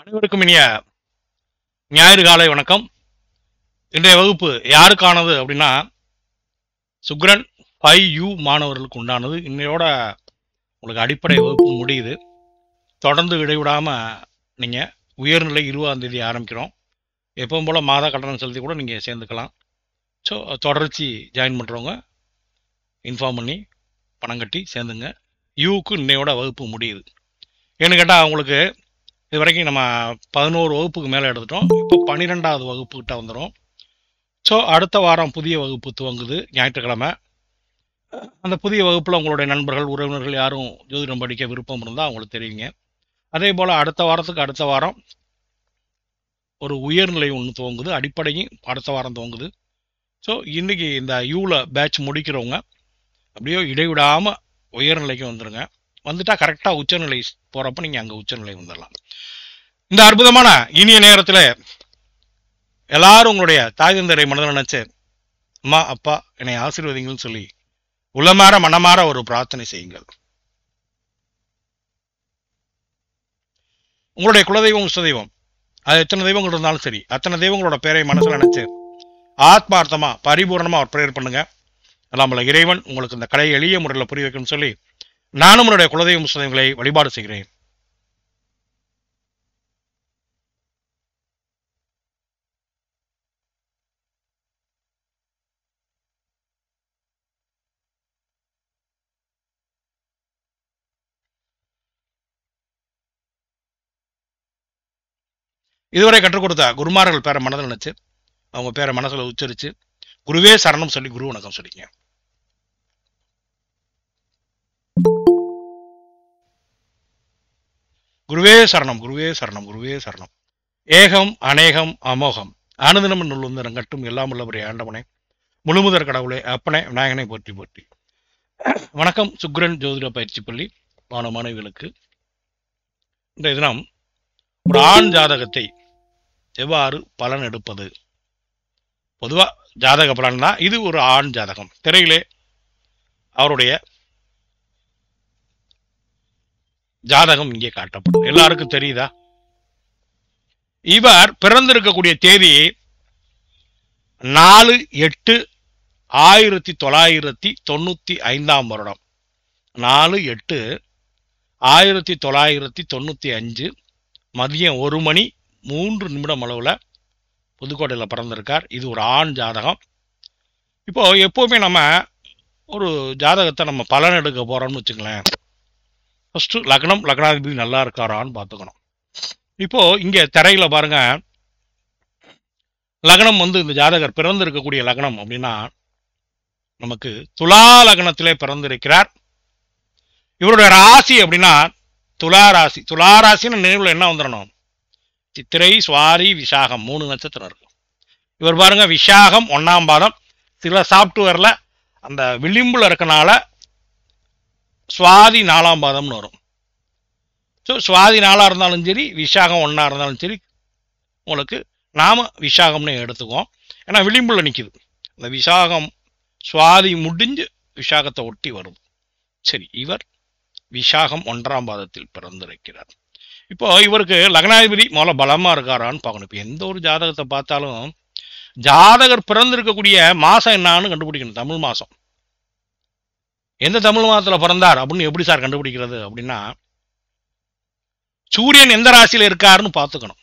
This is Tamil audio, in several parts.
அனைவருக்கும் இனிய ஞாயிறு காலை வணக்கம். இன்றைய வகுப்பு யாருக்கானது அப்படின்னா சுக்ரன் 5U மாணவர்களுக்கு உண்டானது. இன்னையோட உங்களுக்கு அடிப்படை வகுப்பு முடியுது. தொடர்ந்து இடைவிடாம நீங்க உயர்நிலை 20ஆம் தேதி ஆரம்பிக்கிறோம். எப்பவும் போல மாத கட்டணம் செலுத்தி கூட நீங்க சேர்ந்துக்கலாம். ஸோ தொடர்ச்சி ஜாயின் பண்றவங்க இன்ஃபார்ம் பண்ணி பணம் கட்டி சேர்ந்துங்க. யூக்கு இன்னையோட வகுப்பு முடியுது. ஏன்னு கேட்டால் அவங்களுக்கு இது வரைக்கும் நம்ம 11 வகுப்புக்கு மேலே எடுத்துட்டோம். இப்போ 12வது வகுப்புக்கிட்ட வந்துடும். ஸோ அடுத்த வாரம் புதிய வகுப்பு துவங்குது ஞாயிற்றுக்கிழமை. அந்த புதிய வகுப்பில் உங்களுடைய நண்பர்கள் உறவினர்கள் யாரும் ஜோதிடம் படிக்க விருப்பம் இருந்தால் அவங்களுக்கு தெரியுங்க. அதே போல் அடுத்த வாரம் ஒரு உயர்நிலை ஒன்று துவங்குது. அடிப்படையும் அடுத்த வாரம் துவங்குது. ஸோ இன்றைக்கி இந்த யூவில் பேட்ச் முடிக்கிறவங்க அப்படியோ இடைவிடாமல் உயர்நிலைக்கு வந்துடுங்க. வந்துட்டால் கரெக்டாக உச்சநிலை போகிறப்ப நீங்கள் அங்கே உச்சநிலை வந்துடலாம். இந்த அற்புதமான இனிய நேரத்தில் எல்லாரும் உங்களுடைய தாய் தந்தரை மனதில் நினைச்சு அம்மா அப்பா என்னை ஆசீர்வதிங்கள்னு சொல்லி உளமாற மனமாற ஒரு பிரார்த்தனை செய்யுங்கள். உங்களுடைய குலதெய்வம் சுதெய்வம் அது எத்தனை தெய்வங்கள் இருந்தாலும் சரி, அத்தனை தெய்வங்களோட பேரை மனசில் நினைச்சு ஆத்மார்த்தமா பரிபூர்ணமா ஒரு ப்ரேயர் பண்ணுங்க. அல்லாமல இறைவன் உங்களுக்கு இந்த கலையை எளிய முறையில் புரிய வைக்கணும்னு சொல்லி நானும் என்னுடைய குலதெய்வம் சுதெய்வங்களை வழிபாடு செய்கிறேன். இதுவரை கற்றுக் கொடுத்த குருமார்கள் பேரை மனதில் நினைச்சு அவங்க பேரை மனசுல உச்சரிச்சு குருவே சரணம் சொல்லி குரு வணக்கம் சொல்லிங்க. குருவே சரணம், குருவே சரணம், குருவே சரணம். ஏகம் அநேகம் அமோகம் ஆனந்தனம் நுள்ளுந்தரம் கட்டும் எல்லாம் உள்ளவரே ஆண்டவனே முழுமுதற் கடவுளே அப்பனே விநாயகனை போற்றி போற்றி. வணக்கம். சுக்ரன் ஜோதிட பயிற்சி பள்ளி மாணவ மாணவிகளுக்கு இன்றைய தினம் ஒரு ஆண் ஜாதகத்தை எவ்வாறு பலன் எடுப்பது. பொதுவா ஜாதக பலன் தான். இது ஒரு ஆண் ஜாதகம். திரையிலே அவருடைய ஜாதகம் இங்கே காட்டப்படும். எல்லாருக்கும் தெரியுதா? இவர் பிறந்திருக்கக்கூடிய தேதி 4/8/1995 வருடம். 4/8/1995 மதியம் 1:03 அளவில் புதுக்கோட்டையில் பிறந்திருக்கார். இது ஒரு ஆண் ஜாதகம். இப்போ எப்போவுமே நம்ம ஒரு ஜாதகத்தை நம்ம பலன் எடுக்க போறோம்னு வச்சுங்களேன், ஃபர்ஸ்ட் லக்னம் லக்னாதிபதி நல்லா இருக்காரான்னு பார்த்துக்கணும். இப்போ இங்கே திரையில பாருங்க, லக்னம் இந்த ஜாதகர் பிறந்திருக்கக்கூடிய லக்னம் அப்படின்னா நமக்கு துலா லக்னத்திலே பிறந்திருக்கிறார். இவருடைய ராசி அப்படின்னா துலா ராசி. துலா ராசின்னு நினைவுல என்ன வந்துடணும்? சித்திரை சுவாரி விசாகம் 3 நட்சத்திரம் இருக்கு. இவர் பாருங்க விசாகம் 1ஆம் பாதம். சில சாப்ட்வேர்ல அந்த விளிம்புல இருக்கனால சுவாதி 4ஆம் பாதம்னு வரும். ஸோ சுவாதி 4ஆ இருந்தாலும் சரி, விசாகம் 1ஆ இருந்தாலும் சரி, உங்களுக்கு நாம விசாகம்னு எடுத்துக்குவோம். ஏன்னா விளிம்புல நிற்குது. இந்த விசாகம் சுவாதி முடிஞ்சு விசாகத்தை ஒட்டி வருது. சரி, இவர் விசாகம் 1ஆம் பாதத்தில் பிறந்திருக்கிறார். இப்போ இவருக்கு லக்னாதிபதி முதல்ல பலமா இருக்காரான்னு பார்க்கணும். இப்போ எந்த ஒரு ஜாதகத்தை பார்த்தாலும் ஜாதகர் பிறந்திருக்கக்கூடிய மாசம் என்னான்னு கண்டுபிடிக்கணும். தமிழ் மாசம் எந்த தமிழ் மாதத்துல பிறந்தார் அப்படின்னு எப்படி சார் கண்டுபிடிக்கிறது அப்படின்னா, சூரியன் எந்த ராசியில இருக்காருன்னு பார்த்துக்கணும்.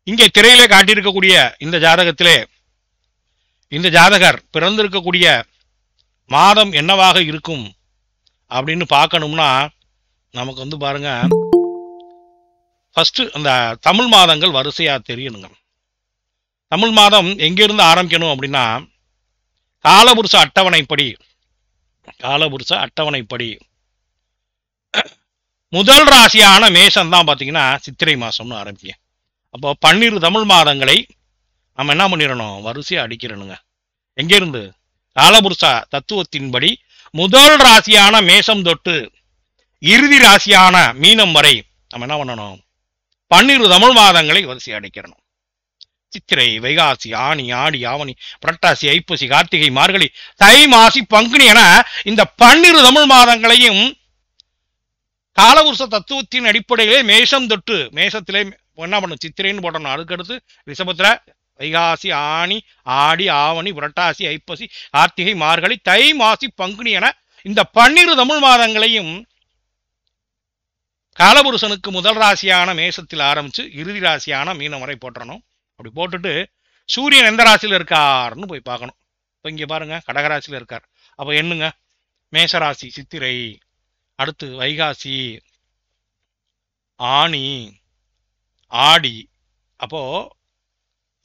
இங்கே திரையிலே காட்டியிருக்கக்கூடிய இந்த ஜாதகத்திலே இந்த ஜாதகர் பிறந்திருக்கக்கூடிய மாதம் என்னவாக இருக்கும் அப்படின்னு பார்க்கணும்னா நமக்கு பாருங்க, ஃபர்ஸ்ட் அந்த தமிழ் மாதங்கள் வரிசையா தெரியணுங்க. தமிழ் மாதம் எங்கிருந்து ஆரம்பிக்கணும் அப்படின்னா காலபுருஷ அட்டவணைப்படி முதல் ராசியான மேஷம் தான் பார்த்தீங்கன்னா சித்திரை மாசம்னு ஆரம்பிங்க. அப்போ 12 தமிழ் மாதங்களை நம்ம என்ன பண்ணிடணும்? வரிசையா அடிக்கிறணுங்க. எங்கிருந்து? காலபுருஷ தத்துவத்தின்படி முதல் ராசியான மேஷம் தொட்டு இறுதி ராசியான மீனம் வரை நம்ம என்ன பண்ணணும்? 12 தமிழ் மாதங்களை வரிசை அடிக்கிறணும். சித்திரை, வைகாசி, ஆனி, ஆடி, ஆவணி, புரட்டாசி, ஐப்பசி, கார்த்திகை, மார்கழி, தை, மாசி, பங்குனி என இந்த 12 தமிழ் மாதங்களையும் காலபுருஷ தத்துவத்தின் அடிப்படையிலே மேஷம் தொட்டு மேஷத்திலே என்ன பண்ணும், சித்திரைன்னு போட்டணும். அதுக்கடுத்து ரிஷபத்துல வைகாசி, ஆனி, ஆடி, ஆவணி, புரட்டாசி, ஐப்பசி, கார்த்திகை, மார்கழி, தை, மாசி, பங்குனி என இந்த 12 தமிழ் மாதங்களையும் காலபுருஷனுக்கு முதல் ராசியான மேசத்தில் ஆரம்பிச்சு இறுதி ராசியான மீனம் வரை போட்டுறணும். அப்படி போட்டுட்டு சூரியன் எந்த ராசியில் இருக்காருன்னு போய் பார்க்கணும். இப்போ இங்கே பாருங்க, கடகராசியில் இருக்கார். அப்போ என்னங்க, மேசராசி சித்திரை, அடுத்து வைகாசி, ஆனி, ஆடி. அப்போ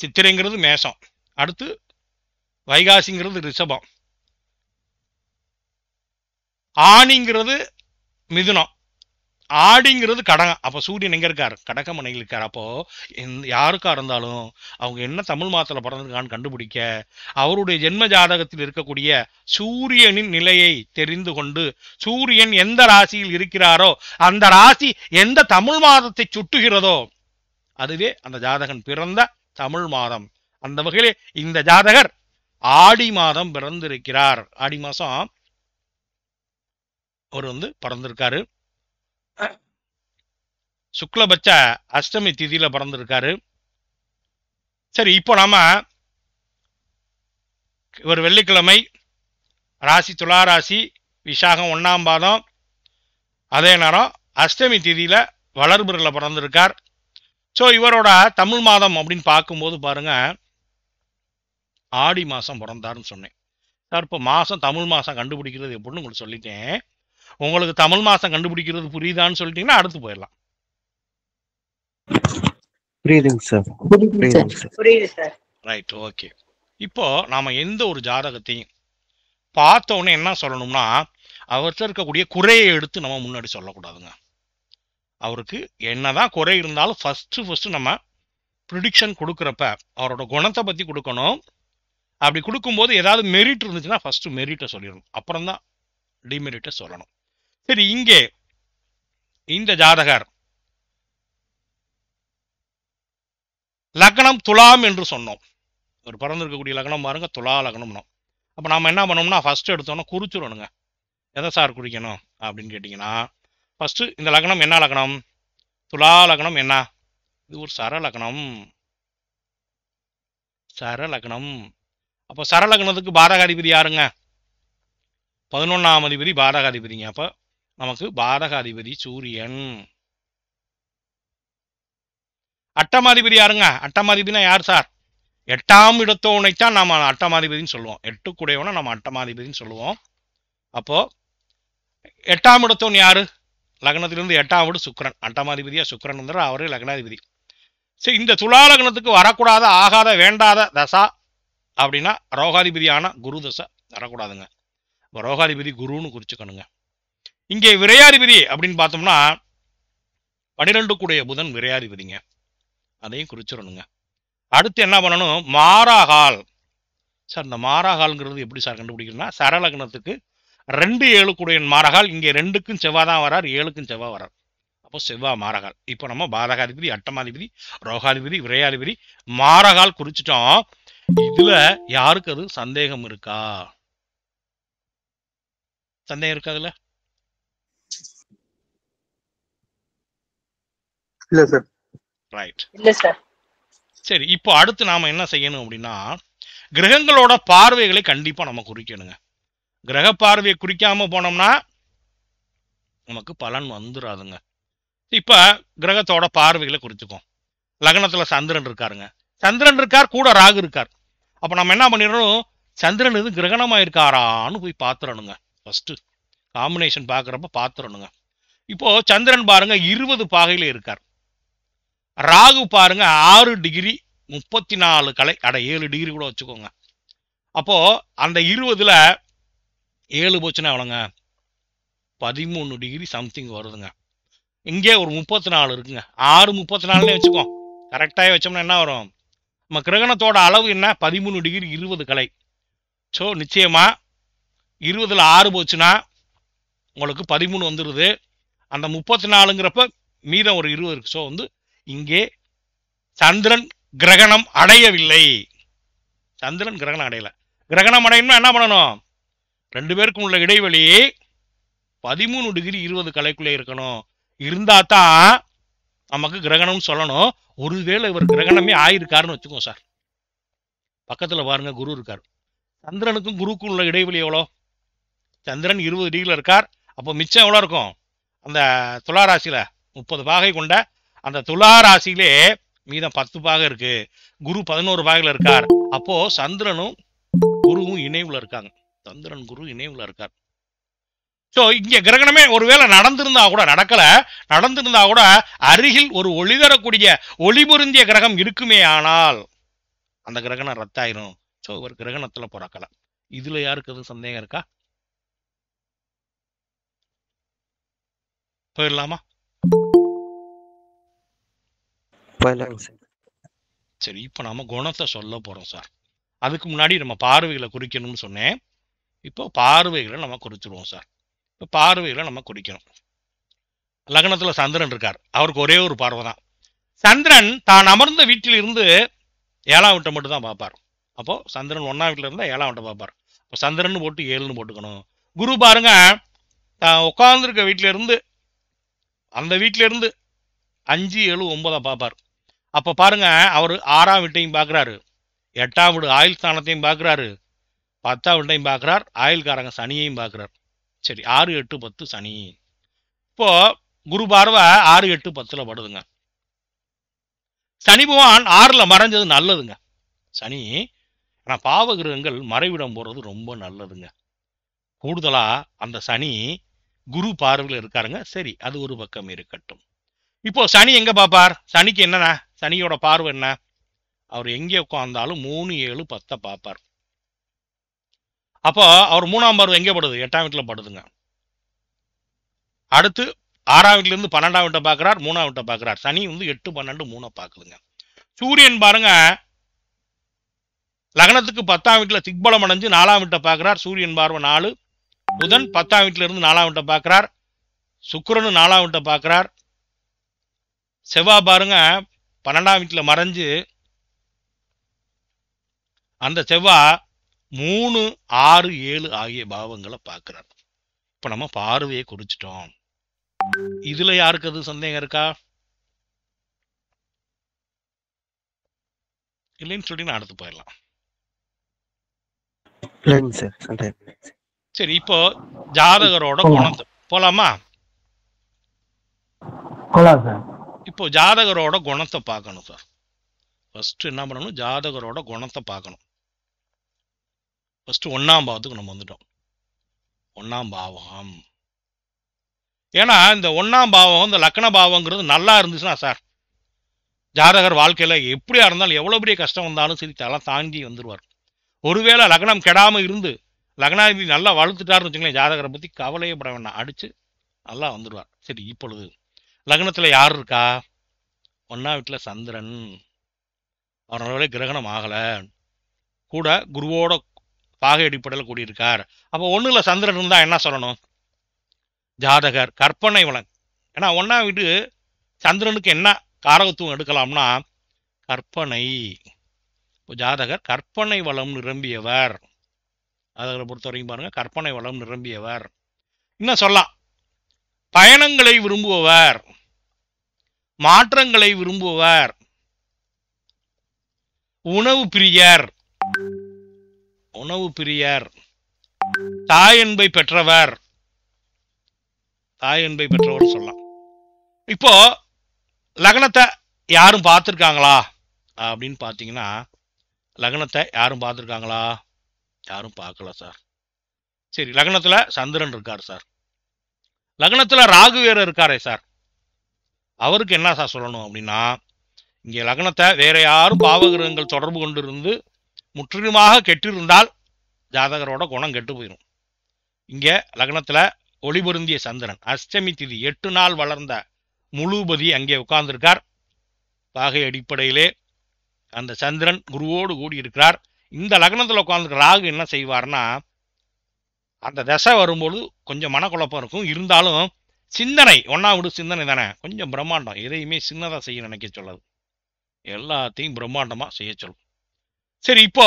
சித்திரைங்கிறது மேசம், அடுத்து வைகாசிங்கிறது ரிஷபம், ஆணிங்கிறது மிதுனம், ஆடிங்கிறது கடகம். அப்போ சூரியன் எங்க இருக்கார், கடகமனையில் இருக்கார். அப்போ யாருக்கா இருந்தாலும் அவங்க என்ன தமிழ் மாதத்துல பிறந்திருக்கான்னு கண்டுபிடிக்க அவருடைய ஜென்ம ஜாதகத்தில் இருக்கக்கூடிய சூரியனின் நிலையை தெரிந்து கொண்டு சூரியன் எந்த ராசியில் இருக்கிறாரோ அந்த ராசி எந்த தமிழ் மாதத்தை சுட்டுகிறதோ அதுவே அந்த ஜாதகன் பிறந்த தமிழ் மாதம். அந்த வகையிலே இந்த ஜாதகர் ஆடி மாதம் பிறந்திருக்கிறார். ஆடி மாசம் அவர் பிறந்திருக்காரு. சுக்லபட்ச அஷ்டமி திதியில பிறந்திருக்காரு. சரி, இப்போ நாம ஒரு வெள்ளிக்கிழமை, ராசி துலா ராசி, விசாகம் 1ஆம் பாதம், அதே நேரம் அஷ்டமி திதியில வளர்பிறையில் பிறந்திருக்கார். ஸோ இவரோட தமிழ் மாதம் அப்படின்னு பார்க்கும்போது பாருங்க, ஆடி மாசம் பிறந்தாருன்னு சொன்னேன் சார். இப்போ மாசம் தமிழ் மாசம் கண்டுபிடிக்கிறது எப்படின்னு உங்களுக்கு சொல்லிட்டேன். உங்களுக்கு தமிழ் மாசம் கண்டுபிடிக்கிறது புரியுதான்னு சொல்லிட்டீங்கன்னா அடுத்து போயிடலாம். புரியுதுங்க சார். புரியுது சார். Right, okay. இப்போ நாம எந்த ஒரு ஜாதகத்தையும் பார்த்த உடனே என்ன சொல்லணும்னா அவர்கிட்ட இருக்கக்கூடிய குறையை எடுத்து நம்ம முன்னாடி சொல்லக்கூடாதுங்க. அவருக்கு என்னதான் குறை இருந்தாலும் ஃபர்ஸ்ட் நம்ம ப்ரிடிக்ஷன் கொடுக்குறப்ப அவரோட குணத்தை பத்தி கொடுக்கணும். அப்படி கொடுக்கும்போது ஏதாவது மெரிட் இருந்துச்சுன்னா ஃபர்ஸ்ட் மெரிட்டை சொல்லிடணும், அப்புறம் தான் டிமெரிட்டை சொல்லணும். சரி, இங்கே இந்த ஜாதகர் லக்னம் துலாம் என்று சொன்னோம். ஒரு பிறந்திருக்கக்கூடிய லக்னம் பாருங்க, துலா லக்னம்னோம். அப்போ நாம என்ன பண்ணோம்னா ஃபர்ஸ்ட் எடுத்தோம்னா குறிச்சிடணுங்க. எதை சார் குறிக்கணும் அப்படின்னு கேட்டிங்கன்னா, ஃபர்ஸ்ட் இந்த லக்னம் என்ன லக்னம், துலா லக்னம். என்ன இது, ஒரு சரலக்னம். சரலக்னம். அப்போ சரலக்னத்துக்கு பாதகாதிபதி யாருங்க, 11ஆம் அதிபதி பாதகாதிபதிங்க. அப்போ நமக்கு பாதகாதிபதி சூரியன். அட்டமாதிபதி யாருங்க, அட்டமாதிபதினா யார் சார், 8ஆம் இடத்தோனைத்தான் நம்ம அட்டமாதிபதினு சொல்லுவோம். 8 நம்ம அட்டமாதிபதினு சொல்லுவோம். அப்போ 8ஆம் இடத்தோன் யாரு, லக்னத்திலிருந்து 8ஆம் வீடு சுக்கிரன். அட்டமாதிபதியா சுக்கிரன் வந்துடுற, அவரே லக்னாதிபதி. சரி, இந்த துலா லக்னத்துக்கு வரக்கூடாத ஆகாத வேண்டாத தசா அப்படின்னா ரோகாதிபதியான குரு தசை வரக்கூடாதுங்க. இப்போ ரோகாதிபதி குருன்னு குறிச்சுக்கணுங்க. இங்கே விரையாதிபதி அப்படின்னு பார்த்தோம்னா 12 கூடிய புதன் விரையாதிபதிங்க, அதையும் குறிச்சிடணுங்க. அடுத்து என்ன பண்ணணும், மாராகால். சார் இந்த மாராகால்ங்கிறது எப்படி சார் கண்டுபிடிக்கணும்னா, சரலக்னத்துக்கு 2 7 கூடிய மாரகால். இங்கே 2க்கும் செவ்வாய் தான் வரார், 7க்கும் செவ்வாய் வரார். அப்போ செவ்வாய் மாரகால். இப்போ நம்ம பாதகாதிபதி, அட்டமாதிபதி, ரோகாதிபதி, விரையாதிபதி, மாரகால் குறிச்சிட்டோம். இதுல யாருக்கு அது சந்தேகம் இருக்கா, சந்தேகம் இருக்கா அதுல? இல்ல சார். ரைட், இல்ல சார். சரி, இப்போ அடுத்து நாம என்ன செய்யணும் அப்படின்னா, கிரகங்களோட பார்வைகளை கண்டிப்பா நம்ம குறிக்கணுங்க. கிரக பார்வையை குறிக்காம போனோம்னா நமக்கு பலன் வந்துடாதுங்க. இப்ப கிரகத்தோட பார்வைகளை குறிச்சுக்கோம். லக்னத்துல சந்திரன் இருக்காருங்க, சந்திரன் இருக்கார், கூட ராகு இருக்கார். அப்ப நம்ம என்ன பண்ணிடணும், சந்திரன் இது கிரகணமா இருக்காரான்னு போய் பாத்துறணுங்க. ஃபர்ஸ்ட் காம்பினேஷன் பாக்குறப்ப பாத்துறணுங்க. இப்போ சந்திரன் பாருங்க 20 பாகையில இருக்கார், ராகு பாருங்க 6 டிகிரி 34 கலை, 7 டிகிரி கூட வச்சுக்கோங்க. அப்போ அந்த 20ல 7 போச்சுன்னா எவ்வளோங்க, 13 டிகிரி சம்திங் வருதுங்க. இங்கே ஒரு 34 இருக்குங்க, 6 34 வச்சுக்கோ, கரெக்டாக வச்சோம்னா என்ன வரும், நம்ம கிரகணத்தோட அளவு என்ன, 13 டிகிரி 20 கலை. ஸோ நிச்சயமா 20ல் 6 போச்சுன்னா உங்களுக்கு 13 வந்துடுது. அந்த 34ங்கிறப்ப மீதம் ஒரு 20 இருக்கு. ஸோ இங்கே சந்திரன் கிரகணம் அடையவில்லை. சந்திரன் கிரகணம் அடையல. கிரகணம் அடையணும்னா என்ன பண்ணணும், 2 பேருக்கும் உள்ள இடைவெளி 13 டிகிரி 20 கலைக்குள்ளே இருக்கணும். இருந்தா தான் நமக்கு கிரகணம்னு சொல்லணும். ஒருவேளை இவர் கிரகணமே ஆயிருக்காருன்னு வச்சுக்கோங்க சார். பக்கத்துல பாருங்க குரு இருக்கார். சந்திரனுக்கும் குருக்கும் உள்ள இடைவெளி எவ்வளோ? சந்திரன் 20 டிகிரியில் இருக்கார். அப்போ மிச்சம் எவ்வளோ இருக்கும்? அந்த துலா ராசியில 30 பாகை கொண்ட அந்த துலா ராசியிலே மீதம் 10 பாகை இருக்கு. குரு 11 பாகையில் இருக்கார். அப்போ சந்திரனும் குருவும் இணைவுல இருக்காங்க. சந்திரன் குரு இணைவுல இருக்கார். ஸோ இங்க கிரகணமே ஒருவேளை நடந்திருந்தா கூட, நடந்திருந்தா கூட அருகில் ஒரு ஒளி தரக்கூடிய ஒளி பொருந்திய கிரகம் இருக்குமே ஆனால் அந்த கிரகணம் ரத்தாயிரும். ஸோ இவர் கிரகணத்துல பிறக்கல. இதுல யாருக்கு எதுவும் சந்தேகம் இருக்கா? போயிடலாமா? போயிடலாங்க சார். சரி, இப்போ நாம குணத்தை சொல்ல போறோம் சார். அதுக்கு முன்னாடி நம்ம பார்வைகளை குறிக்கணும்னு சொன்னேன். இப்போ பார்வைகளை நம்ம குறிச்சிருவோம் சார். இப்போ பார்வைகளை நம்ம குறிக்கணும். லக்னத்துல சந்திரன் இருக்கார். அவருக்கு ஒரே ஒரு பார்வை தான். சந்திரன் தான் அமர்ந்த வீட்டில் இருந்து 7ஆம் வீட்டை மட்டும் தான் பார்ப்பார். அப்போ சந்திரன் 1ஆம் வீட்டில் இருந்தால் 7ஆம் வீட்டை பார்ப்பார். இப்போ சந்திரன் போட்டு 7ன்னு போட்டுக்கணும். குரு பாருங்க, தான் உட்கார்ந்துருக்க வீட்டில இருந்து அந்த வீட்டில இருந்து 5, 7, 9 பார்ப்பார். அப்ப பாருங்க, அவர் 6ஆம் வீட்டையும் பார்க்கிறாரு, 8ஆம் வீடு ஆயுள் ஸ்தானத்தையும் பார்க்கிறாரு, 10ஆம் வீட்டையும் பார்க்கிறார், ஆயுள்காரங்க சனியையும் பார்க்கிறார். சரி, 6, 8, 10 சனி. இப்போ குரு பார்வை 6, 8, 10ல படுதுங்க. சனி பகவான் 6ல மறைஞ்சது நல்லதுங்க. சனி ஆனா பாவகிரகங்கள் மறைவிடம் போறது ரொம்ப நல்லதுங்க. கூடுதலா அந்த சனி குரு பார்வையில் இருக்காருங்க. சரி, அது ஒரு பக்கம் இருக்கட்டும். இப்போ சனி எங்க பார்ப்பார்? சனிக்கு என்னன்னா, சனியோட பார்வை என்ன? அவர் எங்கே உட்கார்ந்தாலும் 3, 7, 10 பார்ப்பார். அப்போ அவர் 3ஆம் பார்வை எங்கே படுது? 8ஆம் வீட்டில் படுதுங்க. அடுத்து 6ஆம் வீட்டுல இருந்து 12ஆம் வீட்டை பார்க்கிறார், 3ஆம் வீட்டை பார்க்கிறார். சனி 8, 12, 3 பார்க்குதுங்க. சூரியன் பாருங்க, லக்னத்துக்கு 10ஆம் வீட்டுல திக்பலம் அடைஞ்சு 4ஆம் வீட்டை பார்க்கிறார். சூரியன் பார்வை 4. புதன் 10ஆம் வீட்டுல இருந்து 4ஆம் வீட்டை பார்க்கிறார். சுக்கிரன் 4ஆம் வீட்டை பார்க்கிறார். செவ்வாய் பாருங்க, 12ஆம் வீட்டுல மறைஞ்சு அந்த செவ்வாய் 3, 6, 7 ஆகிய பாவங்களை பார்க்கிறார். இப்ப நம்ம பார்வையை குறிச்சிட்டோம். இதுல யாருக்கு அது சந்தேகம் இருக்கா? இல்லைன்னு சொல்லி நான் அடுத்து போயிடலாம். இல்லைங்க சார், சந்தேகம். சரி, இப்போ ஜாதகரோட குணத்தை போலாமா? போலாம் சார். இப்போ ஜாதகரோட குணத்தை பார்க்கணும் சார். ஃபர்ஸ்ட் என்ன பண்ணணும்? ஜாதகரோட குணத்தை பார்க்கணும். ஃபர்ஸ்ட் 1ஆம் பாவத்துக்கு நம்ம வந்துட்டோம். 1ஆம் பாவம். ஏன்னா இந்த 1ஆம் பாவம், இந்த லக்ன பாவங்கிறது நல்லா இருந்துச்சுன்னா சார், ஜாதகர் வாழ்க்கையில எப்படியா இருந்தாலும் எவ்வளவு பெரிய கஷ்டம் வந்தாலும் சரி தலை தாண்டி வந்துருவார். ஒருவேளை லக்னம் கெடாம இருந்து லக்னாதிபதி நல்லா வளர்த்துட்டாருன்னு வச்சுங்களேன், ஜாதகரை பத்தி கவலையே பட வேண்டாம், அடிச்சு நல்லா வந்துடுவார். சரி, இப்பொழுது லக்னத்துல யார் இருக்கா? 1ஆம் வீட்டுல சந்திரன். அவரால் கிரகணம் ஆகல, கூட குருவோட பாகை அடிப்படையில் கூடியிருக்கார். அப்போ 1ல சந்திரன் இருந்தா என்ன சொல்லணும்? ஜாதகர் கற்பனை வளம். ஏன்னா 1ஆம் வீடு சந்திரனுக்கு என்ன காரகத்துவம் எடுக்கலாம்னா கற்பனை. இப்போ ஜாதகர் கற்பனை வளம் நிரம்பியவர். ஜாதகரை பொறுத்த வரைக்கும் பாருங்க, கற்பனை வளம் நிரம்பியவர். இன்னும் சொல்லலாம், பயணங்களை விரும்புபவர், மாற்றங்களை விரும்புபவர், உணவு பிரியர், தாய் அன்பை பெற்றவர் சொல்லலாம். இப்போ லக்னத்தை யாரும் பார்த்துருக்காங்களா அப்படின்னு பார்த்தீங்கன்னா, லக்னத்தை யாரும் பார்த்துருக்காங்களா? யாரும் பார்க்கல சார். சரி, லக்னத்துல சந்திரன் இருக்கார் சார், லக்னத்துல ராகு வேற இருக்காரே சார், அவருக்கு என்ன சார் சொல்லணும் அப்படின்னா, இங்கே லக்னத்தை வேற யாரும் பாவகிரகங்கள் தொடர்பு கொண்டிருந்து முற்றிலுமாக கெட்டிருந்தால் ஜாதகரோட குணம் கெட்டு போயிடும். இங்க லக்னத்துல ஒளி பொருந்திய சந்திரன், அஷ்டமி திதி 8 நாள் வளர்ந்த முழுபதி அங்கே உட்கார்ந்திருக்கார். பாகை அடிப்படையிலே அந்த சந்திரன் குருவோடு கூடி இருக்கிறார். இந்த லக்னத்துல உட்கார்ந்துருக்க ராகு என்ன செய்வார்னா, அந்த தசை வரும்போது கொஞ்சம் மனக்குழப்பம் இருக்கும், இருந்தாலும் சிந்தனை 1ஆம் வீடு சிந்தனை தானே, கொஞ்சம் பிரம்மாண்டம், எதையுமே சின்னதா செய்ய நினைக்க சொல்லாது, எல்லாத்தையும் பிரம்மாண்டமா செய்ய சொல்லும். சரி, இப்போ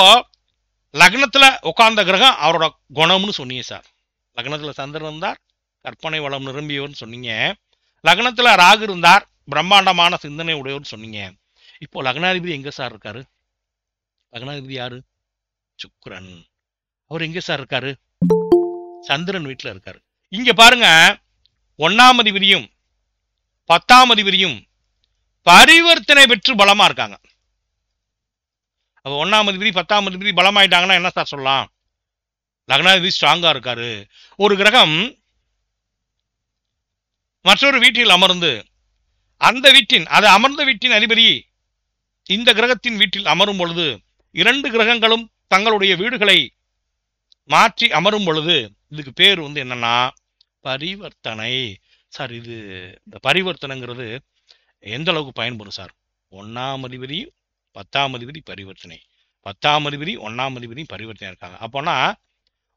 லக்னத்துல உட்கார்ந்த கிரகம் அவரோட குணம்னு சொன்னீங்க சார். லக்னத்துல சந்திரன் இருந்தார், கற்பனை வளம் நிரம்பியவர்னு சொன்னீங்க. லக்னத்துல ராகு இருந்தார், பிரம்மாண்டமான சிந்தனை உடையவர் சொன்னீங்க. இப்போ லக்னாதிபதி எங்க சார் இருக்காரு? லக்னாதிபதி யாரு? சுக்கிரன். அவர் எங்க சார் இருக்காரு? சந்திரன் வீட்டுல இருக்காரு. இங்க பாருங்க, 1ஆம் அதிபதியும் 10ஆம் அதிபதியும் பரிவர்த்தனை பெற்று பலமா இருக்காங்க. அப்ப 1ஆம் அதிபதி 10ஆம் அதிபதி பலமாயிட்டாங்கன்னா என்ன சார் சொல்லலாம்? லக்னாதிபதி ஸ்ட்ராங்கா இருக்காரு. ஒரு கிரகம் மற்றொரு வீட்டில் அமர்ந்து அந்த வீட்டின் அது அமர்ந்த வீட்டின் அதிபதி இந்த கிரகத்தின் வீட்டில் அமரும் பொழுது 2 கிரகங்களும் தங்களுடைய வீடுகளை மாற்றி அமரும் பொழுது இதுக்கு பேர் என்னன்னா பரிவர்த்தனை. சார் இது இந்த பரிவர்த்தனைங்கிறது எந்த அளவுக்கு பயன்படும் சார்? 1ஆம் அதிபதி 10ஆம் அதிபதி பரிவர்த்தனை, 10ஆம் அதிபதி 1ஆம் அதிபதி பரிவர்த்தனை இருக்காங்க. அப்போனா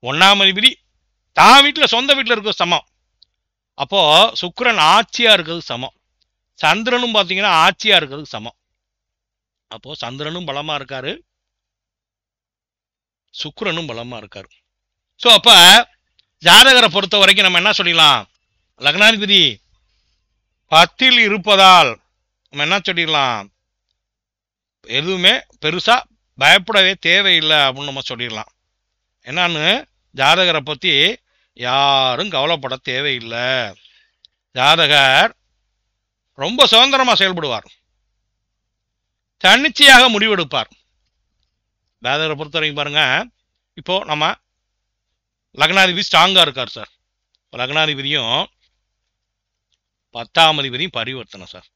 1ஆம் அதிபதி தான் வீட்டில் சொந்த வீட்டில் இருக்க சமம். அப்போ சுக்கிரன் ஆட்சியா இருக்கிறது சமம். சந்திரனும் பார்த்தீங்கன்னா ஆட்சியா இருக்கிறது சமம். அப்போ சந்திரனும் பலமா இருக்காரு, சுக்கிரனும் பலமா இருக்காரு. ஸோ அப்ப ஜாதகரை பொறுத்த வரைக்கும் நம்ம என்ன சொல்லிடலாம்? லக்னாதிபதி 10ல் இருப்பதால் நம்ம என்ன சொல்லிடலாம்? எதுவுமே பெருசா பயப்படவே தேவையில்லை அப்படின்னு நம்ம சொல்லிடலாம். என்னன்னு, ஜாதகரை பத்தி யாரும் கவலைப்பட தேவையில்லை. ஜாதகர் ரொம்ப சுதந்திரமா செயல்படுவார், தன்னிச்சையாக முடிவெடுப்பார். ஜாதகரை பொறுத்த வரைக்கும் பாருங்க, இப்போ நம்ம லக்னாதிபதி ஸ்ட்ராங்கா இருக்கார் சார். லக்னாதிபதியும் 10ஆம் அதிபதியும் பரிவர்த்தனை சார்.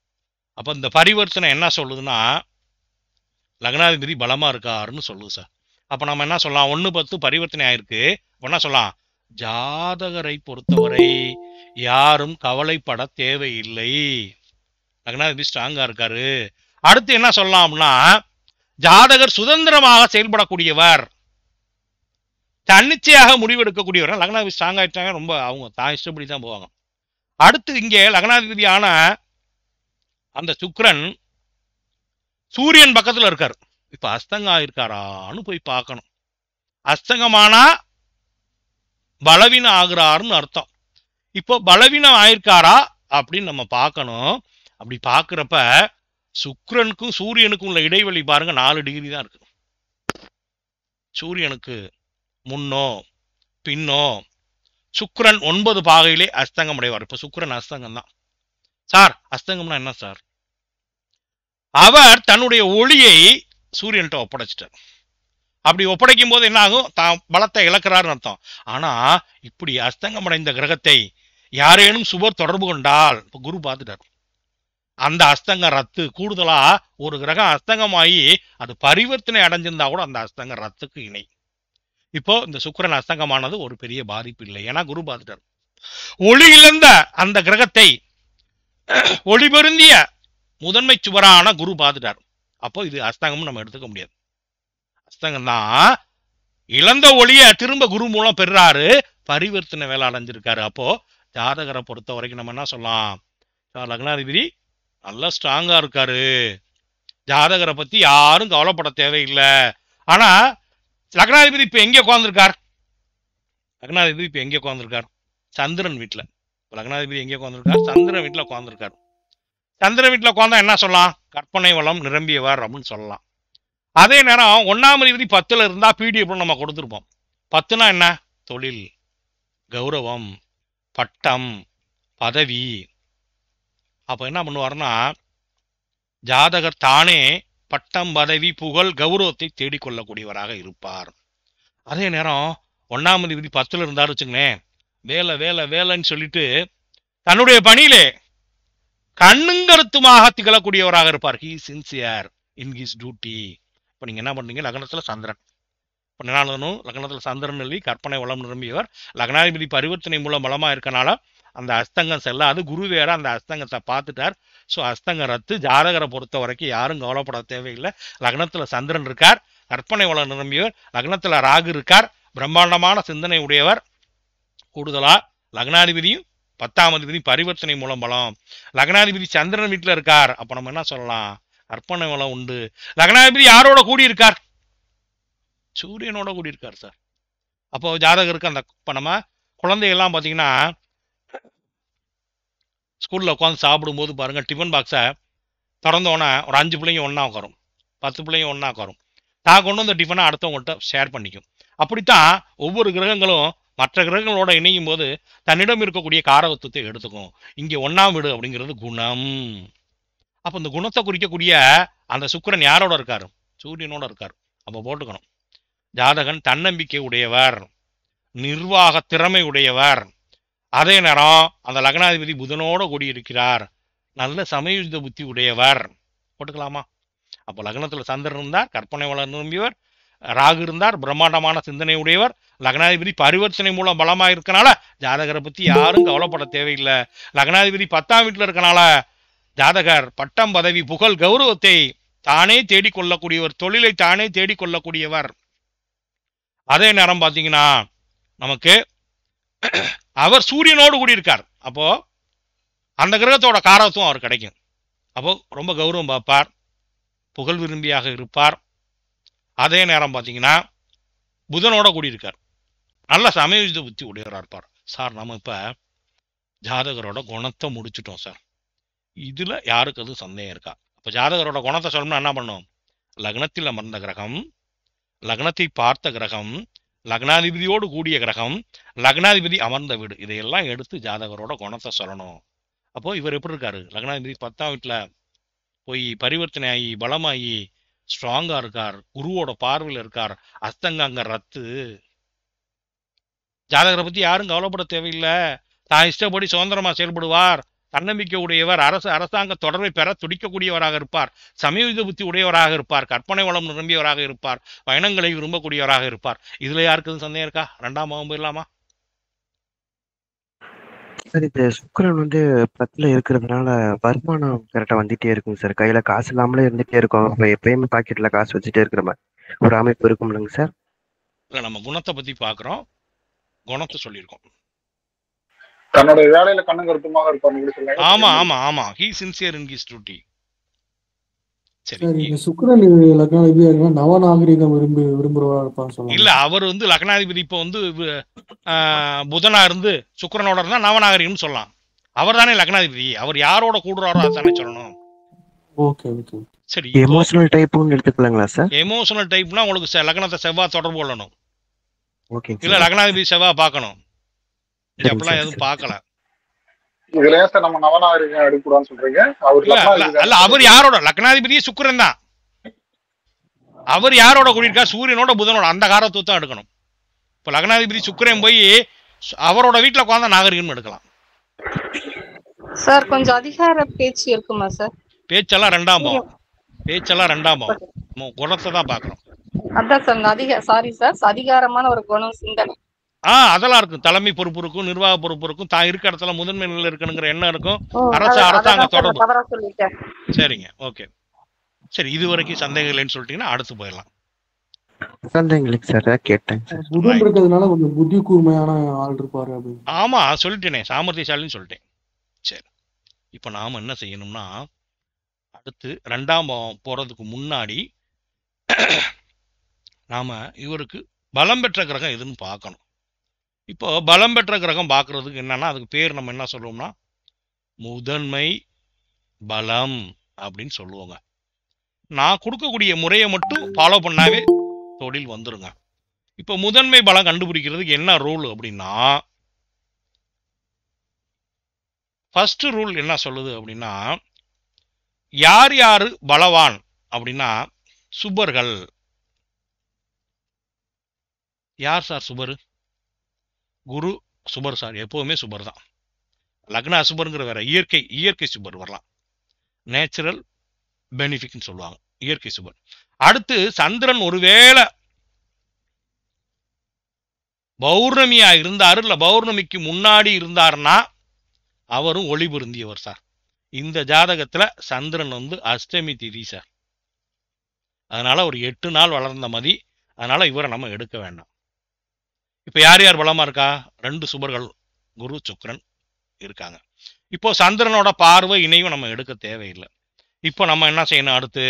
அப்போ இந்த பரிவர்த்தனை என்ன சொல்லுதுன்னா லக்னாதிபதி பலமா இருக்காருன்னு சொல்லுது சார். அப்போ நம்ம என்ன சொல்லலாம்? 1-10 பரிவர்த்தனை ஆயிருக்கு. என்ன சொல்லலாம்? ஜாதகரை பொறுத்தவரை யாரும் கவலைப்பட தேவையில்லை, லக்னாதிபதி ஸ்ட்ராங்கா இருக்காரு. அடுத்து என்ன சொல்லலாம் அப்படின்னா, ஜாதகர் சுதந்திரமாக செயல்படக்கூடியவர், தன்னிச்சையாக முடிவெடுக்கக்கூடியவர். லக்னாதிபதி ஸ்ட்ராங் ஆயிட்டாங்க, ரொம்ப அவங்க தான் இஷ்டப்படி தான் போவாங்க. அடுத்து இங்கே லக்னாதிபதியான அந்த சுக்கிரன் சூரியன் பக்கத்துல இருக்காரு. இப்ப அஸ்தங்கம் ஆயிருக்காரான்னு போய் பார்க்கணும். அஸ்தங்கமானா பலவீனம் ஆகுறாருன்னு அர்த்தம். இப்போ பலவீனம் ஆயிருக்காரா அப்படின்னு நம்ம பார்க்கணும். அப்படி பார்க்கிறப்ப சுக்கிரனுக்கும் சூரியனுக்கும் உள்ள இடைவெளி பாருங்க 4 டிகிரி தான் இருக்கு. சூரியனுக்கு முன்னோ பின்னோ சுக்கிரன் 9 பாகையிலே அஸ்தங்கம் அடைவார். இப்ப சுக்கிரன் அஸ்தங்கம் தான் சார். அஸ்தங்கம்னா என்ன சார்? அவர் தன்னுடைய ஒளியை சூரியன்கிட்ட ஒப்படைச்சிட்டார். அப்படி ஒப்படைக்கும் போது என்ன ஆகும்? தான் பலத்தை இழக்கிறாருன்னு அர்த்தம். ஆனா இப்படி அஸ்தங்கம் அடைந்த கிரகத்தை யாரேனும் சுபர் தொடர்பு கொண்டால், இப்ப குரு பார்த்துட்டார், அந்த அஸ்தங்கம் ரத்து. கூடுதலா ஒரு கிரகம் அஸ்தங்கமாயி அது பரிவர்த்தனை அடைஞ்சிருந்தா கூட அந்த அஸ்தங்கம் ரத்துக்கு இணை. இப்போ இந்த சுக்கிரன் அஸ்தங்கமானது ஒரு பெரிய பாதிப்பு இல்லை, ஏன்னா குரு பார்த்துட்டார். ஒளி இழந்த அந்த கிரகத்தை ஒளி பொருந்திய முதன்மை சுவரான குரு பார்த்துட்டார். அப்போ இது அஸ்தங்கம் நம்ம எடுத்துக்க முடியாது. அஸ்தங்கம் தான். இழந்த ஒளிய திரும்ப குரு மூலம் பெறாரு, பரிவர்த்தனை வேலை அடைஞ்சிருக்காரு. அப்போ ஜாதகரை பொறுத்த வரைக்கும் நம்ம என்ன சொல்லலாம்? லக்னாதிபதி நல்லா ஸ்ட்ராங்கா இருக்காரு, ஜாதகரை பத்தி யாரும் கவலைப்பட தேவையில்லை. ஆனா லக்னாதிபதி இப்ப எங்க உட்கார்ந்துருக்கார்? லக்னாதிபதி இப்ப எங்க உட்கார்ந்துருக்கார்? சந்திரன் வீட்டுல. லக்னாதிபதி எங்க உட்கார்ந்துருக்கார்? சந்திரன் வீட்டுல உட்கார்ந்துருக்காரு. சந்திரன் வீட்டுல உட்கார்ந்தா என்ன சொல்லலாம்? கற்பனை வளம் நிரம்பியவர் அப்படின்னு சொல்லலாம். அதே நேரம் 1ஆம் அதிபதி 10ல் இருந்தா பிடிஎஃப் நம்ம கொடுத்துருப்போம். 10னா என்ன? தொழில், கௌரவம், பட்டம், பதவி. அப்ப என்ன பண்ணுவார்னா, ஜாதகர் தானே பட்டம், பதவி, புகழ், கௌரவத்தை தேடிக்கொள்ளக்கூடியவராக இருப்பார். அதே நேரம் 1ஆம் அதிபதி 10ல் இருந்தாரு வச்சுங்களேன், வேலை வேலை வேலைன்னு சொல்லிட்டு தன்னுடைய பணியிலே கண்ணுங்கருத்துமாக திகழக்கூடியவராக இருப்பார். He sincere in his duty. இப்போ நீங்க என்ன பண்றீங்க? லக்னத்துல சந்திரன், இப்போ நினாலனும் லக்னத்துல சந்திரன் எழுதி கற்பனை வளம் நிரம்பியவர். லக்னாதிபதி பரிவர்த்தனை மூலம் பலமா இருக்கனால அந்த அஸ்தங்கம் செல்லாது. குரு வேற அந்த அஸ்தங்கத்தை பார்த்துட்டார். ஸோ அஸ்தங்கம் ரத்து. ஜாதகரை பொறுத்த வரைக்கும் யாரும் கவலைப்பட தேவையில்லை. லக்னத்துல சந்திரன் இருக்கார், கற்பனை வளம் நிரம்பியவர். லக்னத்துல ராகு இருக்கார், பிரம்மாண்டமான சிந்தனை உடையவர். கூடுதலா லக்னாதிபதியும் 10ஆம் அதிபதி பரிவர்த்தனை மூலம் பலம். லக்னாதிபதி சந்திரன் வீட்டுல இருக்கார். அப்ப நம்ம என்ன சொல்லலாம்? கற்பனை வளம் உண்டு. லக்னாதிபதி யாரோட கூடி இருக்கார்? சூரியனோட கூடி இருக்கார் சார். அப்போ ஜாதகருக்கு அந்த இப்ப நம்ம குழந்தைகள்லாம் பாத்தீங்கன்னா ஸ்கூலில் உட்காந்து சாப்பிடும்போது பாருங்கள், டிஃபன் பாக்ஸை திறந்தோன்னே ஒரு 5 பிள்ளைங்க ஒன்றா உட்காரும், 10 பிள்ளைங்க ஒன்றா உட்காரும். தான் கொண்டு வந்த டிஃபனை அடுத்தவங்கள்ட்ட ஷேர் பண்ணிக்கும். அப்படித்தான் ஒவ்வொரு கிரகங்களும் மற்ற கிரகங்களோட இணையும் போது தன்னிடம் இருக்கக்கூடிய காரகத்துவத்தை எடுத்துக்கும். இங்கே 1ஆம் வீடு அப்படிங்கிறது குணம். அப்போ இந்த குணத்தை குறிக்கக்கூடிய அந்த சுக்கிரன் யாரோட இருக்காரு? சூரியனோட இருக்கார். அப்போ போட்டுக்கணும், ஜாதகன் தன்னம்பிக்கை உடையவர், நிர்வாக திறமை உடையவர். அதே நேரம் அந்த லக்னாதிபதி புதனோட கூடியிருக்கிறார், நல்ல சமயோஜித புத்தி உடையவர். போட்டுக்கலாமா? அப்போ லக்னத்தில் சந்திரன் இருந்தார், கற்பனை வளர் நிரம்பியவர். ராகு இருந்தார், பிரம்மாண்டமான சிந்தனை உடையவர். லக்னாதிபதி பரிவர்த்தனை மூலம் பலமாக இருக்கனால ஜாதகரை பற்றி யாரும் கவலைப்பட தேவையில்லை. லக்னாதிபதி 10ஆம் வீட்டில் இருக்கனால ஜாதகர் பட்டம், பதவி, புகழ், கௌரவத்தை தானே தேடிக்கொள்ளக்கூடியவர், தொழிலை தானே தேடிக்கொள்ளக்கூடியவர். அதே நேரம் பார்த்தீங்கன்னா நமக்கு அவர் சூரியனோடு கூடியிருக்கார். அப்போ அந்த கிரகத்தோட காரகத்துவம் அவர் கிடைக்கும். அப்போ ரொம்ப கௌரவம் பார்ப்பார், புகழ் விரும்பியாக இருப்பார். அதே நேரம் பார்த்தீங்கன்னா புதனோட கூடியிருக்கார், நல்ல சமயோஜித புத்தி உடையவராக இருப்பார். சார், நம்ம இப்போ ஜாதகரோட குணத்தை முடிச்சுட்டோம் சார், இதில் யாருக்கு அது சந்தேகம் இருக்கா? அப்போ ஜாதகரோட குணத்தை சொல்லணும்னா என்ன பண்ணும்? லக்னத்தில் அமர்ந்த கிரகம், லக்னத்தை பார்த்த கிரகம், லக்னாதிபதியோடு கூடிய கிரகம், லக்னாதிபதி அமர்ந்த வீடு, இதையெல்லாம் எடுத்து ஜாதகரோட குணத்தை சொல்லணும். அப்போது இவர் எப்படி இருக்காரு? லக்னாதிபதி 10ஆம் வீட்டில் போய் பரிவர்த்தனை ஆகி பலமாகி ஸ்ட்ராங்காக இருக்கார், குருவோட பார்வையில் இருக்கார், அஸ்தங்காங்க ரத்து. ஜாதகரை பற்றி யாரும் கவலைப்பட தேவையில்லை, தான் இஷ்டப்படி சுதந்திரமாக செயல்படுவார், தன்னம்பிக்கை உடையவர், அரசாங்க தொடர்பை பெற துடிக்கக்கூடியவராக இருப்பார், சமயோஜித புத்தி உடையவராக இருப்பார், கற்பனை வளம் நிரம்பியவராக இருப்பார், பயணங்களை விரும்பக்கூடியவராக இருப்பார். இதில் யாருக்கு சந்தேகம் இருக்கா? 2ஆம் பாவம் போயிடலாமா? சார், இந்த சுக்கிரன் 10ல இருக்கிறதுனால வருமானம் கரெக்டா வந்துட்டே இருக்கும் சார். கையில காசு இல்லாமலே இருந்துட்டே இருக்கும். அப்ப எப்பயுமே பாக்கெட்ல காசு வச்சுட்டே இருக்கிற மாதிரி ஒரு அமைப்பு இருக்கும்லங்க சார்? இல்லை, நம்ம குணத்தை பற்றி பார்க்குறோம், குணத்தை சொல்லியிருக்கோம். தன்னுடைய வேலையில கண்ணு கருத்துமாக இருப்பார். ஆமா ஆமா ஆமா, he sincere in his duty. சரி, இந்த சுக்கிரன் லக்னாதிபதி நவநாகரிகம் விரும்புறவா இருப்பான்னு சொல்லுவாங்க. இல்ல, அவர் லக்னாதிபதி இப்போ புதனா இருந்து சுக்கிரனோட இருந்தா நவநாகரிகம்னு சொல்லலாம். அவர் தானே லக்னாதிபதி, அவர் யாரோட கூடுறாரோ அதுதானே சொல்லணும். Okay okay. சரி, எமோஷனல் டைப்னு எடுத்துக்கலாங்களா சார்? எமோஷனல் டைப்னா உங்களுக்கு லக்னத்தை செவ்வாய் தொடர்பு கொள்ளணும். ஓகே. இல்ல லக்னாதிபதி செவ்வாய் பார்க்கணும். அப்படிலாம் எதுவும் பார்க்கல. இதுல ஏன் சார் நம்ம நவநாகரிகம் எடுக்கூடாதுன்னு சொல்றீங்க? அல்ல, அவர் யாரோட? லக்னாதிபதியே சுக்கிரன் தான். அவர் யாரோட கூடியிருக்கா? சூரியனோட புதனோட, அந்த காரத்துவத்தை எடுக்கணும். இப்ப லக்னாதிபதி சுக்கிரன் போய் அவரோட வீட்டுல உட்கார்ந்தா நாகரிகம் எடுக்கலாம். சார், கொஞ்சம் அதிகார பேச்சு இருக்குமா சார்? பேச்செல்லாம் 2ஆம் பாவம், பேச்செல்லாம் 2ஆம் பாவம், குணத்தை தான் பாக்குறோம். அதான் சார், சாரி சார், அதிகாரமான ஒரு குணம், சிந்தனை. அதெல்லாம் இருக்கும். தலைமை பொறுப்பு இருக்கும், நிர்வாக பொறுப்பு இருக்கும், தான் இருக்க இடத்துல முதன்மை நிலையில் இருக்கணுங்கிற எண்ணம் இருக்கும், அரசாங்க தொடர்பு. சரிங்க, ஓகே. சரி, இது வரைக்கும் சந்தேகம் இல்லைன்னு சொல்லிட்டீங்கன்னா அடுத்து போயிடலாம். சந்தேகம் சார், கேட்டேன். புதன் இருக்கிறதுனால கொஞ்சம் புத்தி கூர்மையான ஆள் இருப்பாரு அப்படின்னு. ஆமா, சொல்லிட்டேனே, சாமர்த்தியசாலின்னு சொல்லிட்டேன். சரி, இப்ப நாம என்ன செய்யணும்னா, அடுத்து 2ஆம் பாவம் போறதுக்கு முன்னாடி நாம இவருக்கு பலம் பெற்ற கிரகம் எதுன்னு பார்க்கணும். இப்போ பலம் பெற்ற கிரகம் பார்க்கறதுக்கு என்னன்னா, அதுக்கு பேர் நம்ம என்ன சொல்லுவோம்னா முதன்மை பலம் அப்படின்னு சொல்லுவோங்க. நான் கொடுக்கக்கூடிய முறையை மட்டும் ஃபாலோ பண்ணாவே தொழில் வந்துருங்க. இப்போ முதன்மை பலம் கண்டுபிடிக்கிறதுக்கு என்ன ரூல் அப்படின்னா, ஃபர்ஸ்ட் ரூல் என்ன சொல்லுது அப்படின்னா, யார் யாரு பலவான் அப்படின்னா சுபர்கள். யார் சார் சுபர்? குரு சுபர் சார், எப்பவுமே சுபர் தான். லக்ன அசுபருங்கிற வேற, இயற்கை சுபர் வரலாம், நேச்சுரல் பெனிஃபிட்னு சொல்லுவாங்க, இயற்கை சுபர். அடுத்து சந்திரன் ஒருவேளை பௌர்ணமியா இருந்தாரு, இல்ல பௌர்ணமிக்கு முன்னாடி இருந்தாருன்னா அவரும் ஒளி பொருந்தியவர் சார். இந்த ஜாதகத்துல சந்திரன் அஷ்டமி திதி சார், அதனால ஒரு 8 நாள் வளர்ந்த மதி, அதனால இவரை நம்ம எடுக்க வேண்டாம். இப்ப யார் யார் பலமா இருக்கா? 2 சுபர்கள் குரு சுக்கிரன் இருக்காங்க. இப்போ சந்திரனோட பார்வை இணையும் நம்ம எடுக்க தேவையில்லை. இப்போ நம்ம என்ன செய்யணும்? அடுத்து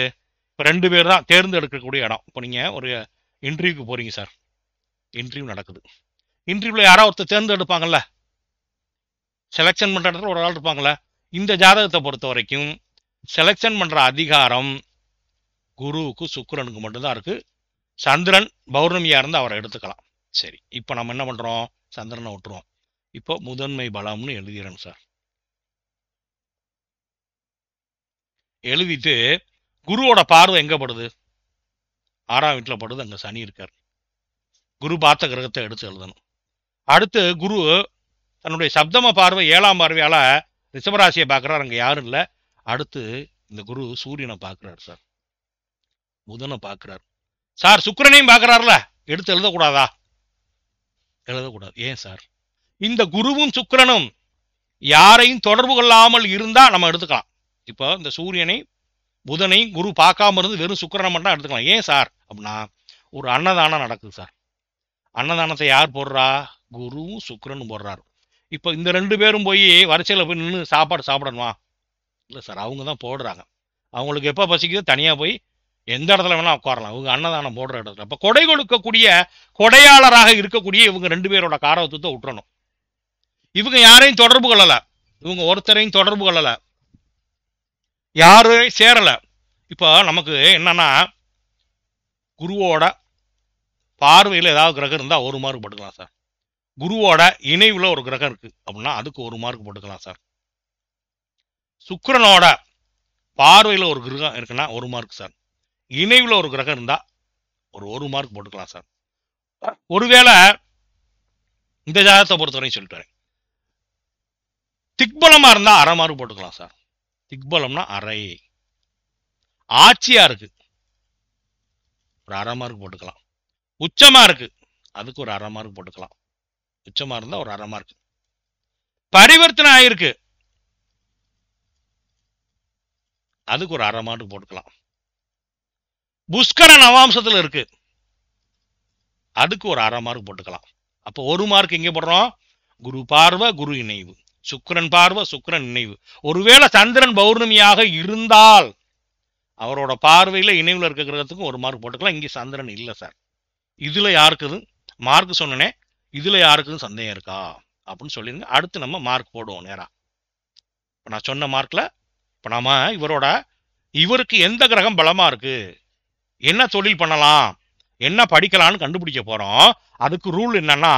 இப்போ 2 பேர் தான் தேர்ந்தெடுக்கக்கூடிய இடம். இப்போ நீங்க ஒரு இன்டர்வியூக்கு போறீங்க சார், இன்டர்வியூ நடக்குது. இன்டர்வியூல யாராவது ஒருத்தர் தேர்ந்தெடுப்பாங்கல்ல, செலெக்ஷன் பண்ற இடத்துல ஒரு ஆள் இருப்பாங்கல்ல, இந்த ஜாதகத்தை பொறுத்த வரைக்கும் செலெக்ஷன் பண்ற அதிகாரம் குருவுக்கு சுக்கிரனுக்கு மட்டும்தான் இருக்கு. சந்திரன் பௌர்ணமியா இருந்து அவரை எடுத்துக்கலாம். சரி, இப்போ நம்ம என்ன பண்றோம்? சந்திரனை விட்டுருவோம். இப்போ முதன்மை பலம்னு எழுதிடுறேன் சார். எழுதிட்டு குருவோட பார்வை எங்க படுது? 6ஆம் வீட்டில் படுது. அங்க சனி இருக்கார். குரு பார்த்த கிரகத்தை எடுத்து எழுதணும். அடுத்து குரு தன்னுடைய சப்தம பார்வை 7ஆம் பார்வையால ரிஷபராசியை பார்க்கிறார். அங்க யாரும் இல்லை. அடுத்து இந்த குரு சூரியனை பார்க்கிறார் சார், புதனை பார்க்கிறார் சார், சுக்கிரனையும் பார்க்கிறார்ல. எடுத்து எழுதக்கூடாதா? எழுதக்கூடாது. ஏன் சார்? இந்த குருவும் சுக்கிரனும் யாரையும் தொடர்பு கொள்ளாமல் இருந்தா நம்ம எடுத்துக்கலாம். இப்போ இந்த சூரியனை புதனையும் குரு பார்க்காம இருந்து வெறும் சுக்கிரனை மட்டும் எடுத்துக்கலாம். ஏன் சார் அப்படின்னா, ஒரு அன்னதானம் நடக்குது சார். அன்னதானத்தை யார் போடுறா? குருவும் சுக்கிரனும் போடுறாரு. இப்போ இந்த 2 பேரும் போய் வரிசையில் போய் நின்று சாப்பாடு சாப்பிடணுமா? இல்லை சார், அவங்க தான் போடுறாங்க. அவங்களுக்கு எப்போ பசிக்குதோ தனியாக போய் எந்த இடத்துல வேணா உட்காரலாம். இவங்க அன்னதானம் போடுற இடத்துல. அப்போ கொடை கொடுக்கக்கூடிய கொடையாளராக இருக்கக்கூடிய இவங்க 2 பேரோட காரகத்துவத்தை விட்டுறணும். இவங்க யாரையும் தொடர்பு கொள்ளல, இவங்க ஒருத்தரையும் தொடர்பு கொள்ளல, யாரையும் சேரல. இப்போ நமக்கு என்னன்னா, குருவோட பார்வையில் ஏதாவது கிரகம் இருந்தால் 1 மார்க் போட்டுக்கலாம் சார். குருவோட இணைவுல ஒரு கிரகம் இருக்கு அப்படின்னா அதுக்கு 1 மார்க் போட்டுக்கலாம் சார். சுக்கிரனோட பார்வையில் ஒரு கிரகம் இருக்குன்னா 1 மார்க் சார். இணைவுல ஒரு கிரகம் இருந்தா ஒரு 1 மார்க் போட்டுக்கலாம் சார். ஒருவேளை இந்த ஜாதகத்தை பொறுத்தவரையும் சொல்லிட்டு திக்பலமா இருந்தா 1/2 மார்க் போட்டுக்கலாம் சார். திக்பலம்னா அரை. ஆட்சியா இருக்கு ஒரு 1/2 மார்க் போட்டுக்கலாம். உச்சமா இருக்கு அதுக்கு ஒரு 1/2 மார்க் போட்டுக்கலாம். உச்சமா இருந்தா ஒரு 1/2 மார்க். பரிவர்த்தனை ஆயிருக்கு அதுக்கு ஒரு 1/2 மார்க் போட்டுக்கலாம். புஷ்கர நவாம்சத்துல இருக்கு அதுக்கு ஒரு 1/2 மார்க் போட்டுக்கலாம். அப்போ 1 மார்க் எங்க போடுறோம்? குரு பார்வை குரு இணைவு, சுக்கிரன் பார்வை சுக்கிரன் இணைவு. ஒருவேளை சந்திரன் பௌர்ணமியாக இருந்தால் அவரோட பார்வையில இணைவுல இருக்க கிரகத்துக்கும் 1 மார்க் போட்டுக்கலாம். இங்க சந்திரன் இல்லை சார். இதுல யாருக்குது மார்க் சொன்னனே, இதுல யாருக்குது சந்தேகம் இருக்கா அப்படின்னு சொல்லிருங்க. அடுத்து நம்ம மார்க் போடுவோம் நேரா. இப்போ நான் சொன்ன மார்க்ல இப்போ நாம இவருக்கு எந்த கிரகம் பலமா இருக்கு, என்ன தொழில் பண்ணலாம், என்ன படிக்கலாம்னு கண்டுபிடிக்க போறோம். அதுக்கு ரூல் என்னன்னா,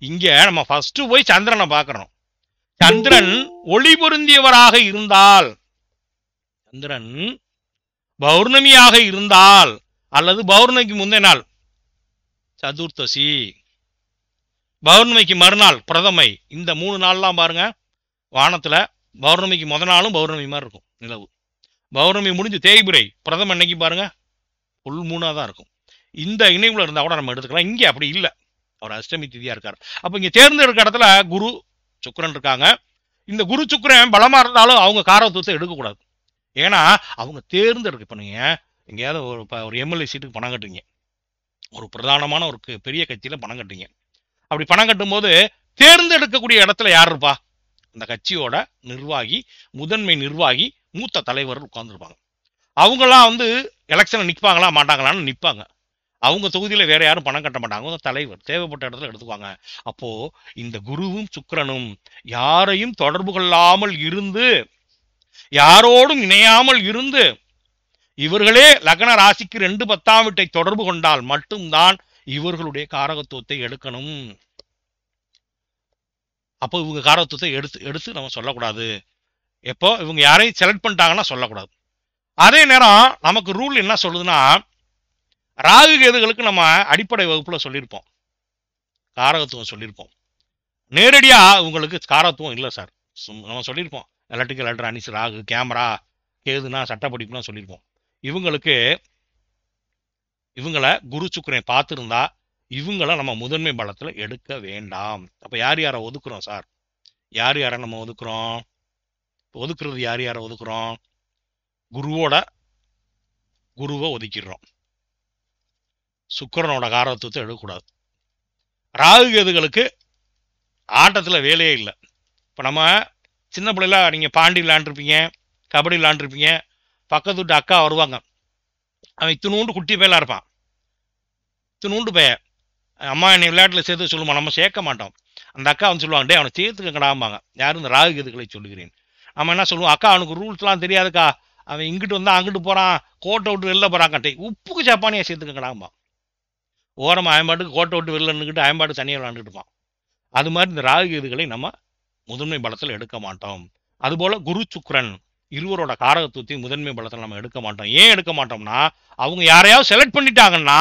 இங்க நம்ம ஃபர்ஸ்ட் போய் சந்திரனை பார்க்கறோம். சந்திரன் ஒளி பொருந்தியவராக இருந்தால், சந்திரன் பௌர்ணமியாக இருந்தால் அல்லது பௌர்ணமிக்கு முந்தைய நாள் சதுர்த்தசி, பௌர்ணமிக்கு மறுநாள் பிரதமை, இந்த 3 நாள்லாம் பாருங்க வானத்துல பௌர்ணமிக்கு முத நாளும் பௌர்ணமி மாதிரி இருக்கும் நிலவு. பௌர்ணமி முடிஞ்சு தேய்பிரை பிரதம அன்னைக்கு பாருங்க புல் மூணா தான் இருக்கும். இந்த இணைவுல இருந்தா கூட நம்ம எடுத்துக்கலாம். இங்கே அப்படி இல்லை, அவர் அஷ்டமி திதியா இருக்காரு. அப்ப இங்க தேர்ந்தெடுக்க இடத்துல குரு சுக்கிரன் இருக்காங்க. இந்த குரு சுக்கிரன் பலமா இருந்தாலும் அவங்க காரத்துவத்தை எடுக்கக்கூடாது. ஏன்னா அவங்க தேர்ந்தெடுக்க. இப்ப நீங்க எங்கேயாவது ஒரு எம்எல்ஏ சீட்டுக்கு பணம் கட்டுறீங்க, ஒரு பிரதானமான ஒரு பெரிய கட்சியில பணம் கட்டுறீங்க. அப்படி பணம் கட்டும் போது தேர்ந்தெடுக்கக்கூடிய இடத்துல யார் இருப்பா? அந்த கட்சியோட நிர்வாகி, முதன்மை நிர்வாகி, மூத்த தலைவர்கள் உட்கார்ந்துருப்பாங்க. அவங்களாம் எலெக்ஷன்ல நிற்பாங்களா மாட்டாங்களான்னு நிற்பாங்க. அவங்க தொகுதியில வேற யாரும் பணம் கட்ட மாட்டாங்க. அவங்க தலைவர் தேவைப்பட்ட இடத்துல எடுத்துக்குவாங்க. அப்போ இந்த குருவும் சுக்கிரனும் யாரையும் தொடர்பு கொள்ளாமல் இருந்து, யாரோடும் இணையாமல் இருந்து, இவர்களே லக்ன ராசிக்கு 2 10ஆம் வீட்டை தொடர்பு கொண்டால் மட்டும்தான் இவர்களுடைய காரகத்துவத்தை எடுக்கணும். அப்போ இவங்க காரகத்துவத்தை எடுத்து நம்ம சொல்லக்கூடாது. எப்போ இவங்க யாரையும் செலக்ட் பண்ணிட்டாங்கன்னா சொல்லக்கூடாது. அதே நேரம் நமக்கு ரூல் என்ன சொல்லுதுன்னா, ராகு கேதுகளுக்கு நம்ம அடிப்படை வகுப்புல சொல்லியிருப்போம், காரகத்துவம் சொல்லியிருப்போம். நேரடியா உங்களுக்கு காரகத்துவம் இல்லை சார். நம்ம சொல்லியிருப்போம் எலக்ட்ரிக்கல் எலக்ட்ரானிக்ஸ் ராகு, கேமரா கேதுனா சட்டப்படிப்புனா சொல்லியிருப்போம். இவங்களை குரு சுக்கிரன் பார்த்துருந்தா இவங்களை நம்ம முதன்மை பலத்துல எடுக்க வேண்டாம். அப்ப யார் யாரை ஒதுக்குறோம் சார்? யார் யாரை நம்ம ஒதுக்குறோம்? ஒதுக்குறது யார் யாரை ஒதுக்குறோம்? குருவை ஒதுக்கிடுறோம். சுக்கிரனோட காரகத்துவத்தை எடுக்கக்கூடாது. ராகு கேதுகளுக்கு ஆட்டத்துல வேலையே இல்லை. இப்ப நம்ம சின்ன பிள்ளைல நீங்க பாண்டி விளையாண்டுருப்பீங்க, கபடி விளையாண்டுருப்பீங்க. பக்கத்து வீட்டு அக்கா வருவாங்க, அவன் இத்தினூண்டு குட்டி பையலா இருப்பான், இத்தினூண்டு பைய. அம்மா என்னை விளையாட்டுல சேர்த்து சொல்லுமா, நம்ம சேர்க்க மாட்டோம். அந்த அக்கா சொல்லுவாங்க, டே அவனை சேர்த்துக்கங்கடாம்பாங்க. யாரும் இந்த ராகு கேதுகளை சொல்லுகிறேன். அவன் என்ன சொல்லுவான், அக்கா அவனுக்கு ரூல்ஸ்லாம் தெரியாதுக்கா, அவன் இங்கிட்டு வந்தா அங்கிட்டு போறான், கோட்டை விட்டு வெளில போறான், உப்புக்கு சப்பானியா சேர்த்துக்கடாம்பா. ஓரமா அயம்பாட்டுக்கு கோட்டை விட்டு வெளில நின்றுக்கிட்டு அயம்பாட்டு தனியாக விளாண்டுட்டு இருப்பான். அது மாதிரி இந்த ராகு கேதுகளை நம்ம முதன்மை பலத்தில் எடுக்க மாட்டோம். அதுபோல குரு சுக்கிரன் இருவரோட காரகத்துவத்தையும் முதன்மை பலத்தில் நம்ம எடுக்க மாட்டோம். ஏன் எடுக்க மாட்டோம்னா, அவங்க யாரையாவது செலக்ட் பண்ணிட்டாங்கன்னா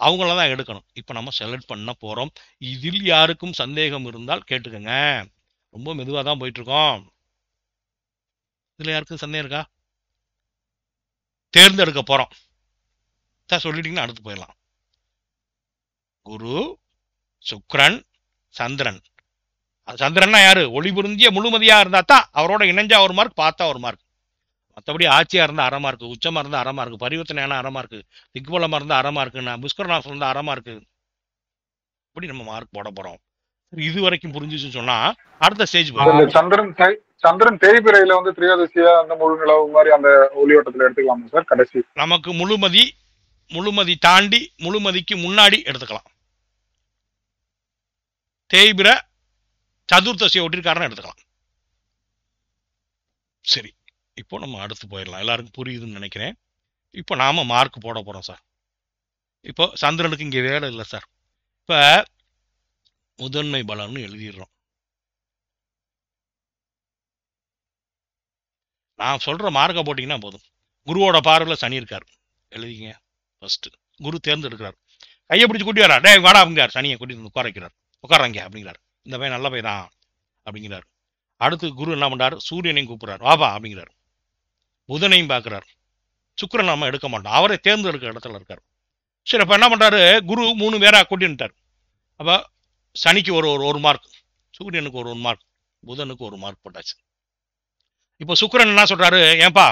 அவங்கள தான் எடுக்கணும். இப்போ நம்ம செலக்ட் பண்ண போறோம். இதில் யாருக்கும் சந்தேகம் இருந்தால் கேட்டுக்கங்க. ரொம்ப மெதுவாக தான் போயிட்டு இருக்கோம். இதுல யாருக்கும் சந்தேகம் இருக்கா? தேர்ந்தெடுக்க போறோம் சார் சொல்லிட்டீங்கன்னா அடுத்து போயிடலாம். குரு, சுக்கிரன், சந்திரன். சந்திரன்னா யாரு? ஒளி புரிஞ்சிய முழுமதியா இருந்தா தான் அவரோட இணைஞ்சா ஒரு மார்க், பார்த்தா ஒரு மார்க். மற்றபடி ஆட்சியா இருந்தா அரை மார்க்கு, உச்சமா இருந்தா அரை மார்க்கு, பரிவர்த்தனையான அரை மார்க்கு, திக்பலமா இருந்தா அரை மார்க்குன்னா, புஷ்கரநாசம் இருந்தா அரை மார்க்கு. இப்படி நம்ம மார்க் போட போறோம். இது வரைக்கும் புரிஞ்சுச்சுன்னு சொன்னா அடுத்த ஸ்டேஜ் சந்திரன் தேய்பிரையில வந்து திரியோதசியா அந்த முழு நிலவு மாதிரி அந்த ஒளியோட்டத்துல எடுத்துக்கலாமா சார்? கடைசி நமக்கு முழுமதி தாண்டி முழுமதிக்கு முன்னாடி எடுத்துக்கலாம். தேய்பிர சதுர்த்தசியை ஒட்டிருக்காருன்னு எடுத்துக்கலாம். சரி, இப்போ நம்ம அடுத்து போயிடலாம். எல்லாருக்கும் புரியுதுன்னு நினைக்கிறேன். இப்போ நாம மார்க் போட போறோம் சார். இப்போ சந்திரனுக்கு இங்கே வேலை இல்லை சார். இப்போ முதன்மை பலன்னு எழுதிடுறோம். நான் சொல்ற மார்க்கை போட்டிங்கன்னா போதும். குருவோட பார்வையில் சனி இருக்கார், எழுதிங்க. ஃபர்ஸ்ட் குரு தேர்ந்தெடுக்கிறார், கையை பிடிச்சி கூட்டி வரா, டே வாடா அப்படிங்கிறார். சனியை கூட்டி உட்கார வைக்கிறார். உட்காரங்க அப்படிங்கிறார். இந்த பையன் நல்ல பையன் தான் அப்படிங்கிறார். அடுத்து குரு என்ன பண்றாரு? சூரியனையும் கூப்பிடுறாரு, வாபா அப்படிங்கிறார். புதனையும் பார்க்கிறார். சுக்கிரன் நம்ம எடுக்க மாட்டோம், அவரை தேர்ந்தெடுக்கிற இடத்துல இருக்கார். சரி, அப்ப என்ன பண்றாரு? குரு 3 பேரா கூட்டிட்டார். அப்ப சனிக்கு ஒரு மார்க், சூரியனுக்கு ஒரு மார்க், புதனுக்கு ஒரு மார்க் போட்டாச்சு. இப்போ சுக்கிரன் என்ன சொல்றாரு? ஏன்பா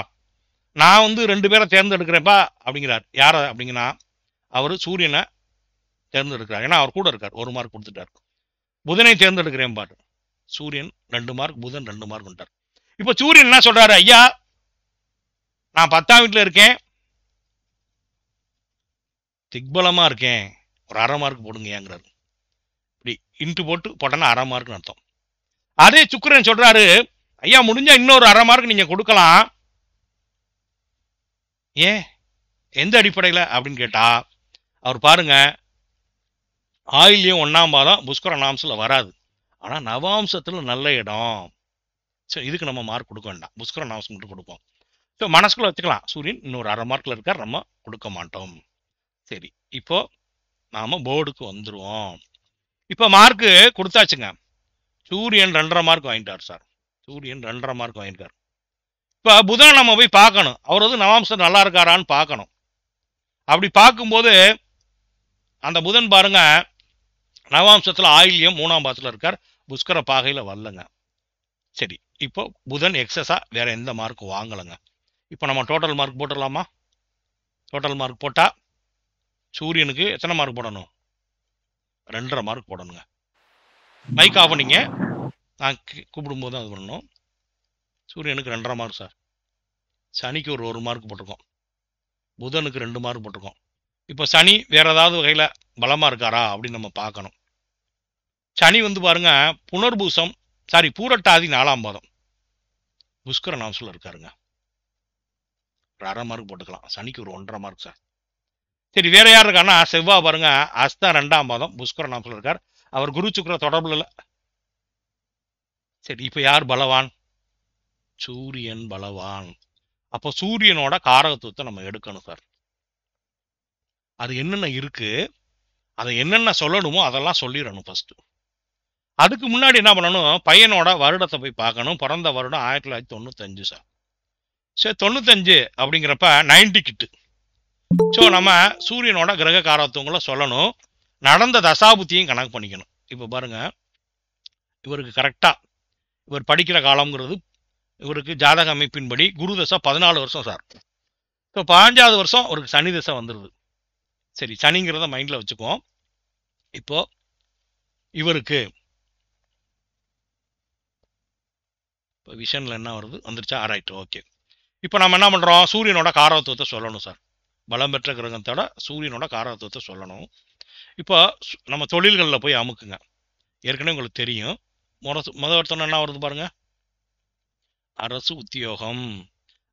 நான் வந்து 2 பேரை தேர்ந்தெடுக்கிறேன்ப்பா அப்படிங்கிறார். யார அப்படிங்கன்னா அவரு சூரியனை தேர்ந்தெடுக்கிறார். ஏன்னா அவர் கூட இருக்கார், 1 மார்க் கொடுத்துட்டார். புதனை தேர்ந்தெடுக்கிறேன் பாரு, சூரியன் 2 மார்க், புதன் 2 மார்க் கொண்டார். இப்போ சூரியன் என்ன சொல்றாரு? ஐயா நான் 10ஆம் வீட்டுல இருக்கேன், திக்பலமா இருக்கேன், ஒரு அரை மார்க் போடுங்கிறாரு. இப்படி இன்ட்டு போட்டோன்னா அரை மார்க்னு அர்த்தம். அதே சுக்கிரன் சொல்றாரு, ஐயா முடிஞ்சா இன்னொரு அரை மார்க் நீங்க கொடுக்கலாம். ஏன், எந்த அடிப்படையில் அப்படின்னு கேட்டா, அவர் பாருங்க ஆயில்யம் 1ஆம் பாதம் புஷ்கர நாம்சத்துல வராது, ஆனா நவாம்சத்துல நல்ல இடம். சரி, இதுக்கு நம்ம மார்க் கொடுக்க வேண்டாம், புஷ்கர நாம்சம் மட்டும் கொடுப்போம். ஸோ மனசுக்குள்ள வச்சுக்கலாம், சூரியன் இன்னொரு அரை மார்க்ல இருக்கார், நம்ம கொடுக்க மாட்டோம். சரி, இப்போ நாம போர்டுக்கு வந்துருவோம். இப்போ மார்க்கு கொடுத்தாச்சுங்க. சூரியன் 2.5 மார்க் வாங்கிட்டார் சார். சூரியன் 2.5 மார்க் வாங்கிட்டார். இப்போ புதன் நம்ம போய் பார்க்கணும், அவர் வந்து நவாம்சம் நல்லா இருக்காரான்னு பார்க்கணும். அப்படி பார்க்கும்போது அந்த புதன் பாருங்க நவாம்சத்துல ஆயில்யம் 3ஆம் பாதத்துல இருக்கார், புஷ்கர பாகையில வரலங்க. சரி, இப்போ புதன் எக்ஸஸா வேற எந்த மார்க் வாங்கலைங்க. இப்போ நம்ம டோட்டல் மார்க் போட்டுடலாமா? டோட்டல் மார்க் போட்டா சூரியனுக்கு எத்தனை மார்க் போடணும்? 2.5 மார்க் போடணுங்க. மைக் ஆஃப் பண்ணிங்க, நான் கூப்பிடும்போது அது பண்ணணும். சூரியனுக்கு 2.5 மார்க் சார். சனிக்கு ஒரு மார்க் போட்டிருக்கோம், புதனுக்கு 2 மார்க் போட்டிருக்கோம். இப்போ சனி வேற ஏதாவது வகையில பலமா இருக்காரா அப்படின்னு நம்ம பார்க்கணும். சனி வந்து பாருங்க புனர்பூசம் பூரட்டாதி 4ஆம் பாதம் புஷ்கர நாம்சத்துல இருக்காருங்க. ஒரு அரை மார்க் போட்டுக்கலாம். சனிக்கு ஒரு 1.5 மார்க் சார். சரி, வேற யார் இருக்காருன்னா செவ்வாய் பாருங்க அஸ்தா 2ஆம் பாதம் புஷ்கர நாம்சத்துல இருக்கார், அவர் குரு சுக்கிர தொடர்புல இல்ல. சரி, இப்போ யார் பலவான்? சூரியன் பலவான். அப்போ சூரியனோட காரகத்துவத்தை நம்ம எடுக்கணும் சார். அது என்னென்ன இருக்கு, அதை என்னென்ன சொல்லணுமோ அதெல்லாம் சொல்லிடணும் ஃபர்ஸ்ட். அதுக்கு முன்னாடி என்ன பண்ணணும்? பையனோட வருடத்தை போய் பார்க்கணும். பிறந்த வருடம் 1995 சார். சரி, 95 அப்படிங்கிறப்ப 90 கிட்டு. ஸோ நம்ம சூரியனோட கிரக காரகத்துவங்களை சொல்லணும், நடந்த தசாபுத்தியும் கணக்கு பண்ணிக்கணும். இப்போ பாருங்க, இவருக்கு கரெக்டா இவர் படிக்கிற காலம்ங்கிறது இவருக்கு ஜாதக அமைப்பின்படி குரு தசை 14 வருஷம் சார். ஸோ 15வது வருஷம் அவருக்கு சனி தசை வந்துடுது. சரி, சனிங்கிறத மைண்ட்ல வச்சுக்குவோம். இப்போ இவருக்கு இப்போ விஷன்ல என்ன வருது? வந்துருச்சா? Right, okay. இப்போ நம்ம என்ன பண்றோம்? சூரியனோட காரகத்துவத்தை சொல்லணும் சார். பலம் பெற்ற கிரகத்தோட சூரியனோட காரகத்துவத்தை சொல்லணும். இப்போ நம்ம தொழில்களில் போய் அமுக்குங்க. ஏற்கனவே உங்களுக்கு தெரியும், முதல் வருத்தம் என்ன வருது பாருங்க, அரசு உத்தியோகம்,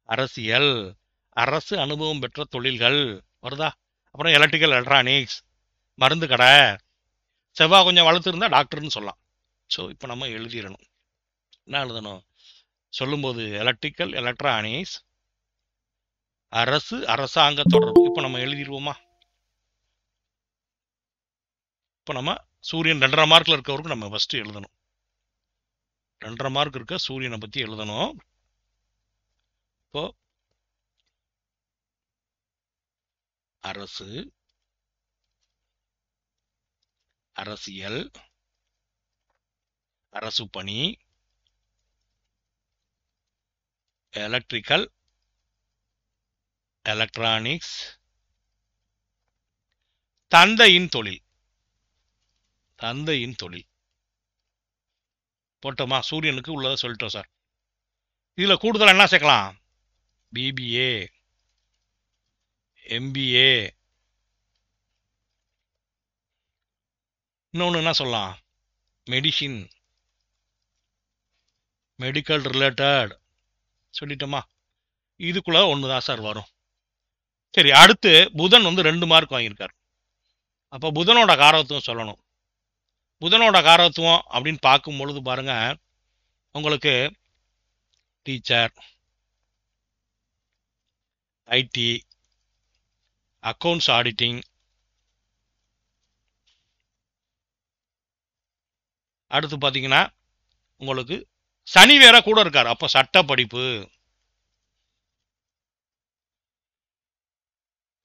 அரசியல், அரசு அனுபவம் பெற்ற தொழில்கள் வருதா. அப்புறம் எலக்ட்ரிக்கல் எலக்ட்ரானிக்ஸ், மருந்து கடை. செவ்வாய் கொஞ்சம் வளர்த்து இருந்தா டாக்டர்னு சொல்லலாம். ஸோ இப்போ நம்ம எழுதிடணும். என்ன எழுதணும்? சொல்லும்போது எலக்ட்ரிக்கல் எலக்ட்ரானிக்ஸ், அரசு அரசாங்க தொடர்பு. இப்போ நம்ம எழுதிடுவோமா? இப்போ நம்ம சூரியன் 2.5 மார்க்கில் இருக்கவருக்கு நம்ம ஃபர்ஸ்ட் எழுதணும். 2.5 மார்க் இருக்க சூரியனை பற்றி எழுதணும். இப்போ அரசு, அரசியல், அரசு பணி, எலக்ட்ரிக்கல் எலக்ட்ரானிக்ஸ், தந்தையின் தொழில். தந்தையின் தொழில் போட்டோமா? சூரியனுக்கு உள்ளதை சொல்லிட்டோம் சார். இதில் கூடுதல் என்ன சேர்க்கலாம்? பிபிஏ, எம்பிஏ, இன்னொன்று என்ன சொல்லலாம்? மெடிசின், மெடிக்கல் ரிலேட்டட் சொல்லிட்டோமா? இதுக்குள்ள ஒன்று தான் சார் வரும். சரி, அடுத்து புதன் 2 மார்க் வாங்கியிருக்கார். அப்போ புதனோட காரகத்துவம் சொல்லணும். புதனோட காரகத்துவம் அப்படின்னு பார்க்கும் பொழுது பாருங்க, உங்களுக்கு டீச்சர், ஐடி, அக்கௌண்ட்ஸ் ஆடிட்டிங், அடுத்து பார்த்தீங்கன்னா உங்களுக்கு சனி வேற கூட இருக்கார். அப்போ சட்ட படிப்பு,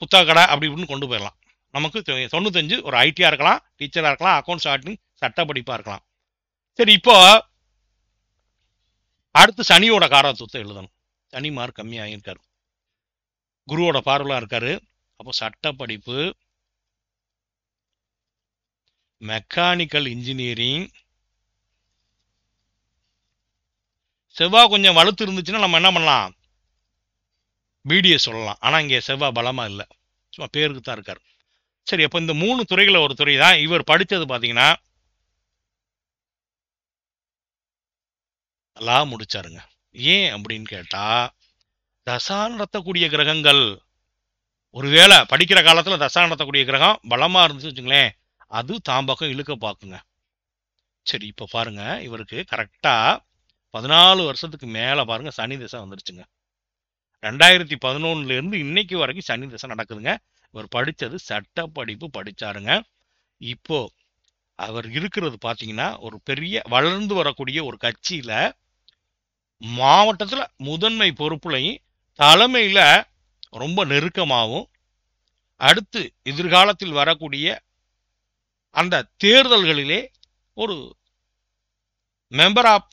புத்தக கடை அப்படி இப்படின்னு கொண்டு போயிடலாம். நமக்கு 95 ஒரு ஐடியா இருக்கலாம், டீச்சராக இருக்கலாம், அக்கௌண்ட்ஸ் ஆடிட்டிங், சட்ட படிப்பாக இருக்கலாம். சரி, இப்போ அடுத்து சனியோட காரகத்துவத்தை எழுதணும். சனி மார்க் கம்மியாகிருக்காரு, குருவோட பார்வையாக இருக்காரு. அப்போ சட்ட படிப்பு, மெக்கானிக்கல் இன்ஜினியரிங். செவ்வாய் கொஞ்சம் வலுத்து இருந்துச்சுன்னா நம்ம என்ன பண்ணலாம்? பிடிஎஸ் சொல்லலாம். ஆனால் இங்கே செவ்வாய் பலமாக இல்லை, சும்மா பேருக்கு தான் இருக்கார். சரி, அப்போ இந்த 3 துறைகளில் ஒரு துறை தான் இவர் படித்தது. பார்த்தீங்கன்னா லா முடிச்சாருங்க. ஏன் அப்படின்னு கேட்டா, தசா நடத்தக்கூடிய கிரகங்கள், ஒருவேளை படிக்கிற காலத்தில் தசா நடத்தக்கூடிய கிரகம் பலமாக இருந்துச்சு வச்சுங்களேன், அது தாம்பக்கம் இழுக்க பார்க்குங்க. சரி, இப்போ பாருங்க, இவருக்கு கரெக்டாக 14 வருஷத்துக்கு மேலே பாருங்க சனி தசை வந்துருச்சுங்க. 2011 இன்னைக்கு வரைக்கும் சனி தசை நடக்குதுங்க. இவர் படித்தது சட்ட படிப்பு படிச்சாருங்க. இப்போ அவர் இருக்கிறது பார்த்தீங்கன்னா ஒரு பெரிய வளர்ந்து வரக்கூடிய ஒரு கட்சியில மாவட்டத்தில் முதன்மை பொறுப்புலையும் தலைமையில் ரொம்ப நெருக்கமாகவும், அடுத்து எதிர்காலத்தில் வரக்கூடிய அந்த தேர்தல்களிலே ஒரு மெம்பர் ஆஃப்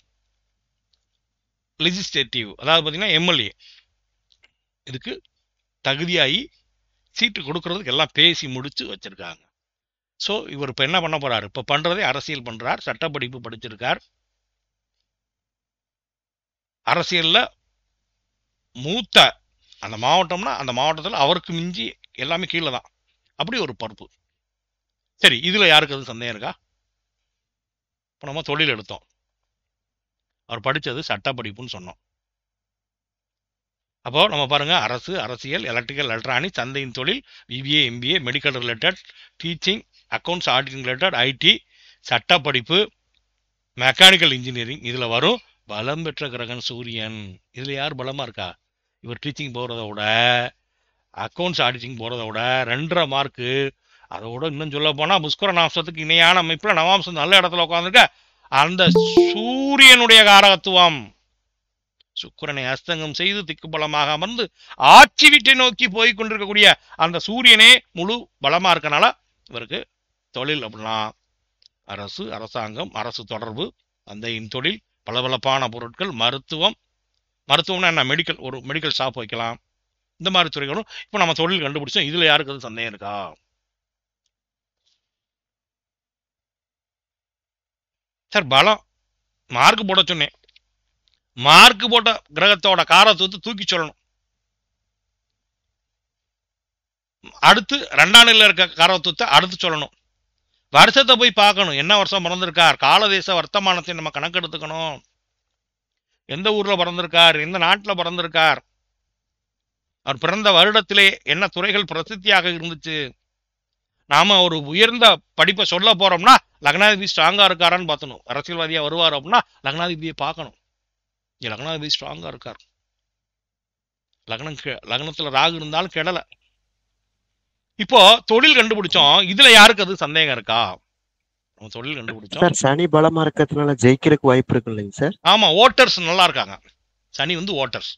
லெஜிஸ்லேட்டிவ், அதாவது பார்த்தீங்கன்னா எம்எல்ஏ, இதுக்கு தகுதியாகி சீட்டு கொடுக்கறதுக்கு எல்லாம் பேசி முடிச்சு வச்சிருக்காங்க. ஸோ இவர் இப்போ என்ன பண்ண போறாரு? இப்போ பண்றதே அரசியல் பண்றார், சட்டப்படிப்பு படிச்சிருக்கார். அரசியல்ல மூத்த அந்த மாவட்டம்னா அந்த மாவட்டத்தில் அவருக்கு மிஞ்சி எல்லாமே கீழே தான், அப்படி ஒரு பொறுப்பு. சரி, இதுல யாருக்கு அது சந்தேகம் இருக்கா? இப்போ நம்ம தொழில் எடுத்தோம், அவர் படித்தது சட்டப்படிப்புன்னு சொன்னோம். அப்போ நம்ம பாருங்க, அரசு, அரசியல், எலக்ட்ரிக்கல் எலக்ட்ரானிக்ஸ், சந்தையின் தொழில், BBA, MBA, medical related, teaching, accounts auditing related, IT, சட்டப்படிப்பு, மெக்கானிக்கல் இன்ஜினியரிங். இதில் வரும். பலம் பெற்ற கிரகன் சூரியன். இதில் யார் பலமாக இருக்கா? இவர் டீச்சிங் போகிறத விட, அக்கௌண்ட்ஸ் ஆடிட்டிங் போகிறத விட 2.5 மார்க்கு. அதோட இன்னும் சொல்ல போனால் புஷ்கரநாம்சத்துக்கு இணையான அமைப்பில் நவாம்சம் நல்ல இடத்துல உட்காந்துருக்க அந்த சூரியனுடைய காரகத்துவம். சுக்கிரனை அஸ்தங்கம் செய்து திக்கு பலமாக அமர்ந்து ஆட்சி வீட்டை நோக்கி போய் கொண்டிருக்கக்கூடிய அந்த சூரியனே முழு பலமா இருக்கனால இவருக்கு தொழில் அப்படின்னா அரசு, அரசாங்கம், அரசு தொடர்பு, தந்தையின் தொழில், பளபளப்பான பொருட்கள், மருத்துவம். மருத்துவம்னா என்ன? மெடிக்கல், ஒரு மெடிக்கல் ஷாப் வைக்கலாம், இந்த மாதிரி துறைகளும் இப்போ நம்ம தொழில் கண்டுபிடிச்சோம். இதுல யாருக்கு அது சந்தேகம் இருக்கா? சார் பலம் மார்க் போட சொன்னேன், மார்க் போட்ட கிரகத்தோட காரத்துவத்தை தூக்கி சொல்லணும். அடுத்து 2ஆம் நிலையில் இருக்க காரத்துவத்தை அடுத்து சொல்லணும். வருஷத்தை போய் பார்க்கணும், என்ன வருஷம் பிறந்திருக்கார், காலதேச வர்த்தமானத்தை நம்ம கணக்கெடுத்துக்கணும். எந்த ஊர்ல பிறந்திருக்கார், எந்த நாட்டுல பிறந்திருக்கார், அவர் பிறந்த வருடத்திலே என்ன துறைகள் பிரசித்தியாக இருந்துச்சு. நாம ஒரு உயர்ந்த படிப்பை சொல்ல போறோம்னா லக்னாதிபதி ஸ்ட்ராங்கா இருக்காரான்னு பார்த்தணும். அரசியல்வாதியா வருவார் அப்படின்னா லக்னாதிபதியை பார்க்கணும். இங்க லக்னாதிபதி ஸ்ட்ராங்கா இருக்கார். லக்னத்துல ராகு இருந்தாலும் கெடல. இப்போ தொழில் கண்டுபிடிச்சோம். இதுல யாருக்கு அது சந்தேகம் இருக்கா? நம்ம தொழில் கண்டுபிடிச்சோம். சார் சனி பலமா இருக்கிறதுனால ஜெயிக்கிறதுக்கு வாய்ப்பு இருக்கு இல்லைங்க சார்? ஆமா, ஓட்டர்ஸ் நல்லா இருக்காங்க. சனி வந்து ஓட்டர்ஸ்,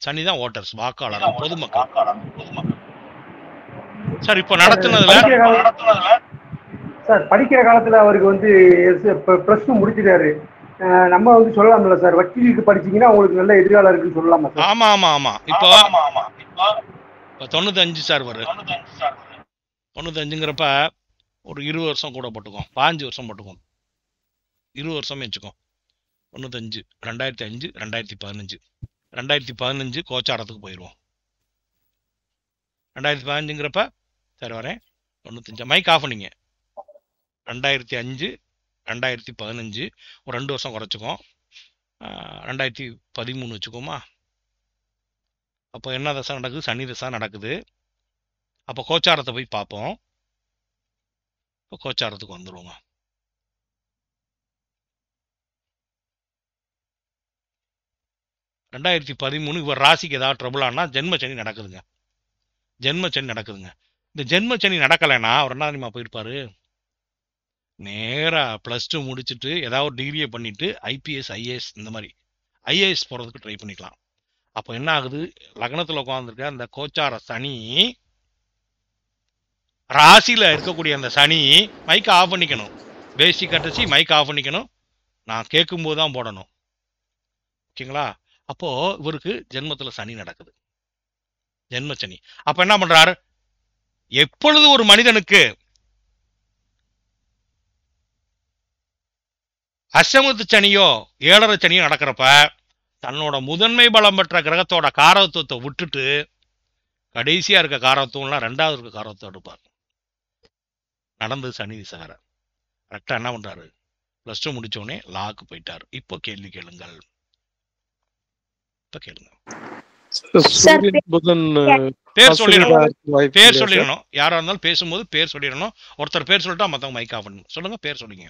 சனி தான் ஓட்டர்ஸ், வாக்காளர், பொதுமக்கள். சார் இப்போ நடத்துனதுல சார் படிக்கிற காலத்துல அவருக்கு வந்து பிளஸ் டூ முடிச்சிட்டாரு. நம்ம வந்து சொல்லலாம்ல சார், வக்கீலுக்கு படிச்சீங்கன்னா உங்களுக்கு நல்ல எதிர்காலம் இருக்குன்னு சொல்லலாமா சார்? ஆமா ஆமா ஆமா. இப்போ 95 சார் வரும். 95ங்கிறப்ப ஒரு 20 வருஷம் கூட போட்டுக்கோம், 5 வருஷம் போட்டுக்கோம், 20 வருஷமே வச்சுக்கோம். 95, 2005, 2015, 2015 கோச்சாரத்துக்கு போயிடுவோம். 2015ங்கிறப்ப சரி வரேன். 95 மைக் ஆஃப் பண்ணிங்க. 2005, 2015 ஒரு 2 வருஷம் குறைச்சிக்கோம். 2013 வச்சுக்கோமா. அப்போ என்ன தசை நடக்குது? சனி தசை நடக்குது. அப்போ கோச்சாரத்தை போய் பார்ப்போம். இப்போ கோச்சாரத்துக்கு வந்துடுவோங்க. ரெண்டாயிரத்தி 13 இவர் ராசிக்கு ஏதாவது ட்ரபுளானா ஜென்ம சனி நடக்குதுங்க. ஜென்ம சனி நடக்குதுங்க. இந்த ஜென்ம சனி நடக்கலைன்னா அவர் என்ன தெரியுமா போயிருப்பாரு? நேராக +2 முடிச்சுட்டு ஏதாவது ஒரு டிகிரியை பண்ணிட்டு ஐபிஎஸ், ஐஏஎஸ், இந்த மாதிரி ஐஏஎஸ் போகிறதுக்கு ட்ரை பண்ணிக்கலாம். அப்போ என்ன ஆகுது? லக்னத்தில் உட்காந்துருக்க அந்த கோச்சார சனி, ராசியில் இருக்கக்கூடிய அந்த சனி, மைக்கை ஆஃப் பண்ணிக்கணும். பேசிக் கட்டச்சி மைக் ஆஃப் பண்ணிக்கணும். நான் கேட்கும்போது தான் போடணும். ஓகேங்களா? அப்போ இவருக்கு ஜென்மத்தில் சனி நடக்குது, ஜென்ம சனி. அப்போ என்ன பண்றாரு? எப்பொழுது ஒரு மனிதனுக்கு அஷ்டமத்து சனியோ 7.5 சனியோ நடக்கிறப்ப தன்னோட முதன்மை பலம் பெற்ற கிரகத்தோட காரகத்துவத்தை விட்டுட்டு கடைசியா இருக்க காரகத்துவம்லாம் 2வது இருக்க காரகத்துவம் எடுப்பார். நடந்தது சனி திசைகார. கரெக்டா என்ன பண்றாரு? +2 முடிச்சோடனே லாக்கு போயிட்டார். இப்போ கேள்வி கேளுங்கள். இப்ப கேளுங்க. பேர் சொல்லிடணும், பேர் சொல்லிடணும். யாரா இருந்தாலும் பேசும்போது பேர் சொல்லிடணும். ஒருத்தர் பேர் சொல்லிட்டா மத்தவங்க மைக் ஆஃப் பண்ணணும். சொல்லுங்க, பேர் சொல்லிங்க,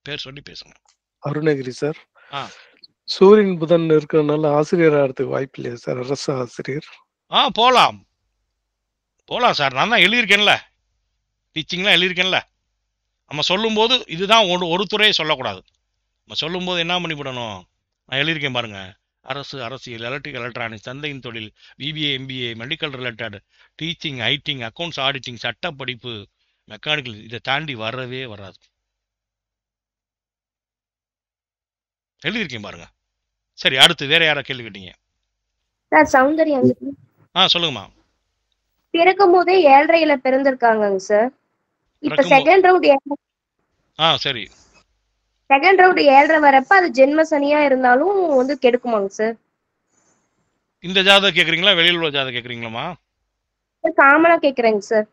பேர் சொல்லி பேசுங்க. அருணகிரி சார். சூரியன் புதன் இருக்கிறதுனால ஆசிரியர் ஆகிறதுக்கு வாய்ப்பு இல்லையா சார்? அரசு ஆசிரியர். போலாம் போலாம் சார். நான் தான் எழுதியிருக்கேன்ல, டீச்சிங்லாம் எழுதியிருக்கேன்ல. நம்ம சொல்லும்போது இதுதான் ஒரு துறையை சொல்லக்கூடாது. நம்ம சொல்லும்போது என்ன பண்ணிவிடணும்? நான் எழுதியிருக்கேன் பாருங்க. அரசு, அரசியல், எலக்ட்ரிக் எலக்ட்ரானிக்ஸ், சந்தையின் தொழில், BBA, MBA, medical related, teaching, ID, accounts auditing, சட்ட படிப்பு, மெக்கானிக்கல், இதை தாண்டி வரவே வராது. எழுதியிருக்கேன் பாருங்க. சரி, அடுத்து வேற யார கேள்வி கேட்டீங்க? சௌந்தர்யம் சொல்லுங்கம்மா. பிறக்கும் போதே 7.5ல பிறந்திருக்காங்க சார். இப்ப செகண்ட் ரவுண்ட் சரி, செகண்ட் ரவுண்ட் 7.5 வரப்ப அது ஜென்ம சனியா இருந்தாலும் வந்து கெடுக்குமாங்க சார்? இந்த ஜாதகம் கேக்குறீங்களா, வெளியில உள்ள ஜாதகம் கேக்குறீங்களாமா? காமனா கேக்குறேங்க சார்.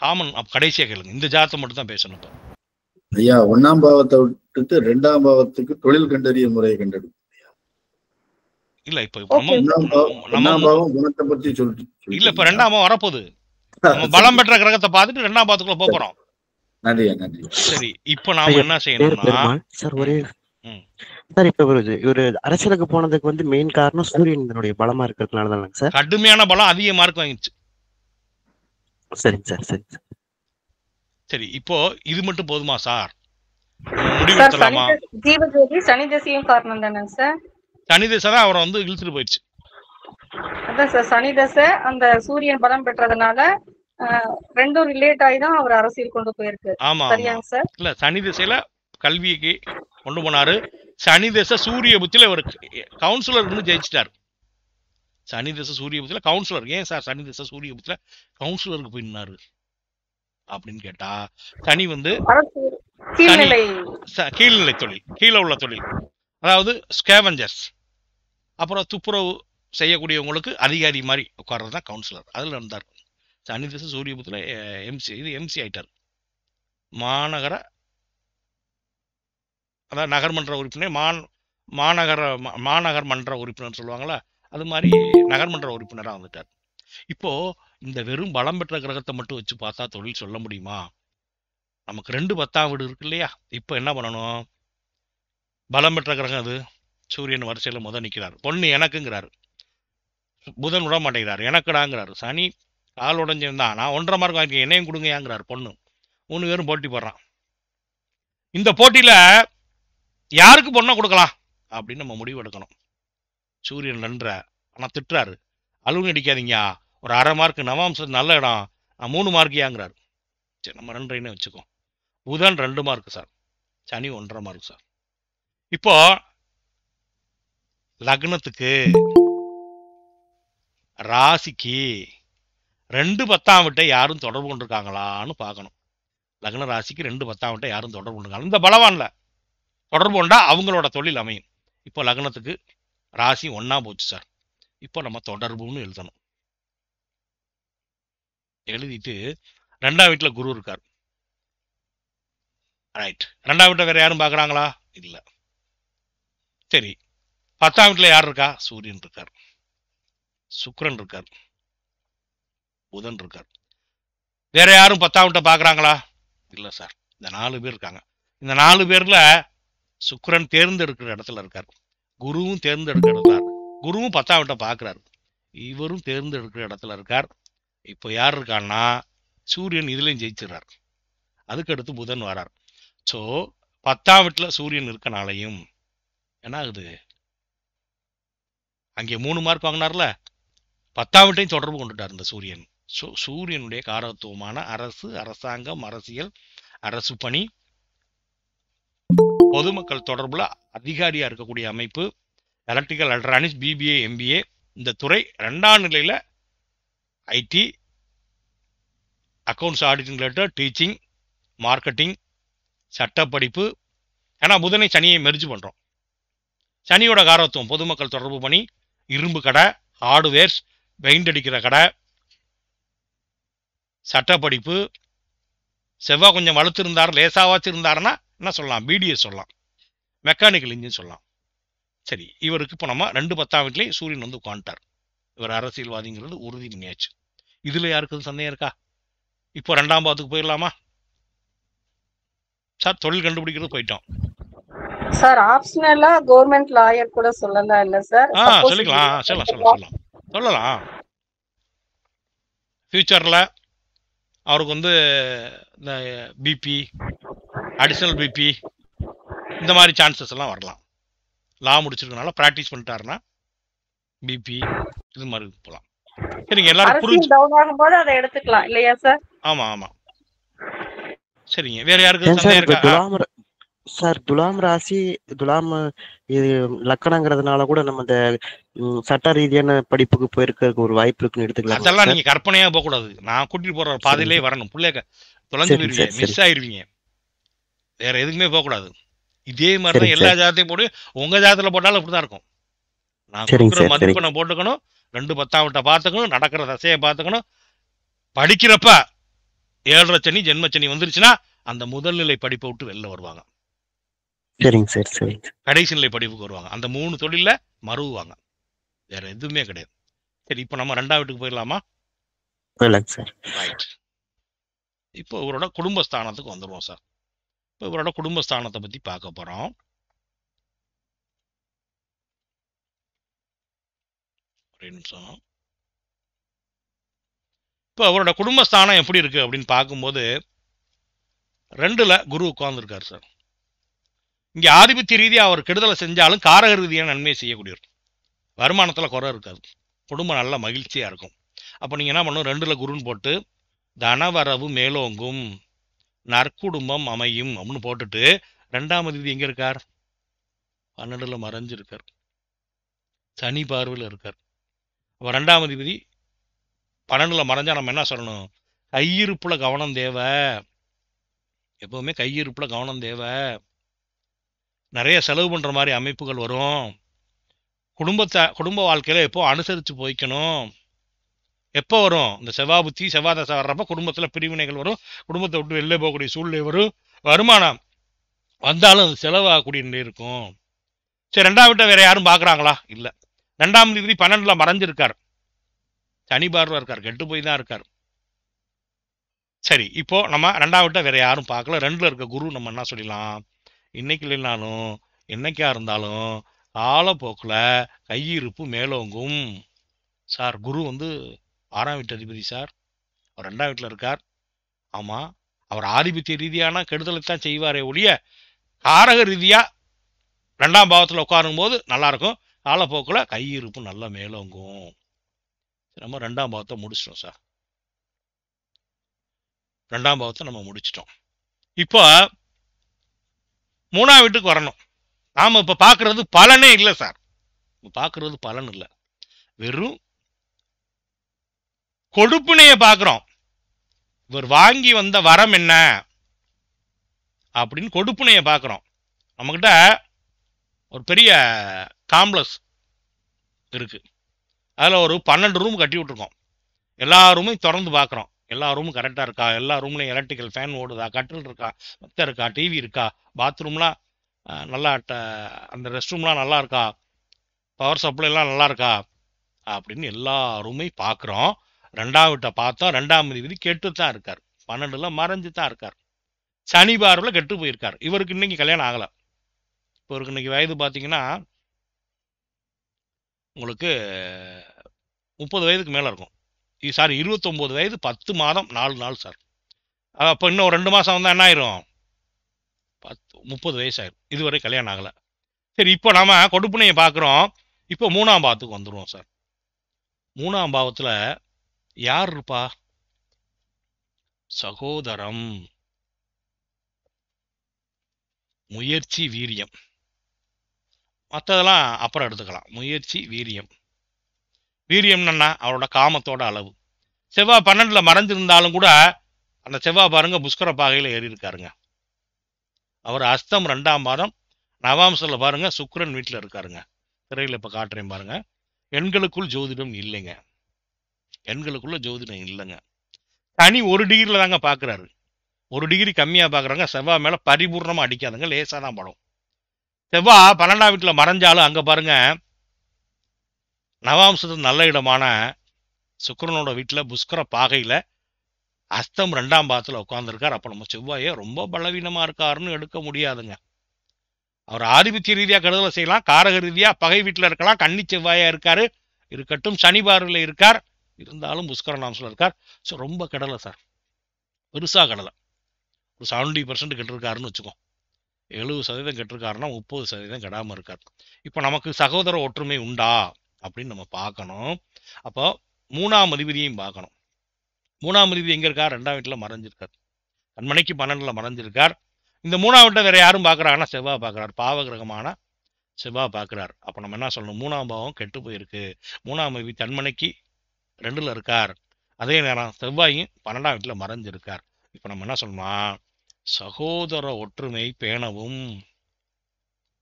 காமன் கடைசியா கேளுங்க. இந்த ஜாதகத்தை மட்டும் தான் பேசணும். ஐயா, 1ஆம் பாவத்தை விட்டுட்டு 2ஆம் பாவத்துக்கு தொழில் கண்டறிய முறையை கண்டெடுக்கும். இல்ல இப்ப 1ஆம் பாவம் குணத்தை பத்தி சொல்லிட்டு இல்ல, இப்ப 2ஆம் பாவம் வரப்போகுது. நம்ம பலம் பெற்ற கிரகத்தை பார்த்துட்டு 2ஆம் பாவத்துக்குள்ள போறோம். நன்றியா, நன்றி. சரி, இப்ப நாம என்ன செய்யணும்னா சார், ஒரே சார், இப்ப ஒரு அரசியலுக்கு போனதுக்கு வந்து மெயின் காரணம் சூரியன் இதனுடைய பலமா இருக்கிறதுனால தானே சார்? கடுமையான பலம், அதிக மார்க் வாங்கிடுச்சு. சரிங்க சார், சரி சார். சரி, இப்போ இது மட்டும் போதுமா சார்? முடிவெடுத்தலாமா? ஜீவஜோதி சனி தசையும் காரணம் தானே சார்? சனி தசை தான் அவரை வந்து இழுத்துட்டு போயிடுச்சு. அதான் சார், சனி தசை அந்த சூரியன் பலம் பெற்றதுனால ரெண்டும் ரிலேட் ஆகி தான் அவர் அரசியல் கொண்டு போயிருக்கு. ஆமா சரியாங்க சார்? இல்ல, சனி திசையில கல்விக்கு கொண்டு போனாரு. சனி திசை சூரிய புத்தியில இவர் கவுன்சிலர் இருந்து ஜெயிச்சிட்டாரு. சனி திசை சூரிய புத்தியில கவுன்சிலர். ஏன் சார் சனி திசை சூரிய புத்தியில கவுன்சிலருக்கு போயினாரு அப்படின்னு கேட்டா, சனி வந்து கீழ்நிலை தொழில், கீழே உள்ள தொழில், அதாவது ஸ்கேவஞ்சர்ஸ், அப்புறம் துப்புரவு செய்யக்கூடியவங்களுக்கு அதிகாரி மாதிரி உட்கார்றது தான் கவுன்சிலர். அதுல இருந்தார். சனி திசை சூரிய புத்தியில எம்சி ஆயிட்டார். மாநகர அதாவது நகர்மன்ற உறுப்பினர் மாநகர் மன்ற உறுப்பினர் சொல்லுவாங்களா, அது மாதிரி நகர்மன்ற உறுப்பினராக வந்துட்டார். இப்போ இந்த வெறும் பலம் பெற்ற கிரகத்தை மட்டும் வச்சு பார்த்தா தொழில் சொல்ல முடியுமா? நமக்கு 2 10ஆம் வீடு இருக்கு இல்லையா? இப்போ என்ன பண்ணணும்? பலம் பெற்ற கிரகம் அது சூரியன் வரிசையில் நிற்கிறார். பொண்ணு எனக்குங்கிறாரு, புதன் விட மாட்டேங்கிறார், எனக்குடாங்கிறாரு. சனி கால் உடஞ்சிருந்தான், நான் 1.5 மார்க் வாங்கியிருக்கேன், என்னையும் கொடுங்கயாங்கிறார். பொண்ணு 3 பேரும் போட்டி போடுறான். இந்த போட்டியில யாருக்கு பொண்ணை கொடுக்கலாம் அப்படின்னு நம்ம முடிவு எடுக்கணும். சூரியன் நன்ற ஆனால் திட்டுறாரு, அலுவலகம் அடிக்காதீங்க, ஒரு 1/2 மார்க் நவாம்சம் நல்ல இடம், 3 மார்க்கியாங்கிறாரு. சரி, நம்ம 2.5 வச்சுக்கோ. புதன் 2 மார்க் சார், சனி 1.5 மார்க் சார். இப்போ லக்னத்துக்கு ராசிக்கு 2 10ஆம் வீட்டை யாரும் தொடர்பு கொண்டிருக்காங்களான்னு பார்க்கணும். லக்ன ராசிக்கு 2 10ஆம் வீட்டை யாரும் தொடர்பு கொண்டிருக்காங்க. இந்த பலவான்ல தொடர்பு கொண்டா அவங்களோட தொழில் அமையும். இப்போ லக்னத்துக்கு ராசி 1ஆ போச்சு சார். இப்போ நம்ம தொடர்புன்னு எழுதணும். எழுதிட்டு 2ஆம் வீட்டில் குரு இருக்கார். ரைட், 2ஆம் வீட்டை வேற யாரும் பார்க்குறாங்களா? இல்லை. சரி, 10ஆம் வீட்டில் யார் இருக்கா? சூரியன் இருக்கார், சுக்கிரன் இருக்கார், புதன் இருக்கார். வேற யாரும் 10ஆம் வீட்டை பார்க்குறாங்களா? இல்லை சார். இந்த 4 பேர் இருக்காங்க. இந்த 4 பேர்ல சுக்கிரன் தேர்ந்தெடுக்கிற இடத்துல இருக்கார், குருவும் தேர்ந்தெடுக்கிற இடத்துல, குருவும் 10ஆம் வீட்டை பார்க்குறாரு, இவரும் தேர்ந்தெடுக்கிற இடத்துல இருக்கார். இப்போ யார் இருக்கான்னா சூரியன் இதுலையும் ஜெயிச்சிடறார். அதுக்கு அடுத்து புதன் வரார். ஸோ 10ஆம் வீட்டில் சூரியன் இருக்கனாலையும் என்ன ஆகுது, அங்கே 3 மார்க் வாங்கினார்ல, 10ஆம் வீட்டையும் தொடர்பு கொண்டுட்டார் இந்த சூரியன். ஸோ சூரியனுடைய காரத்துவமான அரசு, அரசாங்கம், அரசியல், அரசு பணி, பொதுமக்கள் தொடர்புல அதிகாரியா இருக்கக்கூடிய அமைப்பு, எலக்ட்ரிக்கல், எலக்ட்ரானிக்ஸ், பிபிஏ, எம்பிஏ, இந்த துறை 2ஆம் நிலையில IT, accounts, auditing related, teaching, marketing, சட்டப்படிப்பு. ஏன்னா புதனை சனியை மெர்ஜ் பண்றோம். சனியோட காரத்துவம் பொதுமக்கள் தொடர்பு பணி, இரும்பு கடை, ஹார்ட்வேர்ஸ், பெயிண்ட் அடிக்கிற கடை, சட்டப்படிப்பு. செவ்வாய் கொஞ்சம் வலுத்திருந்தார், லேசாவாச்சு இருந்தாருன்னா என்ன சொல்லலாம்? பிடிஎஸ் சொல்லலாம், மெக்கானிக்கல் இன்ஜின் சொல்லலாம். சரி, இவருக்கு இப்போ நம்ம 2 10ஆம் வீட்லேயே சூரியன் வந்து உட்காந்துட்டார். இவர் அரசியல்வாதிங்கிறது உறுதி பண்ணியாச்சு. இதுல யாருக்கு சந்தேகம் இருக்கா? இப்போ 2ஆம் பாவத்துக்கு போயிடலாமா சார்? தொழில் கண்டுபிடிக்கிறது போயிட்டோம் சார். ஆப்ஷனலா கவர்மெண்ட் லாயர் கூட சொல்லலாம் இல்ல சார்? சொல்லிக்கலாம், சொல்லலாம். ஃபியூச்சர்ல அவருக்கு வந்து இந்த பிபி, அடிஷனல் பிபி, இந்த மாதிரி சான்சஸ் எல்லாம் வரலாம். லா முடிச்சிருக்கனால ப்ராக்டிஸ் பண்ணிட்டாருன்னா பிபி இது மாதிரி போகலாம். சரிங்க, எல்லாரும் புரிஞ்சு டவுன் ஆகும்போது அதை எடுத்துக்கலாம் இல்லையா சார்? ஆமா. சரிங்க, வேற யாருக்கு சந்தேகம் இருக்கா? சார், துலாம் ராசி, துலாம் இது லக்கணங்கிறதுனால கூட நம்ம இந்த சட்ட ரீதியான படிப்புக்கு போயிருக்க ஒரு வாய்ப்பு இருக்குன்னு எடுத்துக்கலாம். அதெல்லாம் நீங்க கற்பனையா போக கூடாது. நான் கூட்டிட்டு போற பாதையிலே வரணும். பிள்ளைங்க தொலைஞ்சு போயிருவீங்க, மிஸ் ஆயிருவீங்க. வேற எதுக்குமே போக கூடாது. இதே மாதிரிதான் எல்லா ஜாதத்தையும் போட்டு உங்க ஜாதத்துல போட்டாலும் அப்படிதான் இருக்கும். நான் கொடுக்குற மதிப்பெண்ணை போட்டுக்கணும், 2 10ஆம் வீட்டை பார்த்துக்கணும், நடக்கிற தசையை பார்த்துக்கணும். படிக்கிறப்ப 7.5 சனி, ஜென்மச்சனி வந்துருச்சுன்னா அந்த முதல்நிலை படிப்பை விட்டு வெளில வருவாங்க. சரிங்க சார், சரிங்க. கடைசி நிலை படிப்புக்கு வருவாங்க. அந்த 3 தொழில மறுவாங்க. வேற எதுவுமே கிடையாது. சரி, இப்போ நம்ம 2ஆம் வீட்டுக்கு போயிடலாமா? சார். ரைட். இப்போ இவரோட குடும்பஸ்தானத்துக்கு வந்துடுவோம் சார். இப்போ இவரோட குடும்பஸ்தானத்தை பத்தி பார்க்க போறோம். ஒரு நிமிஷம். இப்போ அவரோட குடும்பஸ்தானம் எப்படி இருக்கு அப்படின்னு பார்க்கும்போது 2ல குரு உட்கார்ந்துருக்காரு சார். இங்க ஆதிபத்திய ரீதியா அவர் கெடுதலை செஞ்சாலும் காரக ரீதியான நன்மையை செய்யக்கூடியவர். வருமானத்துல குறை இருக்காது, குடும்பம் நல்ல மகிழ்ச்சியா இருக்கும். அப்ப நீங்க என்ன பண்ணணும்? 2ல குருன்னு போட்டு தனவரவு மேலோங்கும், நற்குடும்பம் அமையும் அப்படின்னு போட்டுட்டு 2ஆம் அதிபதி எங்க இருக்கார்? 12ல மறைஞ்சிருக்கார், சனி பார்வையில் இருக்கார். அப்ப 2ஆம் அதிபதி 12ல மறைஞ்சா நம்ம என்ன சொல்லணும்? கையிருப்புல கவனம் தேவை. எப்பவுமே கையிருப்புல கவனம் தேவை. நிறைய செலவு பண்ற மாதிரி அமைப்புகள் வரும். குடும்ப வாழ்க்கையில எப்போ அனுசரிச்சு போய்க்கணும். எப்போ வரும்? இந்த செவ்வாய் புத்தி, செவ்வாய் தசை வர்றப்ப குடும்பத்துல பிரிவினைகள் வரும், குடும்பத்தை விட்டு வெளில போகக்கூடிய சூழ்நிலை வரும். வருமானம் வந்தாலும் அது செலவாகக்கூடிய இருக்கும். சரி, 2ஆம் வீட்டை வேற யாரும் பார்க்குறாங்களா? இல்லை. 2ஆம் அதிபதி 12ல மறைஞ்சிருக்கார், சனி பார்வை இருக்கார், கெட்டு போய் தான் இருக்கார். சரி, இப்போ நம்ம 2ஆம் வீட்டை வேற யாரும் பார்க்கல. 2ல் இருக்க குரு நம்ம என்ன சொல்லிடலாம், இன்னைக்கு இல்லைனாலும் என்னைக்கா இருந்தாலும் காலப்போக்கில் கையிருப்பு மேலோங்கும். சார், குரு 6ஆம் வீட்டு அதிபதி சார், அவர் 2ஆம் வீட்டில் இருக்கார். ஆமாம், அவர் ஆதிபத்திய ரீதியான கெடுதலை தான் செய்வாரே ஒழிய காரக ரீதியாக 2ஆம் பாவத்தில் உட்காரும் போது நல்லா இருக்கும். காலப்போக்கில் கையிருப்பு நல்லா மேலோங்கும். நம்ம 2ஆம் பாவத்தை முடிச்சிட்டோம் சார். 2ஆம் பாவத்தை நம்ம முடிச்சிட்டோம். இப்போ 3ஆம் வீட்டுக்கு வரணும். நாம் இப்போ பார்க்கறது பலனே இல்லை சார். பார்க்கறது பலன் இல்லை, வெறும் கொடுப்பினையை பார்க்குறோம். இவர் வாங்கி வந்த வரம் என்ன அப்படின்னு கொடுப்பினையை பார்க்குறோம். நம்மக்கிட்ட ஒரு பெரிய காம்ப்ளெக்ஸ் இருக்கு, அதில் ஒரு 12 ரூம் கட்டி விட்டுருக்கோம். எல்லா ரூமையும் திறந்து பார்க்குறோம். எல்லா ரூமும் கரெக்டாக இருக்கா, எல்லா ரூம்லையும் எலக்ட்ரிக்கல் ஃபேன் ஓடுதா, கட்டில் இருக்கா, மெத்த இருக்கா, டிவி இருக்கா, பாத்ரூம்லாம் நல்லா அந்த ரெஸ்ட் ரூம்லாம் நல்லா இருக்கா, பவர் சப்ளைலாம் நல்லா இருக்கா அப்படின்னு எல்லா ரூமையும் பார்க்குறோம். 2ஆம் வீட்டை பார்த்தோம். 2ஆம் அதிபதி கெட்டு தான் இருக்கார், 12ல் மறைஞ்சு தான் இருக்கார், சனி பார்வையில் கெட்டு போயிருக்கார். இவருக்கு இன்னைக்கு கல்யாணம் ஆகலை. இப்போ இவருக்கு இன்னைக்கு வயது பார்த்தீங்கன்னா உங்களுக்கு 30 வயதுக்கு மேலே இருக்கும். சாரி, 29 வயது 10 மாதம் 4 நாள் சார். அப்போ இன்னும் 2 மாதம் வந்தால் என்ன ஆயிரும், 30 வயசாயிரும். இதுவரை கல்யாணம் ஆகலை. சரி, இப்போ நாம கொடுப்பினையை பார்க்குறோம். இப்போ 3ஆம் பாவத்துக்கு வந்துடுவோம் சார். 3ஆம் பாவத்தில் யார் இருப்பா? சகோதரம், முயற்சி, வீரியம். மற்றதெல்லாம் அப்புறம் எடுத்துக்கலாம். முயற்சி, வீரியம். வீரியம்னா அவரோட காமத்தோட அளவு. செவ்வாய் 12ல் மறைஞ்சிருந்தாலும் கூட அந்த செவ்வாய் பாருங்க புஷ்கர பாகையில் ஏறி இருக்காருங்க. அவர் அஸ்தம் 2ஆம் பாதம் நவாம்சத்தில் பாருங்க சுக்கிரன் வீட்டில் இருக்காருங்க. திரையில் இப்போ காட்டுறேன் பாருங்க. எண்களுக்குள் ஜோதிடம் இல்லைங்க, எண்களுக்குள்ள ஜோதிடம் இல்லைங்க. சனி 1 டிகிரியில் தாங்க பார்க்குறாரு. 1 டிகிரி கம்மியாக பார்க்குறாங்க. செவ்வாய் மேலே பரிபூர்ணமாக அடிக்காதுங்க, லேசாக தான் படும். செவ்வாய் 12ஆம் வீட்டில் மறைஞ்சாலும் அங்கே பாருங்க நவாம்சத்து நல்ல இடமான சுக்கிரனோட வீட்டில் புஷ்கர பாகையில் அஸ்தம் 2ஆம் பாதத்தில் உட்காந்துருக்கார். அப்போ நம்ம செவ்வாயை ரொம்ப பலவீனமாக இருக்காருன்னு எடுக்க முடியாதுங்க. அவர் ஆதிபத்திய ரீதியாக கெடுதலை செய்யலாம், காரக ரீதியாக பகை வீட்டில் இருக்கலாம், கன்னி செவ்வாயா இருக்காரு, இருக்கட்டும் சனி பார்வையில் இருக்கார், இருந்தாலும் புஷ்கர நாம்சில் இருக்கார். ஸோ ரொம்ப கெடலை சார், பெருசாக கெடலை. ஒரு 70% கெட்டிருக்காருன்னு வச்சுக்கோ. 70% கெட்டிருக்காருன்னா 30% கெடாமல் இருக்கார். இப்போ நமக்கு சகோதர ஒற்றுமை உண்டா அப்படின்னு நம்ம பார்க்கணும். அப்போ 3ஆம் அதிபதியையும் பார்க்கணும். 3ஆம் அதிபதி எங்கே இருக்கார்? 2ஆம் வீட்டில் மறைஞ்சிருக்கார். கண்மணிக்கு 12ல் மறைஞ்சிருக்கார். இந்த 3ஆம் வீட்டை வேற யாரும் பார்க்குறாங்கன்னா செவ்வாய் பார்க்குறார், பாவகிரகமான செவ்வாய் பார்க்குறார். அப்போ நம்ம என்ன சொல்லணும், 3ஆம் பாவம் கெட்டு போயிருக்கு. 3ஆம் அதிபதி தன்மனைக்கு 2ல் இருக்கார், அதே நேரம் செவ்வாயும் 12ஆம் வீட்டில் மறைஞ்சிருக்கார். இப்போ நம்ம என்ன சொல்லணுமா, சகோதர ஒற்றுமை பேணவும்.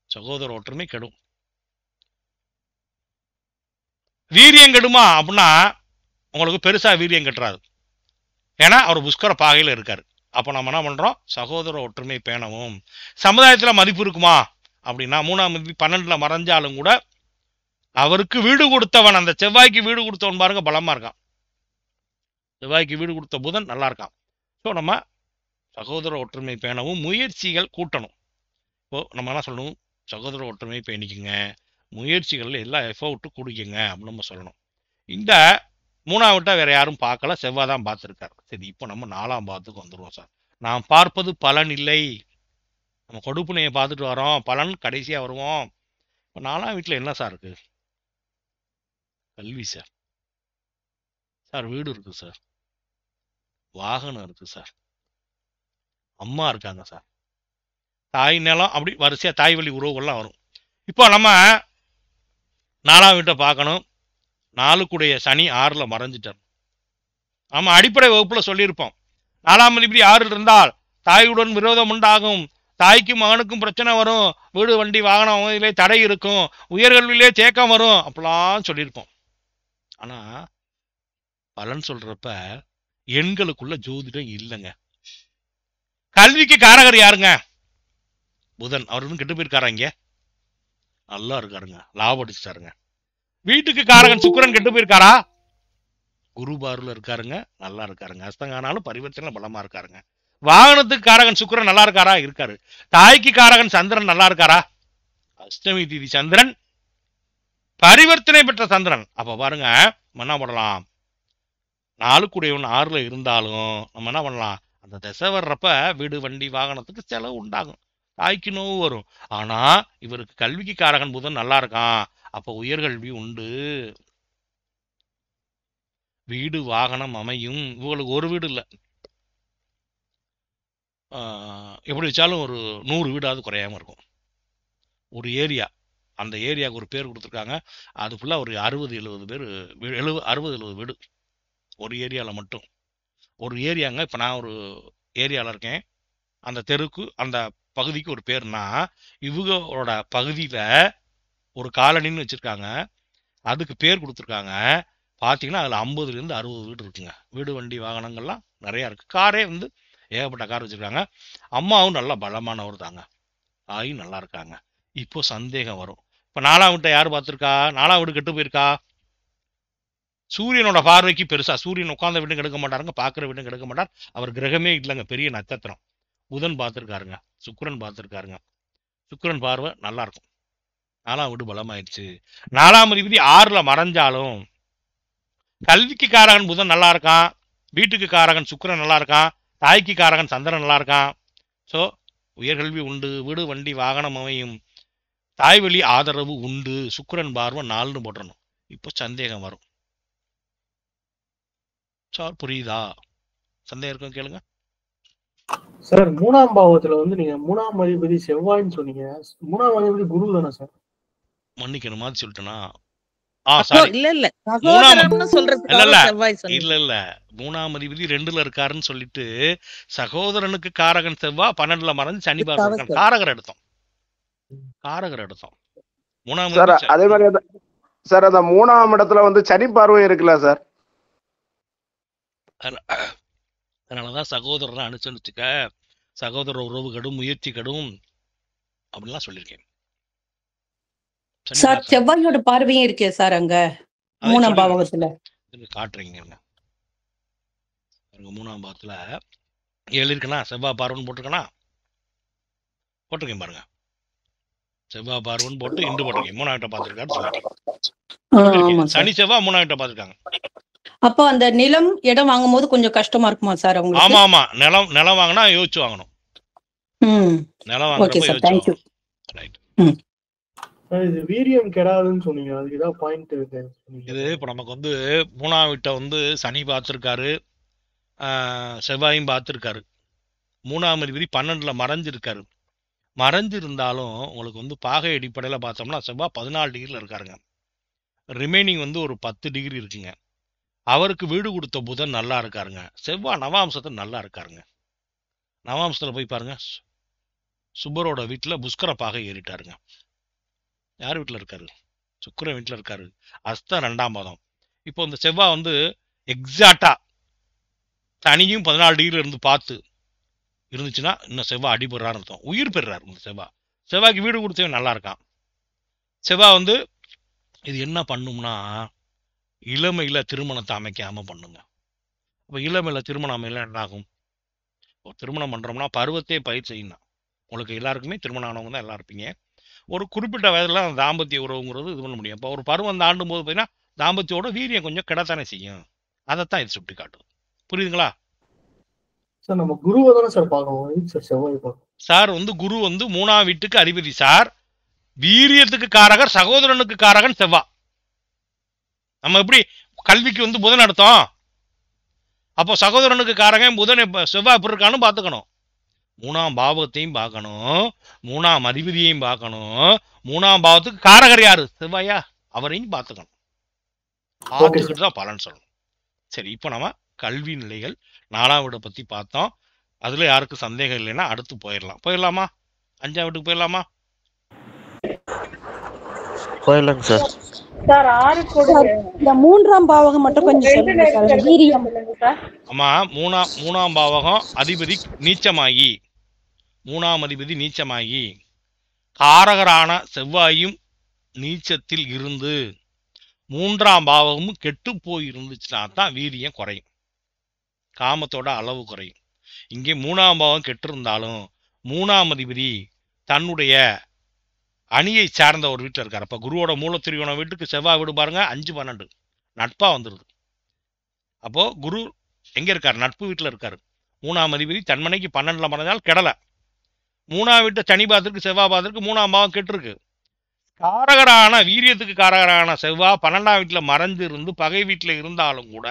சகோதர ஒற்றுமை கெடும். வீரியம் கெடுமா அப்படின்னா உங்களுக்கு பெருசா வீரியம் கட்டுறாது, ஏன்னா அவர் புஷ்கர பாகையில் இருக்காரு. அப்போ நம்ம என்ன பண்றோம், சகோதர ஒற்றுமை பேணவும். சமுதாயத்தில் மதிப்பு இருக்குமா அப்படின்னா 3ஆம் அதிபதி 12ல் மறைஞ்சாலும் கூட அவருக்கு வீடு கொடுத்தவன், அந்த செவ்வாய்க்கு வீடு கொடுத்தவன் பாருங்க பலமா இருக்கான். செவ்வாய்க்கு வீடு கொடுத்த புதன் நல்லா இருக்கான். ஸோ நம்ம சகோதர ஒற்றுமை பேணவும், முயற்சிகள் கூட்டணும். இப்போ நம்ம என்ன சொல்லணும், சகோதர ஒற்றுமை பேணிக்குங்க, முயற்சிகளில் எல்லா எஃபோர்ட்டும் கொடுக்குங்க அப்படின்னு நம்ம சொல்லணும். இந்த 3ஆம் வீட்டை வேற யாரும் பார்க்கல, செவ்வாய் தான் பார்த்துருக்காரு. சரி, இப்போ நம்ம 4ஆம் பாவத்துக்கு வந்துடுவோம் சார். நாம் பார்ப்பது பலன் இல்லை, நம்ம கொடுப்புனையை பார்த்துட்டு வரோம், பலன் கடைசியாக வருவோம். இப்போ 4ஆம் வீட்டில் என்ன சார் இருக்கு? கல்வி சார். சார் வீடு இருக்கு சார், வாகனம் இருக்கு சார், அம்மா இருக்காங்க சார், தாய் நிலம், அப்படி வரிசையாக தாய் வழி உறவுகள்லாம் வரும். இப்போ நம்ம 4ஆம் வீட்டை பார்க்கணும். 4க்குடைய சனி 6ல் மறைஞ்சிட்டார். நம்ம அடிப்படை வகுப்புல சொல்லியிருப்போம், 4ஆம் அதிபதி 6ல் இருந்தால் தாயுடன் விரோதம் உண்டாகும், தாய்க்கும் மகனுக்கும் பிரச்சனை வரும், வீடு வண்டி வாகனம் இதிலே தடை இருக்கும், உயர்கல்வியிலே தேக்கம் வரும் அப்படிலாம் சொல்லியிருப்போம். ஆனா பலன் சொல்றப்ப எண்களுக்குள்ள ஜோதிடம் இல்லைங்க. கல்விக்கு காரகர் யாருங்க? புதன் அவர் இன்னும் கெட்டு போயிருக்காரா? இங்க நல்லா இருக்காருங்க, லாபம் அடிச்சுட்டாருங்க. வீட்டுக்கு காரகன் சுக்கிரன் கெட்டு போயிருக்காரா? குரு பார்வையில இருக்காருங்க, நல்லா இருக்காருங்க. அஸ்தங்கானாலும் பரிவர்த்தனை பலமா இருக்காருங்க. வாகனத்துக்கு காரகன் சுக்கிரன் நல்லா இருக்காரா? இருக்காரு. தாய்க்கு காரகன் சந்திரன் நல்லா இருக்காரா? அஷ்டமி திதி சந்திரன், பரிவர்த்தனை பெற்ற சந்திரன். அப்ப பாருங்க, நம்ம என்ன பண்ணலாம், 4 6ல் இருந்தாலும் நம்ம என்ன பண்ணலாம், அந்த திசை வர்றப்ப வீடு வண்டி வாகனத்துக்கு செலவு உண்டாகும், தாய்க்கு நோவு வரும். ஆனா இவருக்கு கல்விக்கு காரகன் புதன் நல்லா இருக்கான், அப்ப உயர்கல்வி உண்டு, வீடு வாகனம் அமையும். இவங்களுக்கு ஒரு வீடு இல்லை, எப்படி வச்சாலும் ஒரு 100 வீடாவது குறையாம இருக்கும். ஒரு ஏரியா, அந்த ஏரியாவுக்கு ஒரு பேர் கொடுத்துருக்காங்க, அது ஃபுல்லாக ஒரு 60-70 பேர், 60-70 வீடு ஒரு ஏரியாவில் மட்டும். ஒரு ஏரியாங்க, இப்போ நான் ஒரு ஏரியாவில் இருக்கேன், அந்த தெருக்கு அந்த பகுதிக்கு ஒரு பேர்னா, இவங்களோட பகுதியில் ஒரு காலனின்னு வச்சுருக்காங்க, அதுக்கு பேர் கொடுத்துருக்காங்க. பார்த்தீங்கன்னா அதில் 50-60 வீடு இருக்குங்க. வீடு வண்டி வாகனங்கள்லாம் நிறையா இருக்குது. காரே வந்து ஏகப்பட்ட கார் வச்சுருக்காங்க. அம்மாவும் நல்லா பலமானவர் தாங்க, ஆயும் நல்லா இருக்காங்க. இப்போ சந்தேகம் வரும், இப்போ 4ஆம் வீட்டை யார் பார்த்துருக்கா? 4ஆம் வீடு கெட்டு போயிருக்கா? சூரியனோட பார்வைக்கு பெருசா, சூரியன் உட்கார்ந்த வீடும் கெடுக்க மாட்டாருங்க, பார்க்குற வீடும் கெடுக்க மாட்டார், அவர் கிரகமே இல்லைங்க, பெரிய நட்சத்திரம். புதன் பார்த்துருக்காருங்க, சுக்கிரன் பார்த்துருக்காருங்க. சுக்கிரன் பார்வை நல்லா இருக்கும், 4ஆம் வீடு பலமாயிடுச்சு. 4ஆம் அதிபதி 6ல் மறைஞ்சாலும் கல்விக்கு காரகன் புதன் நல்லா இருக்கான், வீட்டுக்கு காரகன் சுக்கிரன் நல்லா இருக்கான், தாய்க்கு காரகன் சந்திரன் நல்லா இருக்கான். ஸோ உயர்கல்வி உண்டு, வீடு வண்டி வாகனம் அமையும், தாய் வழி ஆதரவு உண்டு, சுக்கிரன் பார்வை 4ன்னு போட்டுறணும். இப்போ சந்தேகம் வரும் சார், புரியுதா? சந்தேகம் இருக்கும் கேளுங்க சார். 3ஆம் பாவத்துல வந்து நீங்க 3ஆம் அதிபதி செவ்வாய்ன்னு சொன்னீங்க, 3ஆம் அதிபதி குரு தானே சார்? மன்னிக்கணும், மாதிரி சொல்லிட்டேனா? இல்ல இல்ல இல்ல சகோதரன்னு சொல்றதுக்காக செவ்வாய் சொன்னீங்க. இல்ல இல்ல 3ஆம் அதிபதி 2ல் இருக்காருன்னு சொல்லிட்டு சகோதரனுக்கு காரகன் செவ்வாய் 12ல் மறைஞ்சு சனி பார்வை காரகர் எடுத்தோம், காரகர் எடுத்தோம். 3ஆம் சார் அதே மாதிரி சார் அந்த 3ஆம் இடத்துல வந்து சனி பார்வை இருக்குல்ல சார், அதனாலதான் சகோதரனை அனுசரிச்சுக்க, சகோதர உறவு கடும், முயற்சி கடும் அப்படின்லாம் சொல்லியிருக்கேன். சார் செவ்வாயோட பார்வையும் இருக்கே சார் அங்க 3ஆம் பாவகத்துல காட்டுறீங்க. 3ஆம் பாவத்துல 7 இருக்குன்னா செவ்வாய் பார்வன் போட்டிருக்கனா, போட்டிருக்கேன் பாருங்க, செவ்வாய் பார்வன் போட்டு இண்டு போட்டிருக்கேன். 3ஆம் வீட்டை பார்த்துருக்காரு சொல்லிட்டேன். சனி செவ்வாய் 3ஆம் வீட்டை பார்த்துருக்காங்க. அப்போ அந்த நிலம் இடம் வாங்கும் போது கொஞ்சம் கஷ்டமா இருக்குமா சார் உங்களுக்கு? ஆமா ஆமா, நிலம் வாங்கினா யோசிச்சு வாங்கணும், நிலம் வாங்குறப்ப இது வீரியம் கெடாதுன்னு சொன்னீங்க, அதுக்கு ஏதாவது பாயிண்ட் இருக்கு? இது இப்போ நமக்கு வந்து 3ஆம் வீட்டை வந்து சனி பார்த்துருக்காரு, செவ்வாயும் பார்த்துருக்காரு, 3ஆம் அதிபதி 12ல் மறைஞ்சிருக்காரு. மறைஞ்சிருந்தாலும் உங்களுக்கு வந்து பாகை அடிப்படையில் பார்த்தோம்னா செவ்வாய் 14 டிகிரியில் இருக்காருங்க, ரிமைனிங் வந்து ஒரு 10 டிகிரி இருக்குங்க. அவருக்கு வீடு கொடுத்த புதன் நல்லா இருக்காருங்க, செவ்வாய் நவாம்சத்தை நல்லா இருக்காருங்க. நவாம்சத்தில் போய் பாருங்க, சுபரோட வீட்டில் புஷ்கர பாகை ஏறிட்டாருங்க. யார் வீட்டில் இருக்காரு? சுக்கிரன் வீட்டில் இருக்காரு, அஸ்தம் 2ஆம் பாதம். இப்போ இந்த செவ்வாய் வந்து எக்ஸாக்டா தனியும் 14 டிகிரில இருந்து பார்த்து இருந்துச்சுன்னா இன்னும் செவ்வாய் அடிபடுறாருன்னு அர்த்தம், உயிர் பெறுறாரு இந்த செவ்வாய். செவ்வாய்க்கு வீடு கொடுத்தவன் நல்லா இருக்கான். செவ்வாய் வந்து இது என்ன பண்ணும்னா, இளமையில திருமணத்தை அமைக்காம பண்ணுங்க. அப்போ இளமையில திருமணம் அமையல என்ன ஆகும்? திருமணம் பண்றோம்னா பருவத்தையே பயிர் செய்யணும். உங்களுக்கு எல்லாருக்குமே திருமணம் ஆனவங்க தான் எல்லாம் இருப்பீங்க. ஒரு குறிப்பிட்ட வயதுல அந்த தாம்பத்திய உறவுங்கிறது இது பண்ண முடியும். இப்போ ஒரு பருவம் தாண்டும் போது பார்த்தீங்கன்னா தாம்பத்தியோட வீரியம் கொஞ்சம் கிடத்தானே செய்யும், அதைத்தான் இது சுட்டி காட்டும். புரியுதுங்களா சார்? நம்ம குருவை தானே சார் பார்க்கணும் சார், செவ்வாய் சார் வந்து குரு வந்து 3ஆம் வீட்டுக்கு அதிபதி சார், வீரியத்துக்கு காரகர், சகோதரனுக்கு காரகன் செவ்வாய். நம்ம எப்படி கல்விக்கு வந்து புதன் எடுத்தோம், அப்போ சகோதரனுக்கு காரகன் புதன் செவ்வாய் எப்படி இருக்கான்னு பார்த்துக்கணும். 3ஆம் பாவத்தையும் பார்க்கணும், 3ஆம் அதிபதியையும் பார்க்கணும், 3ஆம் பாவத்துக்கு காரகர் யாரு? செவ்வாயா, அவரையும் பார்த்துக்கணும். பார்த்துக்கிட்டு தான் பலன் சொல்லணும். சரி, இப்போ நம்ம கல்வி நிலைகள் 4ஆம் வீடை பத்தி பார்த்தோம். அதுல யாருக்கு சந்தேகம் இல்லைன்னா அடுத்து போயிடலாமா? 5ஆம் வீட்டுக்கு போயிடலாமா? போயிடலாங்க சார். சார் 6 கோடி இந்த 3ஆம் பாவகம் மட்டும் கொஞ்சம் சொல்லுங்க சார். வீரியம். ஆமா, 3ஆம் பாவகம் அதிபதி நீச்சமாகி, 3ஆம் அதிபதி நீச்சமாகி காரகரான செவ்வாயும் நீச்சத்தில் இருந்து 3ஆம் பாவமும் கெட்டு போய் இருந்துச்சுன்னா தான் வீரியம் குறையும், காமத்தோட அளவு குறையும். இங்கே 3ஆம் பாவம் கெட்டு இருந்தாலும் 3ஆம் அதிபதி தன்னுடைய அணியை சார்ந்த ஒரு வீட்டில் இருக்காரு. அப்ப குருவோட மூலத்திரியோன வீட்டுக்கு செவ்வாய் வீடு பாருங்க 5-12 நட்பா வந்துருது. அப்போ குரு எங்க இருக்காரு? நட்பு வீட்டில் இருக்காரு. 3ஆம் அதிபதி தன்மனைக்கு 12ல மறைஞ்சால் கெடல. 3ஆம் வீட்டு சனி பாதத்திற்கு செவ்வாய் பாதத்திற்கு 3ஆம் பாவம் கெட்டிருக்கு. காரகரான வீரியத்துக்கு காரகரான செவ்வாய் 12ஆம் வீட்டுல மறைஞ்சு இருந்து பகை வீட்டுல இருந்தாலும் கூட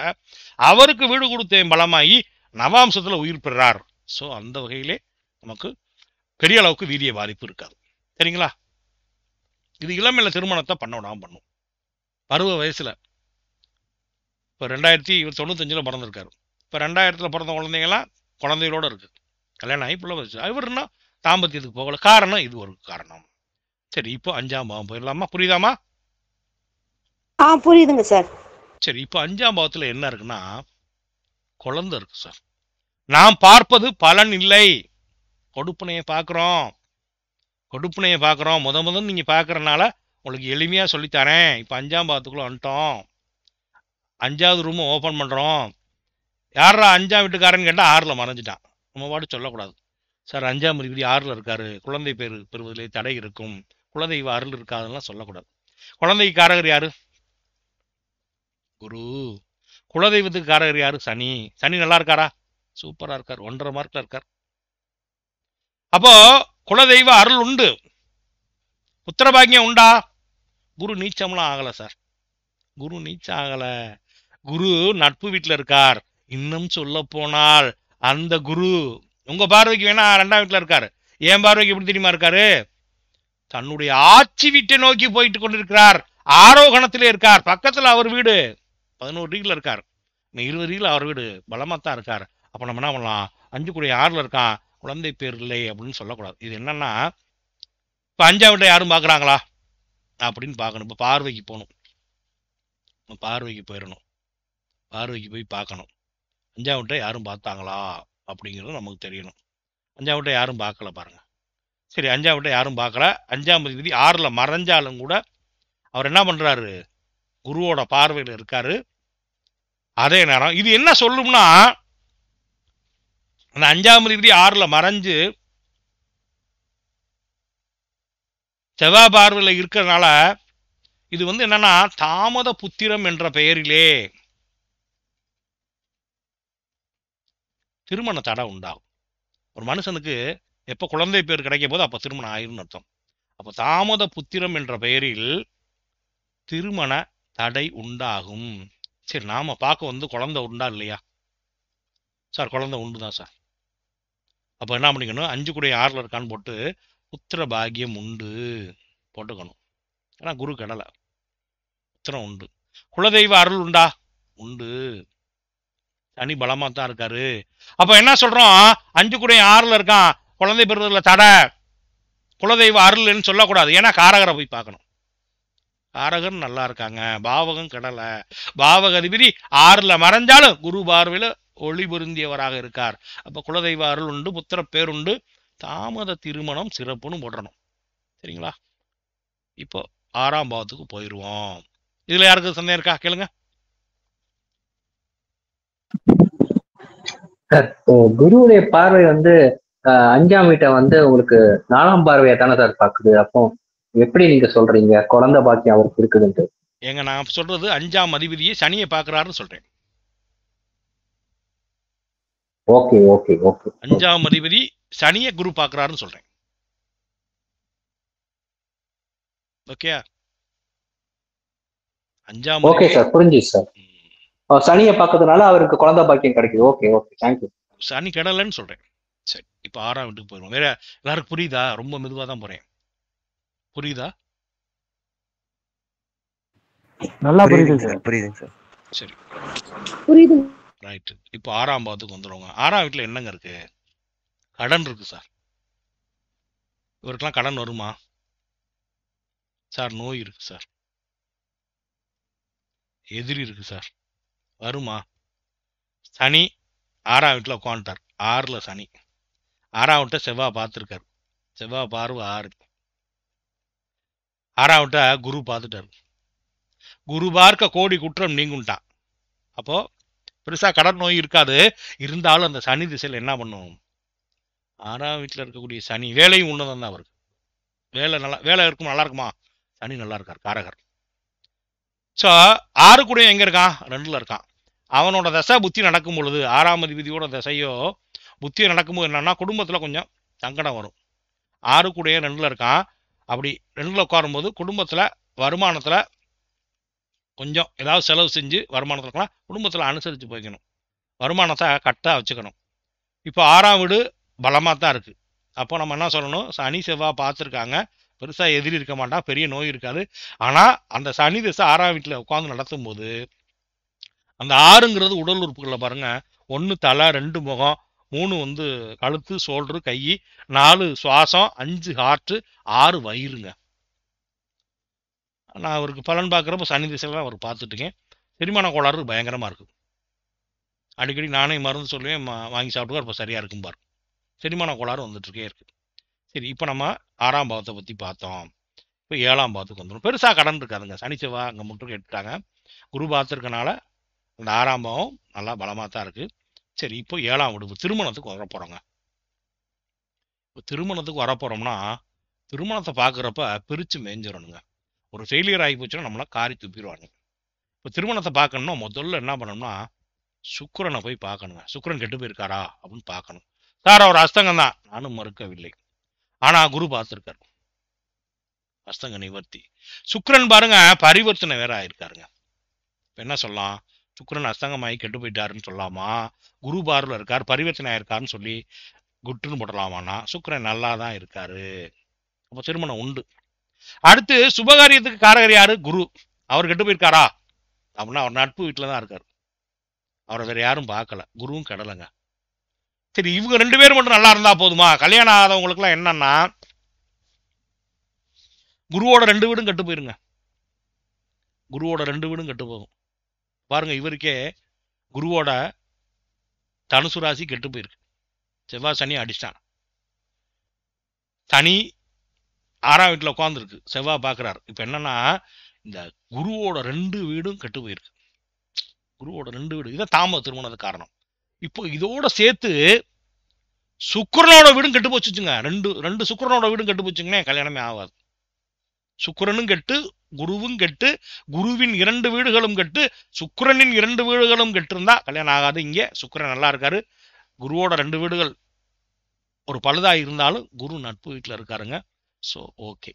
அவருக்கு வீடு கொடுத்தேன் பலமாகி நவாம்சத்துல உயிர் பெறார். ஸோ அந்த வகையிலே நமக்கு பெரிய அளவுக்கு வீரிய பாதிப்பு இருக்காது. சரிங்களா? இது இளமையில திருமணத்தை பண்ண விடாம பண்ணும். பருவ வயசுல இப்போ 1995 பிறந்திருக்காரு. இப்போ 2000 பிறந்த குழந்தைங்களாம் குழந்தைகளோட இருக்கு, கல்யாணம் ஆகி பிள்ளை வச்சு. இவருன்னா தாம்பத்தியத்துக்கு போகல. காரணம் இது ஒரு காரணம். சரி, இப்போ 5ஆம் பாவம் போயிடலாமா? புரியுதாமா? புரியுதுங்க சார். சரி, இப்போ 5ஆம் பாவத்துல என்ன இருக்குன்னா குழந்தை இருக்கு சார். நாம் பார்ப்பது பலன் இல்லை, கொடுப்பனையை பார்க்குறோம். கொடுப்பனையை பார்க்குறோம். முதல் நீங்க பார்க்கறனால உங்களுக்கு எளிமையா சொல்லித்தரேன். இப்போ 5ஆம் பாவத்துக்குள்ள வந்துட்டோம். 5வது ரூம் ஓப்பன் பண்றோம். யாரா 5ஆம் வீட்டுக்காரன்னு கேட்டா 6ல மறைஞ்சிட்டான். நம்ம பாட்டு சொல்லக்கூடாது. சார் 5ஆம் அதிபதி 6ல இருக்காரு, குழந்தை பேர் பெறுவதிலே தடை இருக்கும், குலதெய்வ அருள் இருக்காதுலாம் சொல்லக்கூடாது. குழந்தைக்கு காரகர் யாரு? குரு. குலதெய்வத்துக்கு காரகர் யாரு? சனி. சனி நல்லா இருக்காரா? சூப்பரா இருக்கார், 1.5 மார்க்ல இருக்கார். அப்போ குலதெய்வ அருள் உண்டு, புத்திரபாகியம் உண்டா? குரு நீச்சம்லாம் ஆகல சார். குரு நீச்சம் ஆகல. குரு நட்பு வீட்டுல இருக்கார். இன்னும் சொல்ல போனால் அந்த குரு உங்க பார்வைக்கு வேணா 2ஆம் வீட்டுல இருக்காரு. என் பார்வைக்கு எப்படி தெரியுமா இருக்காரு? தன்னுடைய ஆட்சி வீட்டை நோக்கி போயிட்டு கொண்டிருக்கிறார். ஆரோகணத்திலே இருக்கார். பக்கத்துல அவர் வீடு 11 டிகிரில இருக்கார். 20 டிகிரில அவர் வீடு பலமாத்தான் இருக்கார். அப்ப நம்ம என்ன பண்ணலாம்? 5 இருக்கான், குழந்தை பேர் இல்லை அப்படின்னு சொல்லக்கூடாது. இது என்னன்னா, இப்ப 5ஆம் வீட்டை யாரும் பாக்குறாங்களா அப்படின்னு பார்க்கணும். இப்ப பார்வைக்கு போகணும், பார்வைக்கு போயிடணும், பார்வைக்கு போய் பார்க்கணும். 5ஆம் வீட்டை யாரும் பார்த்தாங்களா அப்படிங்கிறது நமக்கு தெரியணும். 5ஆம் வீட்டை யாரும் பார்க்கல பாருங்க. சரி, 5ஆம் வீட்டை யாரும் பார்க்கல. 5ஆம் அதிபதி 6ல மறைஞ்சாலும் கூட அவர் என்ன பண்றாரு? குருவோட பார்வையில் இருக்காரு. அதே நேரம் இது என்ன சொல்லும்னா, அந்த 5ஆம் அதிபதி 6ல மறைஞ்சு செவ்வாய் பார்வையில் இருக்கிறதுனால இது என்னன்னா தாமத புத்திரம் என்ற பெயரிலே திருமண தடை உண்டாகும். ஒரு மனுஷனுக்கு எப்ப குழந்தை பேர் கிடைக்கும் போது அப்ப திருமணம் ஆயிரும் அர்த்தம். அப்ப தாமத புத்திரம் என்ற பெயரில் திருமண தடை உண்டாகும். சரி, நாம பார்க்க குழந்தை உண்டா இல்லையா? சார் குழந்தை உண்டுதான் சார். அப்ப என்ன பண்ணிக்கணும்? 5 இருக்கான்னு போட்டு புத்திர பாகியம் உண்டு போட்டுக்கணும். ஏன்னா குரு கடலை, புத்திரம் உண்டு. குலதெய்வ அருள் உண்டா? உண்டு. சனி பலமா தான் இருக்காரு. அப்ப என்ன சொல்றோம்? 5 இருக்கான், குழந்தை பெறுவதில் தடை, குலதெய்வ அருள்னு சொல்லக்கூடாது. ஏன்னா காரகரை போய் பார்க்கணும். காரகர் நல்லா இருக்காங்க, பாவகம் கடலை. பாவக அதிபதி 6ல மறைஞ்சாலும் குரு பார்வையில ஒளி பொருந்தியவராக இருக்கார். அப்ப குலதெய்வ அருள் உண்டு, புத்திர பேருண்டு, தாமத திருமணம் சிறப்புன்னு போடணும். சரிங்களா? இப்போ 6ஆம் பாவத்துக்கு போயிடுவோம். இதுல யாருக்கு சந்தேகம் இருக்கா? கேளுங்க. சார், குருவுடைய பார்வை 5ஆம் வீட்டை உங்களுக்கு 4ஆம் பார்வையா தானே சார் பாக்குது? அப்போ எப்படி நீங்க சொல்றீங்க குழந்தை பாக்கியம் அவருக்கு இருக்குதுன்ட்டு? ஏங்க, நான் சொல்றது 5ஆம் அதிபதியை சனியை பாக்குறாருன்னு சொல்றேன். Okay okay okay. 5ஆம் அதிபதி சனியை குரு பாக்குறாருன்னு சொல்றேன். ஓகே 5ஆம் ஓகே சார், புரிஞ்சு சார். சனியை பார்க்கறதுனால அவருக்கு குழந்தை பாக்கியம் கிடைக்குது. Okay okay, thank you. சனி கடலைன்னு சொல்றேன். சரி, இப்போ 6ஆம் வீட்டுக்கு போயிடும். வேற எல்லாருக்கும் புரியுதா? ரொம்ப மெதுவா தான் போறேன். புரியுதா? நல்லா புரியுதுங்க சார். புரியுதுங்க சார். சரி, புரியுது. ரைட். இப்போ 6ஆம் பாவத்துக்கு வந்துடுவாங்க. 6ஆம் வீட்டுல என்னங்க இருக்கு? கடன் இருக்கு சார். இவருக்கெல்லாம் கடன் வருமா சார்? நோய் இருக்கு சார், எதிரி இருக்கு சார், வருமா? சனி 6ஆம் வீட்டுல உட்காந்துட்டார். 6ல சனி, 6ஆம் வீட்டை செவ்வாய் பார்த்துருக்காரு. செவ்வாய் பார்வை 6. 6ஆம் வீட்டை குரு பார்த்துட்டாரு. குரு பார்க்க கோடி குற்றம் நீங்கும்ட்டான். அப்போ பெருசா கடன் நோய் இருக்காது. இருந்தாலும் அந்த சனி திசையில் என்ன பண்ணும், 6ஆம் வீட்டில் இருக்கக்கூடிய சனி வேலையும் உன்னதம் தான் அவருக்கு. வேலை இருக்கும், நல்லா இருக்குமா, சனி நல்லா இருக்கார், காரகர். ஸோ 6 கூட எங்க இருக்கான், 2ல் இருக்கான். அவனோட தசை புத்தி நடக்கும் பொழுது, 6ஆம் அதிபதியோட தசையோ புத்தியோ நடக்கும்போது என்னன்னா குடும்பத்தில் கொஞ்சம் சங்கடம் வரும். 6 கூட 2ல் இருக்கான். அப்படி 2ல் உட்காரும்போது குடும்பத்தில் வருமானத்தில் கொஞ்சம் ஏதாவது செலவு செஞ்சு வருமானத்தில் இருக்கலாம். குடும்பத்தில் அனுசரித்து போய்க்கணும், வருமானத்தை கட்டாக வச்சுக்கணும். இப்போ 6ஆம் வீடு பலமாக தான் இருக்குது. அப்போ நம்ம என்ன சொல்லணும், சனி செவ்வாய் பார்த்துருக்காங்க, பெருசாக எதிரி இருக்க மாட்டான், பெரிய நோய் இருக்காது. ஆனால் அந்த சனி திசை 6ஆம் வீட்டில் உட்காந்து நடத்தும் போது அந்த 6ங்கிறது உடல் உறுப்புகளில் பாருங்க, 1 தலை, 2 முகம், 3 கழுத்து, ஷோல்டரு, கை, 4 சுவாசம், 5 ஹார்ட்டு, 6 வயிறுங்க. நான் அவருக்கு பலன் பார்க்குறப்ப சனி திசையில் அவர் பார்த்துட்டுங்க. செரிமான கோளாறு பயங்கரமாக இருக்குது. அடிக்கடி நானே மருந்து சொல்லுவேன், வாங்கி சாப்பிட்டுக்கோ, இப்போ சரியாக இருக்கும் பாரு. செரிமான கோளாறு வந்துட்டுருக்கே இருக்குது. சரி, இப்போ நம்ம 6ஆம் பாவத்தை பற்றி பார்த்தோம். இப்போ 7ஆம் பாவத்துக்கு வந்துடும். பெருசாக கடன் இருக்காதுங்க. சனி செவ்வாய் அங்கே மட்டும் எடுத்துட்டாங்க. குரு பார்த்துருக்கனால அந்த 6ஆம் பாவம் நல்லா பலமாக தான் இருக்குது. சரி, இப்போ 7ஆம் வீடு திருமணத்துக்கு வர போகிறோங்க. இப்போ திருமணத்துக்கு வர போகிறோம்னா திருமணத்தை பார்க்குறப்ப பிரித்து மேய்ஞ்சிடணுங்க. ஒரு ஃபெயிலியர் ஆகி போச்சுன்னா நம்மளை காரி துப்பிடுவாங்க. இப்போ திருமணத்தை பார்க்கணும்னா முதல்ல என்ன பண்ணணும்னா சுக்கிரனை போய் பார்க்கணுங்க. சுக்கிரன் கெட்டு போயிருக்காரா அப்படின்னு பார்க்கணும். சார் அவர் அஸ்தங்கம் தான், நானும் மறுக்கவில்லை. ஆனால் குரு பார்த்துருக்காரு, அஸ்தங்க நிவர்த்தி. சுக்கிரன் பாருங்க பரிவர்த்தனை வேற ஆயிருக்காருங்க. இப்போ என்ன சொல்லலாம், சுக்கிரன் அஸ்தங்கமாகி கெட்டு போயிட்டாருன்னு சொல்லலாமா, குரு பார்வில் இருக்கார் பரிவர்த்தனை ஆயிருக்காருன்னு சொல்லி குட்டுன்னு போடலாமான்னா சுக்கிரன் நல்லா தான் இருக்காரு. அப்போ திருமணம் உண்டு. அடுத்து சுபகாரியத்துக்கு காரகர் யாரு, குரு. அவர் கெட்டு போயிருக்காரா அப்படின்னா அவர் நட்பு வீட்டில் தான் இருக்காரு, அவரை வேற யாரும் பார்க்கல, குருவும் கடலைங்க. சரி, இவங்க 2 பேரும் மட்டும் நல்லா இருந்தா போதுமா? கல்யாணம் ஆகாதவங்களுக்குலாம் என்னன்னா குருவோட 2 வீடும் கெட்டு போயிருங்க. குருவோட 2 வீடும் கெட்டு போகும். பாருங்க, இவருக்கே குருவோட தனுசு ராசி கெட்டு போயிருக்கு. செவ்வாய் சனி அடிச்சிட்டான். சனி 6ஆம் வீட்டில் உட்காந்துருக்கு, செவ்வாய் பார்க்குறாரு. இப்போ என்னன்னா இந்த குருவோட 2 வீடும் கெட்டு போயிருக்கு. குருவோட 2 வீடு இதை தாமத திருமணத்துக்கு காரணம். இப்போ இதோட சேர்த்து சுக்கிரனோட வீடும் கெட்டு போச்சுங்க. ரெண்டு சுக்கிரனோட வீடும் கெட்டு போச்சுங்கன்னா கல்யாணமே ஆகாது. சுக்கிரனும் கெட்டு, குருவும் கெட்டு, குருவின் 2 வீடுகளும் கெட்டு, சுக்கிரனின் 2 வீடுகளும் கெட்டு இருந்தா கல்யாணம் ஆகாது. இங்கே சுக்கிரன் நல்லா இருக்காரு, குருவோட 2 வீடுகள் ஒரு பழுதா இருந்தாலும் குரு நட்பு வீட்டில் இருக்காருங்க. So okay.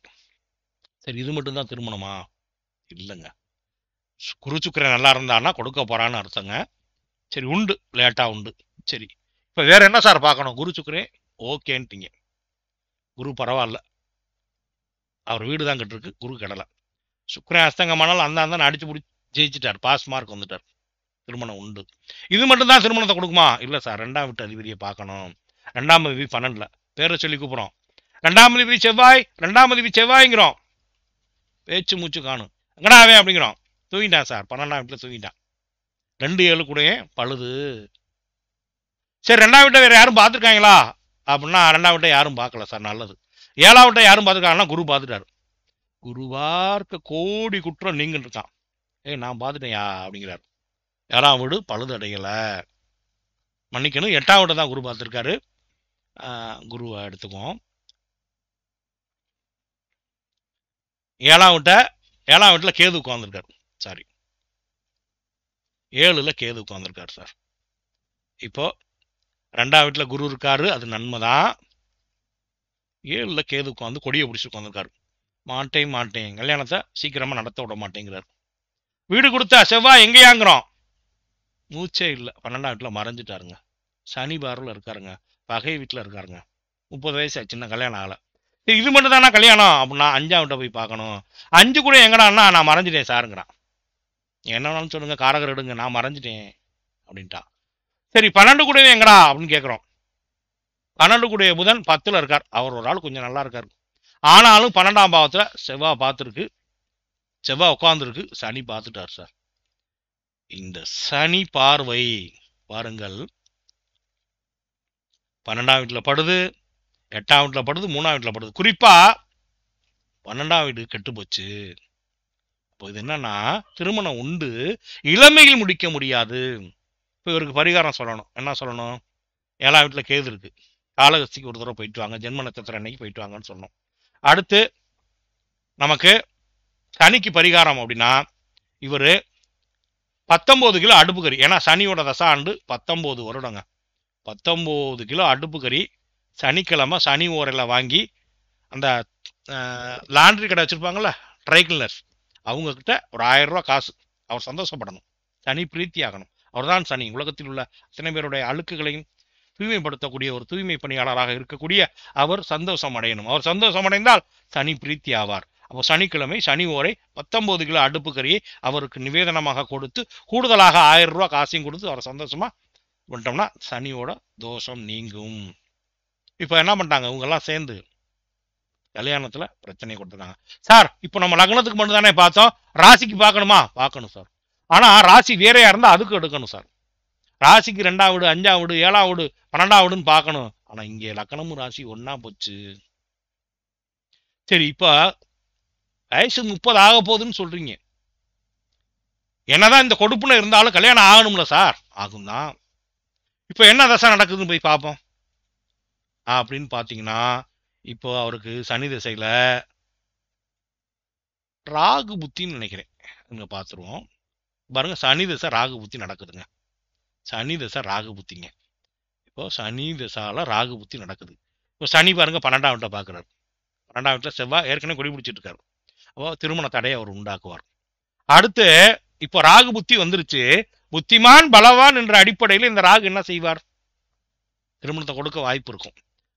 சரி, இது மட்டும்தான் திருமணமா? இல்லைங்க. குரு சுக்கிரன் நல்லா இருந்தான்னா கொடுக்க போறான்னு அர்த்தங்க. சரி, உண்டு, லேட்டா உண்டு. சரி, இப்போ வேற என்ன சார் பார்க்கணும்? குரு சுக்கிரன் ஓகேன்ட்டீங்க. குரு பரவாயில்ல, அவர் வீடு தான் கட்டிருக்கு, குரு கடலை. சுக்கிரன் அஸ்தங்கமானாலும் அந்த அடிச்சு பிடிச்சி ஜெயிச்சிட்டார், பாஸ் மார்க் வந்துட்டார், திருமணம் உண்டு. இது மட்டும்தான் திருமணத்தை கொடுக்குமா? இல்லை சார், 2ஆம் வீட்டு அதிபதியை பார்க்கணும். 2ஆம் அதிபதி 12ல் பேரை சொல்லி கூப்பிட்றோம். 2ஆம் அதிபதி செவ்வாய், 2ஆம் அதிபதி செவ்வாய்ங்கிறோம், பேச்சு மூச்சு காணும். எங்கடாவே அப்படிங்கிறோம், தூங்கிட்டான் சார், 12ஆம் வீட்டில் தூங்கிட்டான். 2-7 கூட பழுது. சரி, 2ஆம் வீட்டை வேற யாரும் பார்த்துருக்காங்களா அப்படின்னா 2ஆம் வீட்டை யாரும் பார்க்கல சார், நல்லது. 7ஆம் வீட்டை யாரும் பார்த்துருக்காங்கன்னா குரு பார்த்துட்டாரு. குரு பார்க்க கோடி குற்றம் நீங்கன்னு இருக்கான். நான் பார்த்துட்டேன்யா அப்படிங்கிறாரு. 7ஆம் வீடு பழுது அடையலை, மன்னிக்கணும். 8ஆம் வீட்டை தான் குரு பார்த்துருக்காரு. குருவை எடுத்துக்குவோம். 7ஆம் வீட்டில் கேது உட்காந்துருக்காரு. சாரி, 7ல் கேது உட்காந்துருக்காரு சார். இப்போ 2ஆம் வீட்டில் குரு இருக்காரு, அது நன்மைதான். 7ல் கேது உட்காந்து கொடியை பிடிச்சி உட்காந்துருக்காரு. மாட்டேன் கல்யாணத்தை சீக்கிரமா நடத்த விட மாட்டேங்கிறார். வீடு கொடுத்தா செவ்வாய் எங்கேயாங்கிறோம், மூச்சே இல்லை. 12ஆம் வீட்டில் மறைஞ்சிட்டாருங்க. சனி பார்வில் இருக்காருங்க, பகை வீட்டில் இருக்காருங்க. 30 வயசு ஆச்சுன்னா கல்யாணம் ஆகலை. இது மட்டும் தானே கல்யாணம் அப்படின்னா 5ஆம் வீட்டை போய் பார்க்கணும். 5 கூட எங்கடான்னா நான் மறைஞ்சிட்டேன் சாருங்கிறான். என்ன வேணாலும் சொல்லுங்க, காரகர் எடுங்க, நான் மறைஞ்சிட்டேன் அப்படின்ட்டா. சரி, 12 கூடவே எங்கடா அப்படின்னு கேட்குறோம். 12 கூடிய புதன் 10ல் இருக்கார். அவர் ஒரு ஆள் கொஞ்சம் நல்லா இருக்காரு. ஆனாலும் 12ஆம் பாவத்தில் செவ்வாய் பார்த்துருக்கு, செவ்வாய் உட்காந்துருக்கு, சனி பார்த்துட்டார் சார். இந்த சனி பார்வை பாருங்கள், 12ஆம் வீட்டில் படுது, 8ஆம் வீட்டில் படுது, 3ஆம் வீட்டில் படுது. குறிப்பா 12ஆம் வீடு கெட்டு போச்சு. இப்போ இது என்னன்னா, திருமணம் உண்டு, இளமையில் முடிக்க முடியாது. இப்போ இவருக்கு பரிகாரம் சொல்லணும். என்ன சொல்லணும்? 7ஆம் வீட்டில் கேது இருக்கு, காலகஸ்திக்கு ஒரு தடவை போயிட்டு வாங்க, ஜென்ம நட்சத்திரம் அன்னைக்கு போயிட்டு வாங்கன்னு சொல்லணும். அடுத்து நமக்கு சனிக்கு பரிகாரம் அப்படின்னா, இவர் 19 கிலோ அடுப்பு கறி, ஏன்னா சனியோட தசா ஆண்டு 19 வருடங்க. 19 கிலோ அடுப்பு கறி சனிக்கிழமை சனி ஓரையில் வாங்கி, அந்த லாண்ட்ரி கடை வச்சுருப்பாங்கள்ல, ட்ரை கிளீனர்ஸ், அவங்கக்கிட்ட ஒரு 1000 ரூபா காசு, அவர் சந்தோஷப்படணும், சனி பிரீத்தி ஆகணும். அவர் தான் சனி. உலகத்தில் உள்ள அத்தனை பேருடைய அழுக்குகளையும் தூய்மைப்படுத்தக்கூடிய ஒரு தூய்மை பணியாளராக இருக்கக்கூடிய அவர் சந்தோஷம் அடையணும். அவர் சந்தோஷம் அடைந்தால் சனி பிரீத்தி ஆவார். அப்போ சனிக்கிழமை சனி ஓரை 19 கிலோ அடுப்பு கறியை அவருக்கு நிவேதனமாக கொடுத்து, கூடுதலாக 1000 ரூபா காசையும் கொடுத்து அவர் சந்தோஷமா பண்ணிட்டோம்னா சனியோட தோஷம் நீங்கும். இப்போ என்ன பண்ணிட்டாங்க, இவங்கெல்லாம் சேர்ந்து கல்யாணத்துல பிரச்சனை கொடுத்துருக்காங்க. சார் இப்போ நம்ம லக்னத்துக்கு மட்டும் தானே பார்த்தோம், ராசிக்கு பார்க்கணுமா? பார்க்கணும் சார். ஆனா ராசி வேறையா இருந்தா அதுக்கு எடுக்கணும் சார். ராசிக்கு 2ஆம் வீடு, 5ஆம் வீடு, 7ஆம் வீடு, 12ஆம் வீடுன்னு பார்க்கணும். ஆனா இங்கே லக்னமும் ராசி ஒன்னா போச்சு. சரி, இப்ப வயசு 30 ஆக போகுதுன்னு சொல்றீங்க. என்னதான் இந்த கொடுப்புன்னு இருந்தாலும் கல்யாணம் ஆகணும்ல சார்? ஆகும் தான். இப்போ என்ன தசை நடக்குதுன்னு போய் பார்ப்போம். அப்படின்னு பார்த்தீங்கன்னா, இப்போ அவருக்கு சனி திசையில ராகு புத்தின்னு நினைக்கிறேன், இங்க பார்த்துருவோம் பாருங்க. சனி திசை ராகு புத்தி நடக்குதுங்க. சனி திசை ராகு புத்திங்க. இப்போ சனி திசால ராகு புத்தி நடக்குது. இப்போ சனி பாருங்க 12ஆம் வீட்டை பார்க்குறாரு. 12ஆம் வீட்டில் செவ்வாய் ஏற்கனவே கொடி பிடிச்சிட்டு இருக்காரு. அப்போ திருமண தடையை அவர் உண்டாக்குவார். அடுத்து இப்போ ராகு புத்தி வந்துருச்சு. புத்திமான் பலவான் என்ற அடிப்படையில் இந்த ராகு என்ன செய்வார்? திருமணத்தை கொடுக்க வாய்ப்பு இருக்கும்.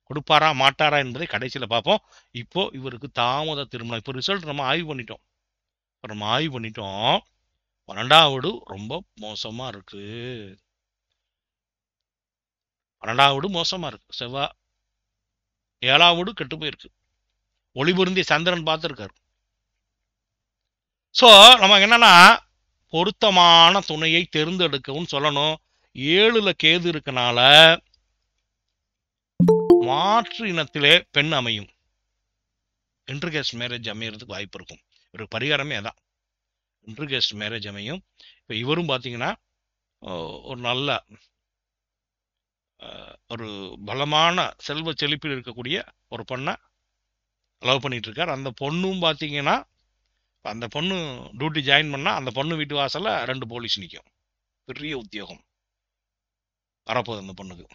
கொடுப்பாரா மாட்டாரா என்பதை கடைசியில் பார்ப்போம். இப்போ இவருக்கு தாமத திருமணம். இப்போ ரிசல்ட் நம்ம ஆய்வு பண்ணிட்டோம். 12ஆம் வீடு ரொம்ப மோசமா இருக்கு. 12ஆம் வீடு மோசமா இருக்கு. செவ்வாய் 7ஆம் வீடு கெட்டு போயிருக்கு. ஒளி பொருந்திய சந்திரன் பார்த்துருக்காரு. ஸோ நமக்கு என்னன்னா, பொருத்தமான துணையை தேர்ந்தெடுக்கவும் சொல்லணும். 7ல் கேது இருக்கனால மாற்று இனத்திலே பெண் அமையும், இன்டர்கேஸ்ட் மேரேஜ் அமையறதுக்கு வாய்ப்பு இருக்கும். ஒரு பரிகாரமே அதான், இன்டர்கேஸ்ட் மேரேஜ் அமையும். இப்போ இவரும் பார்த்தீங்கன்னா ஒரு நல்ல ஒரு பலமான செல்வ செழிப்பில் இருக்கக்கூடிய ஒரு பொண்ணை லவ் பண்ணிட்டு இருக்கார். அந்த பொண்ணும் பார்த்தீங்கன்னா, அந்த பொண்ணு டியூட்டி ஜாயின் பண்ணால் அந்த பொண்ணு வீட்டு வாசலில் 2 போலீஸ் நிற்கும். பெரிய உத்தியோகம் வரப்போகுது அந்த பொண்ணுக்கு.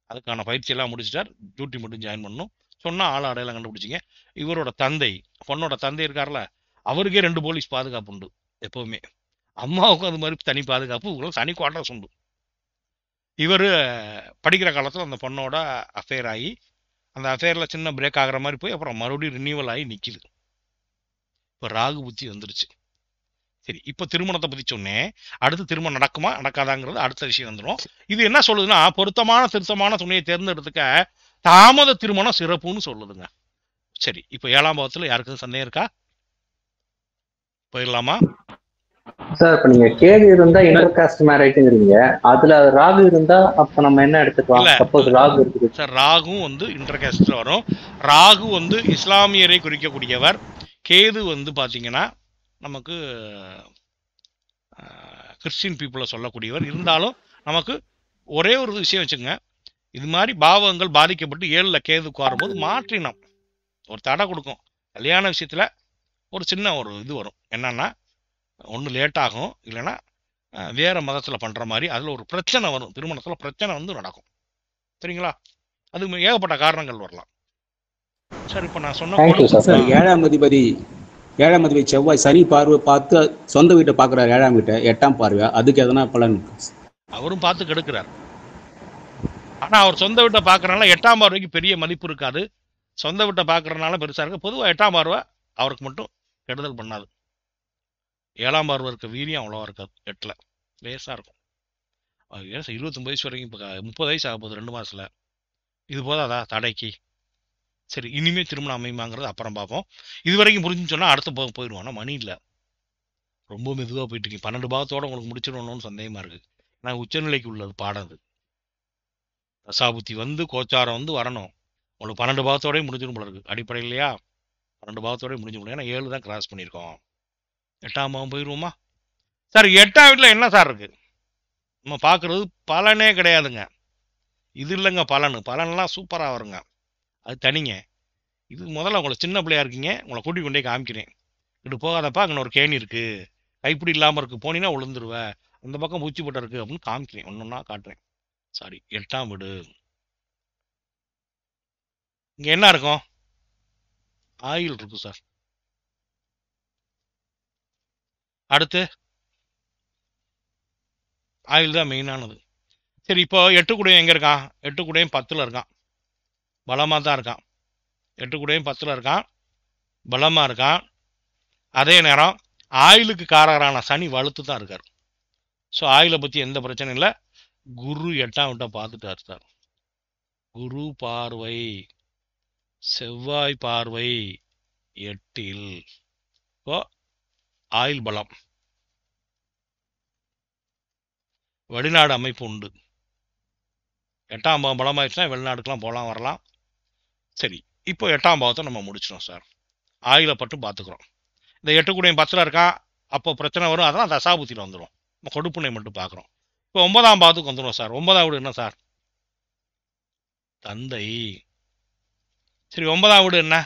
அதுக்கான பயிற்சியெல்லாம் முடிச்சிட்டார். டியூட்டி மட்டும் ஜாயின் பண்ணணும். சொன்னால் ஆள் அடையாளம் கண்டுபிடிச்சிங்க. இவரோட தந்தை, பொண்ணோட தந்தை இருக்கார்ல, அவருக்கே 2 போலீஸ் பாதுகாப்பு உண்டு எப்போவுமே. அம்மாவுக்கும் அது மாதிரி தனி பாதுகாப்பு. இவங்களும் சனி குவார்டர்ஸ் உண்டு. இவர் படிக்கிற காலத்தில் அந்த பொண்ணோட அஃபேர் ஆகி, அந்த அஃபேரில் சின்ன பிரேக் ஆகிற மாதிரி போய் அப்புறம் மறுபடியும் ரினியூவல் ஆகி நிற்கிது. இப்போ ராகு புத்தி வந்துருச்சு. சரி, இப்போ திருமணத்தை பற்றி சொன்னேன். அடுத்து திருமணம் நடக்குமா நடக்காதாங்கிறது அடுத்த விஷயம் வந்துடும். இது என்ன சொல்லுதுன்னா, பொருத்தமான திருத்தமான துணையை தேர்ந்தெடுத்துக்க தாமத திருமணம் சிறப்புன்னு சொல்லுதுங்க. சரி, இப்போ 7ஆம் பாவத்தில் யாருக்கும் சந்தேகம் இருக்கா? போயிடலாமா சார்? இப்ப நீங்க கேது இருந்தா இன்டர் காஸ்ட் மேரேஜ்ங்கிறீங்க, அதுல ராகு இருந்தா அப்ப நம்ம என்ன எடுத்துக்கலாம்? சப்போஸ் ராகு இருக்குது சார், ராகு வந்து இன்டர் காஸ்ட்ல வரும். ராகு வந்து இஸ்லாமியரை குறிக்கக்கூடியவர். கேது வந்து பார்த்தீங்கன்னா நமக்கு கிறிஸ்டின் பீப்புளை சொல்லக்கூடியவர். இருந்தாலும் நமக்கு ஒரே ஒரு விஷயம் வச்சுங்க, இது மாதிரி பாவங்கள் பாதிக்கப்பட்டு 7ல் கேது உட்காரும்போது மாற்றினம் ஒரு தடை கொடுக்கும். கல்யாண விஷயத்தில் ஒரு சின்ன ஒரு இது வரும். என்னன்னா, ஒன்று லேட் ஆகும், இல்லைன்னா வேறு மதத்தில் பண்ணுற மாதிரி அதில் ஒரு பிரச்சனை வரும். திருமணத்தில் பிரச்சனை வந்து நடக்கும். சரிங்களா? அது ஏகப்பட்ட காரணங்கள் வரலாம். சார், இப்போ நான் சொன்ன சார், 7ஆம் அதிபதி செவ்வாய் சனி பார்வை பார்த்து சொந்த வீட்டை பார்க்குறாரு. 7ஆம் வீட்டை 8ஆம் பார்வை, அதுக்கு எதனா பலன்? அவரும் பார்த்து கெடுக்கிறார். ஆனால் அவர் சொந்த வீட்டை பார்க்கறனால 8ஆம் பார்வைக்கு பெரிய மதிப்பு இருக்காது. சொந்த வீட்டை பார்க்கறதுனால பெருசாக இருக்கு. பொதுவாக 8ஆம் பார்வை அவருக்கு மட்டும் கெடுதல் பண்ணாது. 7ஆம் பார்வை இருக்க வீரியம் அவ்வளோவா இருக்காது. 8ல் லேசாக இருக்கும். 29 வயசு வரைக்கும், இப்போ 30 வயசு ஆக போகுது 2 மாதத்தில். இது போதாதா தடைக்கு? சரி, இனிமேல் திருமணம் அமையுமாங்கிறது அப்புறம் பார்ப்போம். இது வரைக்கும் புரிஞ்சுன்னு சொன்னால் அடுத்த போயிடுவோம். ஆனால் மணி இல்லை, ரொம்ப மெதுவாக போயிட்டு இருக்கீங்க. 12 பாவத்தோடு உங்களுக்கு முடிச்சிடணும்னு சந்தேகமாக இருக்குது. நான் உச்சநிலைக்கு உள்ளது பாடம் அது. தசாபுத்தி வந்து கோச்சாரம் வந்து வரணும். உங்களுக்கு 12 பாவத்தோடய முடிஞ்சிடும் போல இருக்குது அடிப்படை இல்லையா? 2 பாவத்தோட முடிஞ்சு முடியும். ஏன்னா 7 தான் கிராஸ் பண்ணியிருக்கோம். 8ஆம் பாவம் போயிடுவோமா சார்? 8ஆம் வீட்டில் என்ன சார் இருக்கு? நம்ம பார்க்குறது பலனே கிடையாதுங்க. இது இல்லைங்க பலன்லாம் சூப்பராக வருங்க, அது தனிங்க. இது முதல்ல உங்களை சின்ன பிள்ளையா இருக்கீங்க, உங்களை கூட்டிக் கொண்டே காமிக்கிறேன். இட்டு போகாதப்பா, அங்கே ஒரு கேணி இருக்கு, கைப்பிடி இல்லாமல் இருக்கு, போனீங்கன்னா விழுந்துருவேன், அந்த பக்கம் பூச்சி போட்ட இருக்கு அப்படின்னு காமிக்கிறேன், ஒன்னொன்னா காட்டுறேன். சாரி, 8ஆம் வீடு. இங்கே என்ன இருக்கும்? ஆயில் இருக்கு சார். அடுத்து ஆயில் தான் மெயினானது. சரி, இப்போ 8 கூடையும் எங்கே இருக்கான்? 8 கூடையும் 10ல் இருக்கான், பலமாக தான் இருக்கான். 8 கூடையும் 10ல் இருக்கான், பலமாக இருக்கான். அதே நேரம் ஆயிலுக்கு காரகரான சனி வலுத்து தான் இருக்கார். ஸோ ஆயிலை பற்றி எந்த பிரச்சனையும் இல்லை. குரு 8ஆம் வீட்டை பார்த்துட்டார் சார். குரு பார்வை, செவ்வாய் பார்வை 8ல். இப்போ ஆயில் பலம், வெளிநாடு அமைப்பு உண்டு. 8ஆம் பாவம் பலமாயிடுச்சுன்னா வெளிநாடுக்கெல்லாம் போகலாம் வரலாம். சரி, இப்போ 8ஆம் பாவத்தை நம்ம முடிச்சிடும் சார். ஆயிலை பட்டும் பார்த்துக்குறோம். இந்த 8 கூடையும் 10ல் இருக்கான், அப்போ பிரச்சனை வரும், அதெல்லாம் தசாபுத்தியில் வந்துடும். நம்ம கொடுப்புனை மட்டும் பார்க்குறோம். இப்போ 9ஆம் பாவத்துக்கு வந்துடும் சார். 9ஆம் வீடு என்ன சார்? தந்தை. சரி, 9ஆம் வீடு என்ன?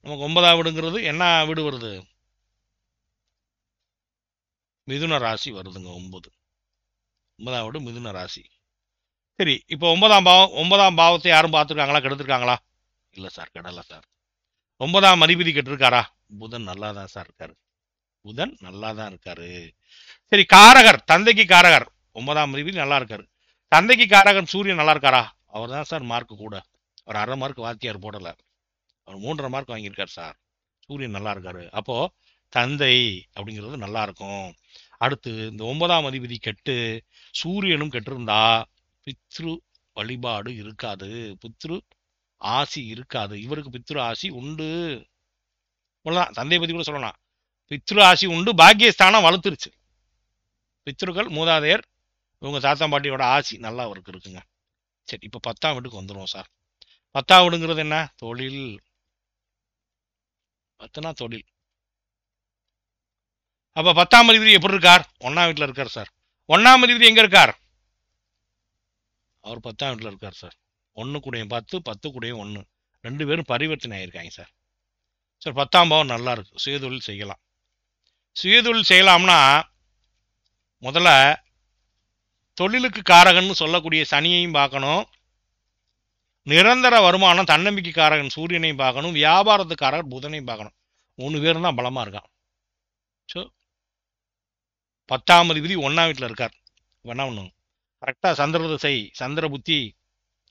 நமக்கு 9ஆம் வீடுங்கிறது என்ன வீடு வருது? மிதுன ராசி வருதுங்க. 9ஆம் வீடு மிதுன ராசி. சரி, இப்போ 9ஆம் பாவத்தை யாரும் பார்த்துருக்காங்களா, கெடுத்துருக்காங்களா? இல்லை சார், கெடலை சார். 9ஆம் அதிபதி கெட்டிருக்காரா? புதன் நல்லா தான் சார் இருக்காரு. புதன் நல்லா தான் இருக்காரு. சரி, காரகர், தந்தைக்கு காரகர் 9ஆம் அதிபதி நல்லா இருக்காரு. தந்தைக்கு காரகர் சூரியன் நல்லா இருக்காரா? அவர் தான் சார் மார்க் கூட. அவர் 1/2 மார்க் வாத்தியார் போடல, அவர் 3.5 மார்க் வாங்கியிருக்கார் சார். சூரியன் நல்லா இருக்காரு. அப்போ தந்தை அப்படிங்கிறது நல்லா இருக்கும். அடுத்து இந்த 9ஆம் அதிபதி கெட்டு சூரியனும் கெட்டிருந்தா பித்ரு வழிபாடு இருக்காது, பித்ரு ஆசி இருக்காது. இவருக்கு பித்ரு ஆசி உண்டு. இவ்வளவுதான். தந்தையை பத்தி கூட சொல்லலாம், பித்ரு ஆசி உண்டு. பாக்கியஸ்தானம் வலுத்துருச்சு. பித்ருக்கள், மூதாதையர், இவங்க தாத்தா பாட்டியோட ஆசி நல்லா அவருக்கு இருக்குங்க. சரி, இப்போ 10ஆம் வீட்டுக்கு வந்துடுவோம் சார். 10ஆம் வீடுங்கிறது என்ன? தொழில். 10னா தொழில். அப்ப 10ஆம் அதிபதி எப்படி இருக்கார்? 1ஆம் வீட்டில் இருக்கார் சார். 1ஆம் அதிபதி எங்க இருக்கார்? அவர் 10ஆம் வீட்டில் இருக்கார் சார். 1 கூடையும் 10, 10 கூடையும் 1, 2 பேரும் பரிவர்த்தனை ஆயிருக்காங்க சார். சார் 10ஆம் பாவம் நல்லா இருக்கு, சுயதொழில் செய்யலாம். சுயதொழில் செய்யலாம்னா முதல்ல தொழிலுக்கு காரகன்னு சொல்லக்கூடிய சனியையும் பார்க்கணும், நிரந்தர வருமானம் தன்னம்பிக்கை காரகன் சூரியனையும் பார்க்கணும், வியாபாரத்துக்காரகன் புதனையும் பார்க்கணும். 3 பேரும் தான் பலமா இருக்கான். ஸோ 10ஆம் அதிபதி 1ஆம் வீட்டில் இருக்கார். என்ன ஒன்று கரெக்டாக சந்திர திசை, சந்திர புத்தி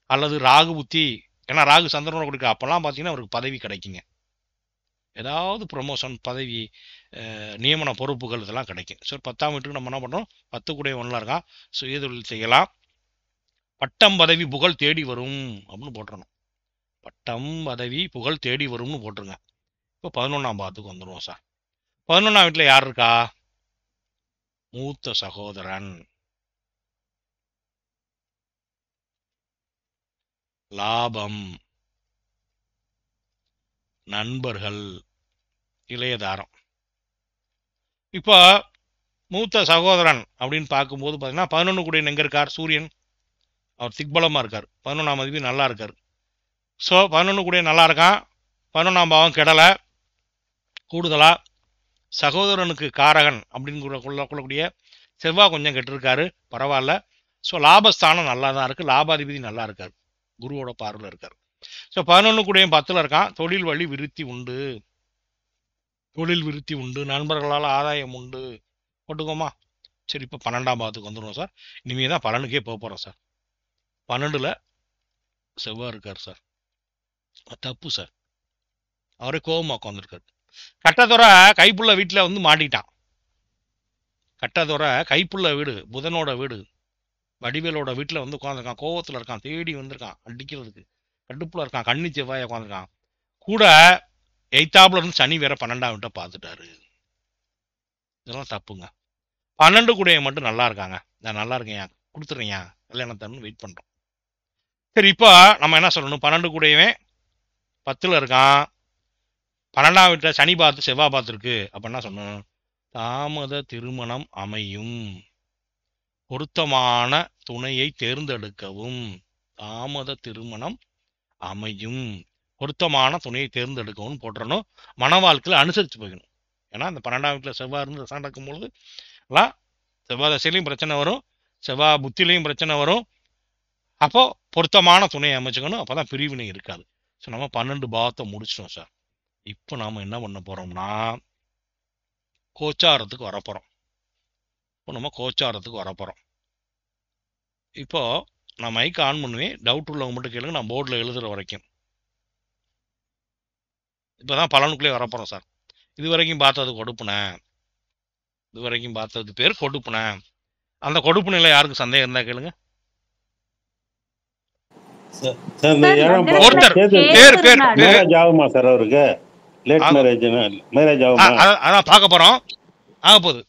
அல்லது ராகு புத்தி, ஏன்னா ராகு சந்திரனோட கொடுக்க, அப்போல்லாம் பார்த்தீங்கன்னா அவருக்கு பதவி கிடைக்குங்க. ஏதாவது ப்ரொமோஷன், பதவி, நியமன பொறுப்புகள் இதெல்லாம் கிடைக்கும். ஸோ 10ஆம் வீட்டுக்கு நம்ம என்ன பண்ணுறோம்? 10 கூடைய 1ல் இருக்கான், சுயதொழில் செய்யலாம். பட்டம் பதவி புகழ் தேடி வரும் அப்படின்னு போட்டுறணும். பட்டம் பதவி புகழ் தேடி வரும்னு போட்டுருங்க. இப்போ 11ஆம் பாவத்துக்கு வந்துடுவோம் சார். 11ஆம் வீட்டில் யார் இருக்கா? மூத்த சகோதரன், லாபம், நண்பர்கள், இளையதாரம். இப்போ மூத்த சகோதரன் அப்படின்னு பார்க்கும்போது பார்த்தீங்கன்னா 11 கூடையன் எங்கே இருக்கார்? சூரியன். அவர் திக்பலமாக இருக்கார். 11ஆம் அதிபதி நல்லா இருக்கார். ஸோ 11 கூடையன் நல்லா இருக்கான். 11ஆம் பாவம் கெடலை. கூடுதலாக சகோதரனுக்கு காரகன் அப்படின்னு கொள்ளக்கூடிய செவ்வாய் கொஞ்சம் கெட்டிருக்காரு, பரவாயில்ல. ஸோ லாபஸ்தானம் நல்லா தான் இருக்குது, லாபாதிபதி நல்லா இருக்கார், குருவோட பார்வையில் இருக்கார். ஸோ 11 கூடையும் 10ல் இருக்கான். தொழில் வழி விருத்தி உண்டு, தொழில் விருத்தி உண்டு, நண்பர்களால் ஆதாயம் உண்டு. போட்டுக்கோமா. சரி, இப்போ 12ஆம் பாவத்துக்கு வந்துடுவோம் சார். இனிமே தான் பலனுக்கே போக போகிறோம் சார். 12ல் செவ்வாய் இருக்கார் சார். தப்பு சார், அவரே கோபமாக உட்காந்துருக்காரு. கட்டதுறை கைப்புள்ள வீட்டில் வந்து மாட்டிட்டான். கட்டதுறை கைப்புள்ள வீடு, புதனோட வீடு, வடிவேலோட வீட்டில் வந்து உட்காந்துருக்கான். கோவத்தில் இருக்கான், தேடி வந்திருக்கான் அடிக்கிறதுக்கு, கடுப்புல இருக்கான், கண்ணி செவ்வாயை உட்காந்துருக்கான். கூட எய்த்தாப்புல இருந்து சனி வேற 12ஆம் வீட்டை பார்த்துட்டாரு. இதெல்லாம் தப்புங்க. 12 கூடைய மட்டும் நல்லா இருக்காங்க. நான் நல்லா இருக்கேன், கொடுத்துட்றேன், கல்யாணத்தன்னு வெயிட் பண்ணுறோம். சரி, இப்போ நம்ம என்ன சொல்லணும்? 12 கூடையவே 10ல் இருக்கான். 12ஆம் வீட்டில் சனி பார்த்து செவ்வாய் பார்த்துருக்கு. அப்போ என்ன சொன்னோம்? தாமத திருமணம் அமையும், பொருத்தமான துணையை தேர்ந்தெடுக்கவும். தாமத திருமணம் அமையும், பொருத்தமான துணையை தேர்ந்தெடுக்கவும் போட்டுறணும். மன வாழ்க்கையில் அனுசரித்து போய்க்கணும். ஏன்னா அந்த 12ஆம் வீட்டில் செவ்வாய் இருந்து தசை நடக்கும்பொழுது எல்லாம் செவ்வாய் தசையிலையும் பிரச்சனை வரும், செவ்வாய் புத்திலையும் பிரச்சனை வரும். அப்போ பொருத்தமான துணையை அமைச்சுக்கணும். அப்போ தான் பிரிவினை இருக்காது. ஸோ நம்ம 12 பாவத்தை முடிச்சிட்டோம் சார். இப்போ நாம் என்ன பண்ண போகிறோம்னா கோச்சாரத்துக்கு வரப்போகிறோம். இப்போ நான் மைக் ஆன் பண்ணுவேன். டவுட் உள்ளவங்க மட்டும் கேளுங்க, நான் போர்டில் எழுதுகிற வரைக்கும். இப்போ தான் பலனுக்குள்ளே வரப்போகிறோம் சார். இது வரைக்கும் பார்த்தது பேர் கொடுப்புனை. அந்த கொடுப்புனையில் யாருக்கு சந்தேகம் இருந்தால் கேளுங்க. ஒருத்தர் பேர் மேரேஜ் ஆகுமா சார்? அவருக்கு லேட் மேரேஜ் ஆகுமா? அதான் பார்க்க போகிறோம். ஆக போகுது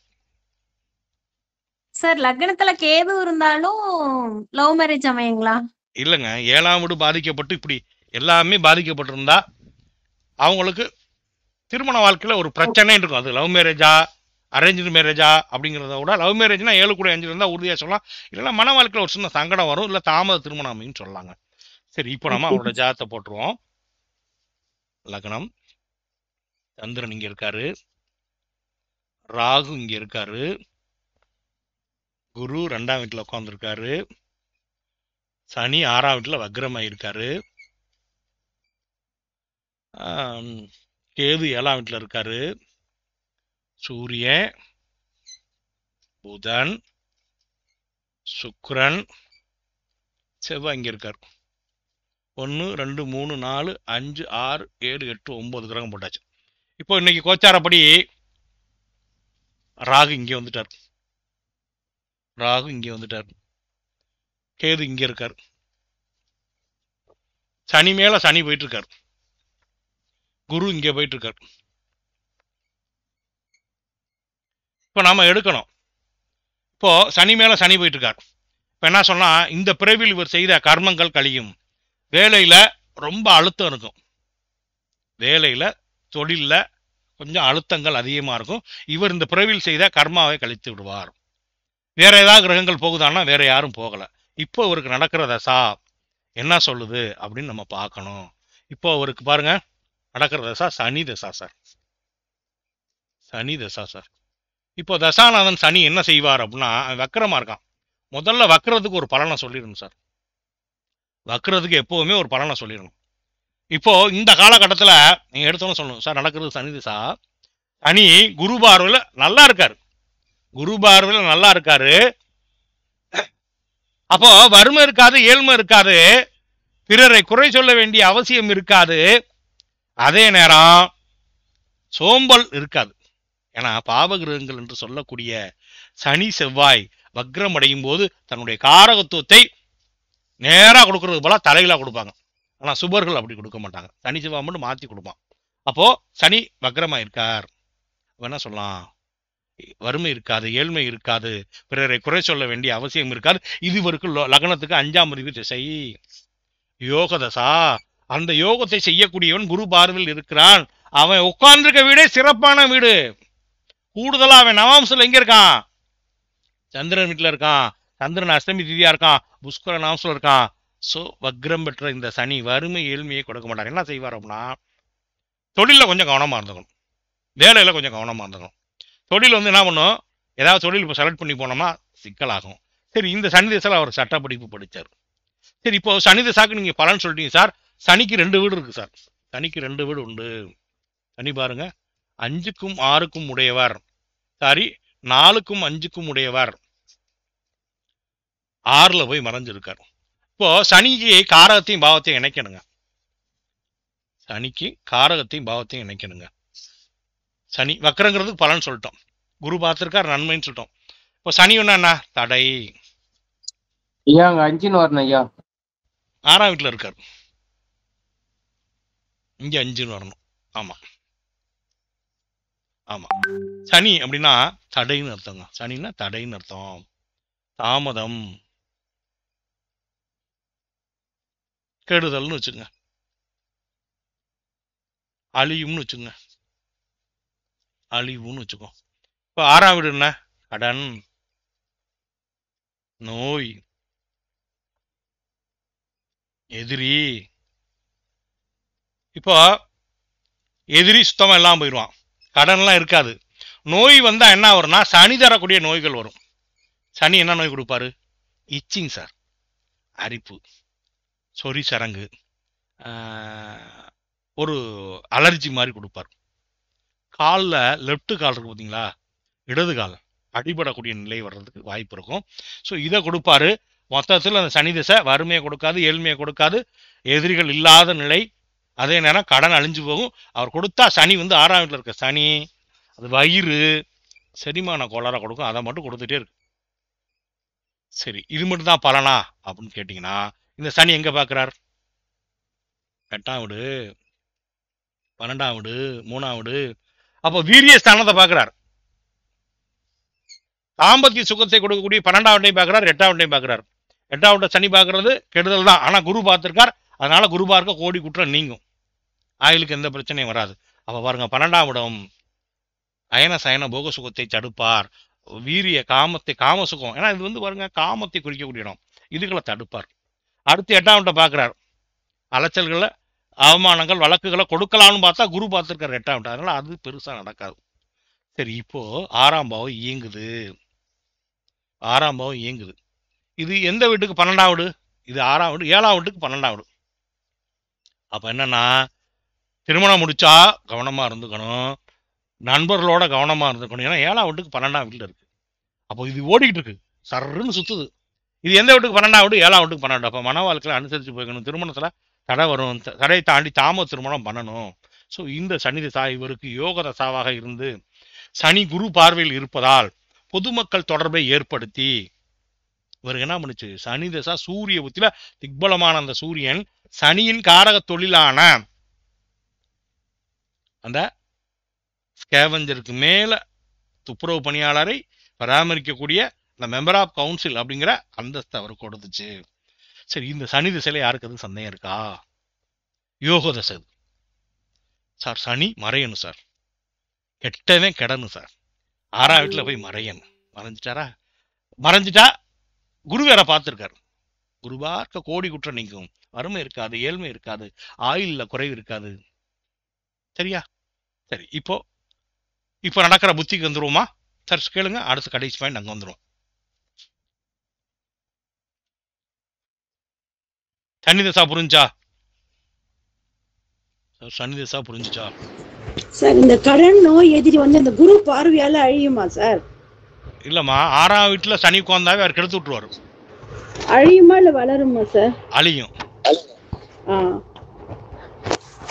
சார். லக்னத்துல கேது இருந்தாலும் லவ் மேரேஜ் அமையுங்களா? இல்லைங்க, 7ஆம் வீடு பாதிக்கப்பட்டு இப்படி எல்லாமே பாதிக்கப்பட்டிருந்தா அவங்களுக்கு திருமண வாழ்க்கையில் ஒரு பிரச்சனை இருக்கும். அது லவ் மேரேஜா அரேஞ்சு மேரேஜா அப்படிங்கிறத விட லவ் மேரேஜ்னா 7 கூட 5 இருந்தால் உறுதியாக சொல்லலாம். இல்லைன்னா மன வாழ்க்கையில் ஒரு சின்ன சங்கடம் வரும், இல்லை தாமத திருமணம் அமைன்னு சொல்லலாங்க. சரி, இப்போ நம்ம அவரோட ஜாதகத்தை போட்டுருவோம். லக்னம் சந்திரன் இங்கே இருக்காரு, ராகு இங்கே இருக்காரு, குரு 2ஆம் வீட்டில் உட்காந்துருக்காரு, சனி 6ஆம் வீட்டில் வக்ரமாயிருக்காரு, கேது 7ஆம் வீட்டில் இருக்காரு, சூரியன், புதன், சுக்கிரன், செவ்வாய் இங்கே இருக்கார். 1 2 3 4 5 6 7 8 9 கிரகம் போட்டாச்சு. இப்போ இன்னைக்கு கோச்சாரப்படி ராகு இங்கே வந்துட்டார், கேது இங்கே இருக்கார், சனி மேல சனி போயிட்டு இருக்கார், குரு இங்கே போயிட்டு இருக்கார். இப்போ நாம எடுக்கணும். இப்போ சனி மேல சனி போயிட்டு இருக்கார். இப்போ என்ன சொன்னா, இந்த பிறவியில் இவர் செய்த கர்மங்கள் கழியும். வேலையில ரொம்ப அழுத்தம் இருக்கும், வேலையில தொழிலில் கொஞ்சம் அழுத்தங்கள் அதிகமாக இருக்கும். இவர் இந்த பிறவியில் செய்த கர்மாவை கழித்து விடுவார். வேற ஏதாவது கிரகங்கள் போகுதான்னா வேற யாரும் போகலை. இப்போ இவருக்கு நடக்கிற தசா என்ன சொல்லுது அப்படின்னு நம்ம பார்க்கணும். இப்போ அவருக்கு பாருங்க, நடக்கிற தசா சனி தசா சார். இப்போ தசாநாதன் சனி என்ன செய்வார் அப்படின்னா, வக்கரமா இருக்கான். முதல்ல வக்கரத்துக்கு ஒரு பலனை சொல்லிடணும் சார். வக்கரத்துக்கு எப்பவுமே ஒரு பலனை சொல்லிடணும். இப்போ இந்த காலகட்டத்தில் நீங்க எடுத்தோன்னு சொல்லணும் சார், நடக்கிறது சனி தசா. சனி குரு பார்வையில் நல்லா இருக்காரு. அப்போ வறுமை இருக்காது, ஏழ்மை இருக்காது, பிறரை குறை சொல்ல வேண்டிய அவசியம் இருக்காது. அதே நேரம் சோம்பல் இருக்காது. ஏன்னா பாவகிரகங்கள் என்று சொல்லக்கூடிய சனி செவ்வாய் வக்ரம் அடையும் போது தன்னுடைய காரகத்துவத்தை நேராக கொடுக்கறது போல தலையில கொடுப்பாங்க. ஆனா சுபர்கள் அப்படி கொடுக்க மாட்டாங்க, சனி செவ்வாய் மட்டும் மாத்தி கொடுப்பான். அப்போ சனி வக்ரமா இருக்கார், என்ன சொல்லலாம், வறுமை இருக்காது, ஏழ்மை இருக்காது, பிறரை குறை சொல்ல வேண்டிய அவசியம் இருக்காது. இது இவருக்கு லக்னத்துக்கு 5ஆம் அறிவு திசை யோகதசா. அந்த யோகத்தை செய்யக்கூடியவன் குரு பார்வையில் இருக்கிறான். அவன் உட்கார்ந்துருக்க வீடே சிறப்பான வீடு. கூடுதலா அவன் நவாம்சல் எங்க இருக்கான்? சந்திரன் வீட்டுல இருக்கான். சந்திரன் அஷ்டமி திதியா இருக்கான், புஷ்கர நாம்சல் இருக்கான். சோ வக்ரம் பெற்ற இந்த சனி வறுமை ஏழ்மையை கொடுக்க மாட்டார். என்ன செய்வார் அப்படின்னா, தொழில கொஞ்சம் கவனமா இருந்துக்கணும், வேலையில கொஞ்சம் கவனமா இருந்துக்கணும். தொழில் என்ன பண்ணும், ஏதாவது தொழில் இப்போ செலக்ட் பண்ணி போனோம்னா சிக்கலாகும். சரி, இந்த சனி திசையில் அவர் சட்ட படிப்பு படித்தார். சரி, இப்போ சனி திசாக்கு நீங்க பலன் சொல்லிட்டீங்க சார். சனிக்கு 2 வீடு இருக்கு சார். சனிக்கு 2 வீடு உண்டு. சனி பாருங்க, 5க்கும் 6க்கும் உடையவர், சாரி 4க்கும் 5க்கும் உடையவர் 6ல போய் மறைஞ்சிருக்கார். இப்போ சனிக்கு காரகத்தையும் பாவத்தையும் இணைக்கணுங்க. சனி வக்கரங்கிறதுக்கு பலன் சொல்லிட்டோம், குரு பார்த்திருக்கார் நன்மைன்னு சொல்லிட்டோம். இப்போ சனி என்ன தடை. ஐயா 5ன்னு வரணும் ஐயா. 6ஆம் வீட்டில் இருக்கார், இங்க 5ன்னு வரணும். ஆமா சனி அப்படின்னா தடைன்னு அர்த்தங்க. சனின்னா தடைன்னு அர்த்தம், தாமதம், கெடுதல்னு வச்சுங்க. அழியும்னு வச்சுங்க, அழிவுன்னு வச்சுக்கோ. இப்போ 6ஆம் வீடு என்ன? கடன், நோய், எதிரி. இப்போ எதிரி சுத்தமா எல்லாம் போயிடுவான், கடன்லாம் இருக்காது. நோய் வந்தா என்ன வரும்னா சனி தரக்கூடிய நோய்கள் வரும். சனி என்ன நோய் கொடுப்பாரு? இச்சிங் சார், அரிப்பு, சொறி சரங்கு, ஒரு அலர்ஜி மாதிரி கொடுப்பார். காலில் லெஃப்ட் கால் இருக்கு பார்த்தீங்களா, இடது கால் அடிபடக்கூடிய நிலை வர்றதுக்கு வாய்ப்பு இருக்கும். ஸோ இதை கொடுப்பாரு. மொத்தத்தில் அந்த சனி திசை வறுமையை கொடுக்காது, ஏழ்மையை கொடுக்காது, எதிரிகள் இல்லாத நிலை, அதே நேரம் கடன் அழிஞ்சு போகும். அவர் கொடுத்தா சனி வந்து 6ஆம் வீட்டில் இருக்க சனி அது வயிறு செரிமான கோளாறை கொடுக்கும், அதை மட்டும் கொடுத்துட்டே இருக்கு. சரி, இது மட்டும் தான் பலனா அப்படின்னு கேட்டிங்கன்னா, இந்த சனி எங்கே பார்க்குறார்? 8ஆம் வீடு, 12ஆம் வீடு, 3ஆம் வீடு. அப்போ வீரிய ஸ்தானத்தை பார்க்குறார். தாம்பத்திய சுகத்தை கொடுக்கக்கூடிய 12ஆம் வீட்டையும் பார்க்குறார், 8ஆம் வீட்டையும் பார்க்குறார். 8ஆம் வீட்டை சனி பார்க்கறது கெடுதல் தான், ஆனால் குரு பார்த்துருக்கார். அதனால குரு பார்க்க கோடி குற்றம் நீங்கும், ஆயுளுக்கு எந்த பிரச்சனையும் வராது. அப்போ பாருங்க, 12ஆம் இடம் அயன சயன போக சுகத்தை தடுப்பார். வீரிய காமத்தை, காம சுகம், ஏன்னா இது வந்து பாருங்க காமத்தை குறிக்கக்கூடிய இடம், இதுகளை தடுப்பார். அடுத்து 8ஆம் வீட்டை பார்க்குறார். அலைச்சல்களை, அவமானங்கள், வழக்குகளை கொடுக்கலாம்னு பார்த்தா குரு பார்த்துருக்கார் 8ஆம் வீட்டை, அதனால அது பெருசாக நடக்காது. சரி, இப்போ 6ஆம் பாவம் இயங்குது, 6ஆம் பாவம் இயங்குது. இது எந்த வீட்டுக்கு? 12ஆம் வீடு. இது 6ஆம் வீடு, 7ஆம் வீட்டுக்கு 12ஆம் வீடு. அப்போ என்னன்னா, திருமணம் முடிச்சா கவனமாக இருந்துக்கணும், நண்பர்களோட கவனமாக இருந்துக்கணும். ஏன்னா 7ஆம் வீட்டுக்கு 12ஆம் வீட்டில் இருக்கு. அப்போ இது ஓடிக்கிட்டு இருக்கு, சர்ன்னு சுற்றுது. இது எந்த வீட்டுக்கு? 12ஆம் வீடு, 7ஆம் வீட்டுக்கு 12. அப்போ மன வாழ்க்கையில் அனுசரித்து போய்க்கணும். திருமணத்தில் தடை வரும், தடையை தாண்டி தாம திருமணம் பண்ணணும். ஸோ இந்த சனி திசா இவருக்கு யோக தசாவாக இருந்து சனி குரு பார்வையில் இருப்பதால் பொதுமக்கள் தொடர்பை ஏற்படுத்தி இவருக்கு என்ன பண்ணுச்சு? சனி திசா சூரிய புத்தியில திக்பலமான அந்த சூரியன் சனியின் காரக தொழிலான அந்த ஸ்கேவஞ்சருக்கு மேல துப்புரவு பணியாளரை பராமரிக்கக்கூடிய இந்த மெம்பர் ஆஃப் கவுன்சில் அப்படிங்கிற அந்தஸ்து அவருக்கு கொடுத்துச்சு. சரி, இந்த சனி திசையில யாருக்கு அது சந்தேகம் இருக்கா? யோக தசை சார், சனி மறையணும் சார், கெட்டவே கெடணும் சார், 6ஆம் வீட்டில் போய் மறையணும். மறைஞ்சிட்டாரா? மறைஞ்சிட்டா குரு வேற பார்த்துருக்காரு. குரு பார்க்க கோடி குற்றம் நீங்கும், வறுமை இருக்காது, ஏழ்மை இருக்காது, ஆயுள்ல குறைவு இருக்காது. சரியா? சரி, இப்போ நடக்கிற புத்திக்கு வந்துருவோமா சார்? கேளுங்க, அடுத்த கடைசி பாயிண்ட் அங்கே வந்துடும். சனி தசா புரிஞ்சா சார்? சனி தசா புரிஞ்சுச்சா சார்? இந்த கடன் நோய் எதிரி வந்து இந்த குரு பார்வையால அழியுமா சார்? இல்லம்மா, 6ஆம் வீட்டுல சனி உட்கார்ந்தாவே அவர் கெடுத்து விட்டுருவாரு. அழியுமா இல்ல வளருமா சார்? அழியும்.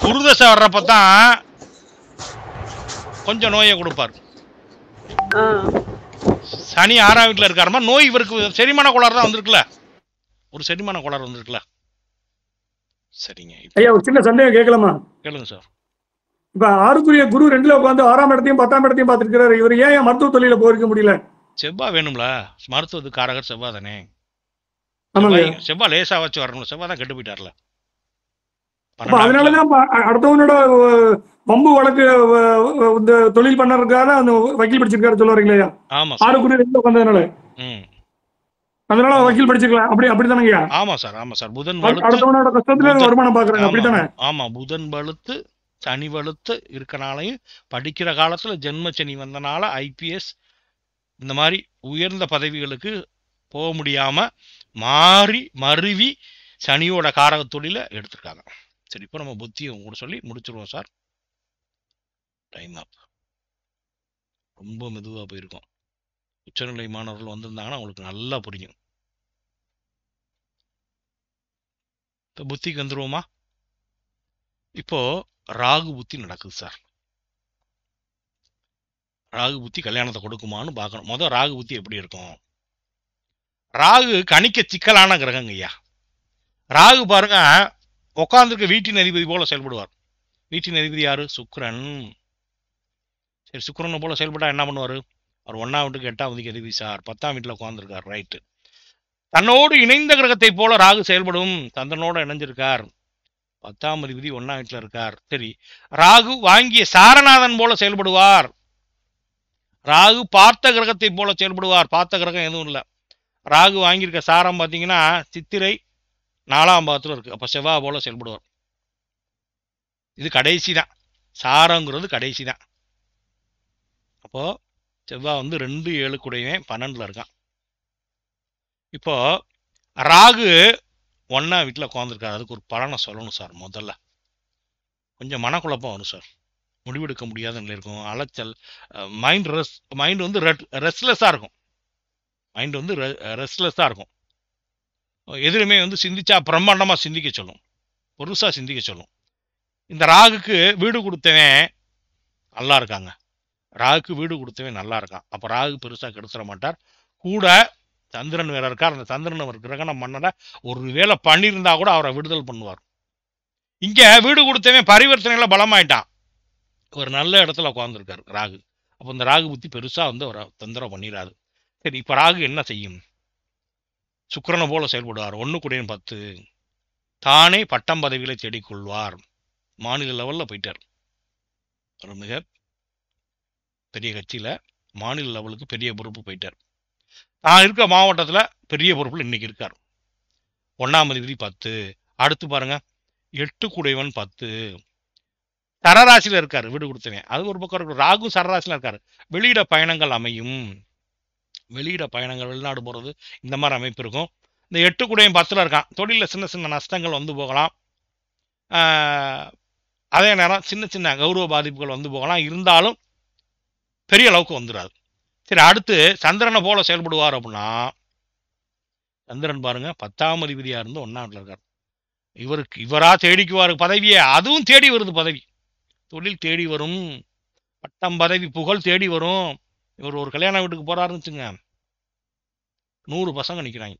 குருதசை வர்றப்பதான் கொஞ்சம் நோயை கொடுப்பார். சனி 6ஆம் வீட்டுல இருக்காருமா, நோய் இவருக்கு செரிமான கோளாறு தான் வந்திருக்குல்ல, ஒரு செரிமான கோளாறு வந்திருக்குல்ல. சரிங்க, ஐயா ஒரு சின்ன சந்தேகம் கேட்கலாமா? கேளுங்க சார். இப்ப 6க்குரிய குரு 2ல உட்காந்து 6ஆம் இடத்தையும் 10ஆம் இடத்தையும் பார்த்திருக்கிறாரு. இவர் ஏன் மருத்துவ தொழில போயிருக்க முடியல? செவ்வாய் வேணும்ல, மருத்துவத்துக்கு காரகர் செவ்வாய் தானே. செவ்வாய் லேசா வச்சு வரணும், செவ்வாய் தான் கெட்டு போயிட்டார்ல. அதனாலதான் அடுத்தவனோட பம்பு வழக்கு இந்த தொழில் பண்ணறதுக்காக அந்த வக்கீல் படிச்சிருக்காரு சொல்ல வரீங்களா? ஆமா, 6க்குரிய 2ல உட்கார்ந்ததுனால அதனால வக்கீல் படிச்சிருக்கலாம். அப்படித்தானங்கய்யா? ஆமா சார், ஆமா சார். புதன் அடுத்தவனோட கஷ்டத்துல வருமானம் பாக்குறாங்க, அப்படித்தானே? ஆமா, புதன் வலுத்து சனி வலுத்து இருக்கனாலையும் படிக்கிற காலத்துல ஜென்ம சனி வந்தனால ஐபிஎஸ் இந்த மாதிரி உயர்ந்த பதவிகளுக்கு போக முடியாம மருவி சனியோட காரக தொழில எடுத்திருக்காங்க. சரி, இப்போ நம்ம புத்தியை கூட சொல்லி முடிச்சிருவோம் சார். டைம் அப். ரொம்ப மெதுவாக போயிருக்கோம். உச்சநிலை மாணவர்கள் வந்திருந்தாங்கன்னா அவங்களுக்கு நல்லா புரியும். இப்போ புத்திக்கு வந்துருவோமா? இப்போ ராகு புத்தி நடக்குது சார். ராகு புத்தி கல்யாணத்தை கொடுக்குமான்னு பார்க்கணும். முதல் ராகு புத்தி எப்படி இருக்கும்? ராகு கணிக்க சிக்கலான கிரகங்க ஐயா. ராகு பாருங்க, உட்காந்துருக்க வீட்டின் அதிபதி போல செயல்படுவார். வீட்டின் அதிபதி யாரு? சுக்கிரன். சரி, சுக்கிரனை போல செயல்பட்டா என்ன பண்ணுவாரு? அவர் 1ஆம் வீட்டுக்கு 8ஆம் வீட்டுக்கு அதிபதி சார், 10ஆம் வீட்டில் உட்காந்துருக்கார். ரைட்டு. தன்னோடு இணைந்த கிரகத்தை போல ராகு செயல்படும். சந்திரனோட இணைஞ்சிருக்கார். 10ஆம் அதிபதி 1ஆம் வீட்டில் இருக்கார். சரி, ராகு வாங்கிய சாரநாதன் போல செயல்படுவார். ராகு பார்த்த கிரகத்தை போல செயல்படுவார். பார்த்த கிரகம் எதுவும் இல்லை. ராகு வாங்கியிருக்க சாரம் பார்த்தீங்கன்னா சித்திரை 4ஆம் பாவத்தில் இருக்கு. அப்போ செவ்வாய் போல செயல்படுவார். இது கடைசி தான். சாரங்கிறது கடைசி தான். அப்போ செவ்வாய் வந்து 2 7 கூடயுமே 12ல் இருக்கான். இப்போ ராகு 1ஆம் வீட்டில் உட்காந்துருக்காரு. அதுக்கு ஒரு பலனை சொல்லணும் சார். முதல்ல கொஞ்சம் மனக்குழப்பம் வரும் சார். முடிவெடுக்க முடியாத நிலை இருக்கும். அலைச்சல், மைண்ட் வந்து ரெஸ்ட்லெஸ்ஸாக இருக்கும். மைண்ட் வந்து ரெஸ்ட்லெஸ்ஸாக இருக்கும். எதிலுமே வந்து சிந்திச்சா பிரம்மாண்டமாக சிந்திக்க சொல்லும், பெருசாக சிந்திக்க சொல்லும். இந்த ராகுக்கு வீடு கொடுத்தவன் நல்லா இருக்காங்க. ராகுக்கு வீடு கொடுத்தவன் நல்லா இருக்கான். அப்போ ராகு பெருசாக கெடுத்துட மாட்டார். கூட சந்திரன் வேற இருக்கார். அந்த சந்திரன் அவர் கிரகணம் பண்ணல ஒரு வேலை பண்ணியிருந்தா கூட அவரை விடுதல் பண்ணுவார். இங்கே வீடு கொடுத்தவன் பரிவர்த்தனையில பலமாயிட்டான். ஒரு நல்ல இடத்துல உட்காந்துருக்காரு ராகு. அப்போ இந்த ராகு புத்தி பெருசாக வந்து அவரை தொந்தரவு பண்ணிடாது. சரி, இப்போ ராகு என்ன செய்யும்? சுக்கிரனை போல செயல்படுவார். 1 10 தானே பட்டம் பதவிகளை தேடிக்கொள்வார். மாநில லெவலில் போயிட்டார். ஒரு மிக பெரிய கட்சியில் மாநில லெவலுக்கு பெரிய பொறுப்பு போயிட்டார். நான் இருக்க மாவட்டத்தில் பெரிய பொறுப்பில் இன்னைக்கு இருக்கார். 1ஆம் அதிபதி 10. அடுத்து பாருங்க 8 கூடையவன் 10. சரராசியில் இருக்காரு வீடு கொடுத்தவன். அது ஒரு பக்கம் இருக்கு. ராகு சரராசியில் இருக்காரு. வெளியிட பயணங்கள் அமையும். வெளியிட பயணங்கள், வெளிநாடு போகிறது, இந்த மாதிரி அமைப்பு இருக்கும். இந்த 8 கூடையும் 10ல் இருக்கான். தொழிலில் சின்ன சின்ன நஷ்டங்கள் வந்து போகலாம். அதே நேரம் சின்ன சின்ன கௌரவ பாதிப்புகள் வந்து போகலாம். இருந்தாலும் பெரிய அளவுக்கு வந்துடாது. சரி, அடுத்து சந்திரனை போல செயல்படுவார் அப்படின்னா சந்திரன் பாருங்க 10ஆம் அதிபதியாக இருந்து 1ஆம் வீட்டில் இருக்கார். இவரா தேடிக்குவார் பதவியே. அதுவும் தேடி வருது. பதவி, தொழில் தேடி வரும். பட்டம் பதவி புகழ் தேடி வரும். இவர் ஒரு கல்யாண வீட்டுக்கு போறாருன்னு வச்சுங்க, 100 பசங்க நிற்கிறாங்க.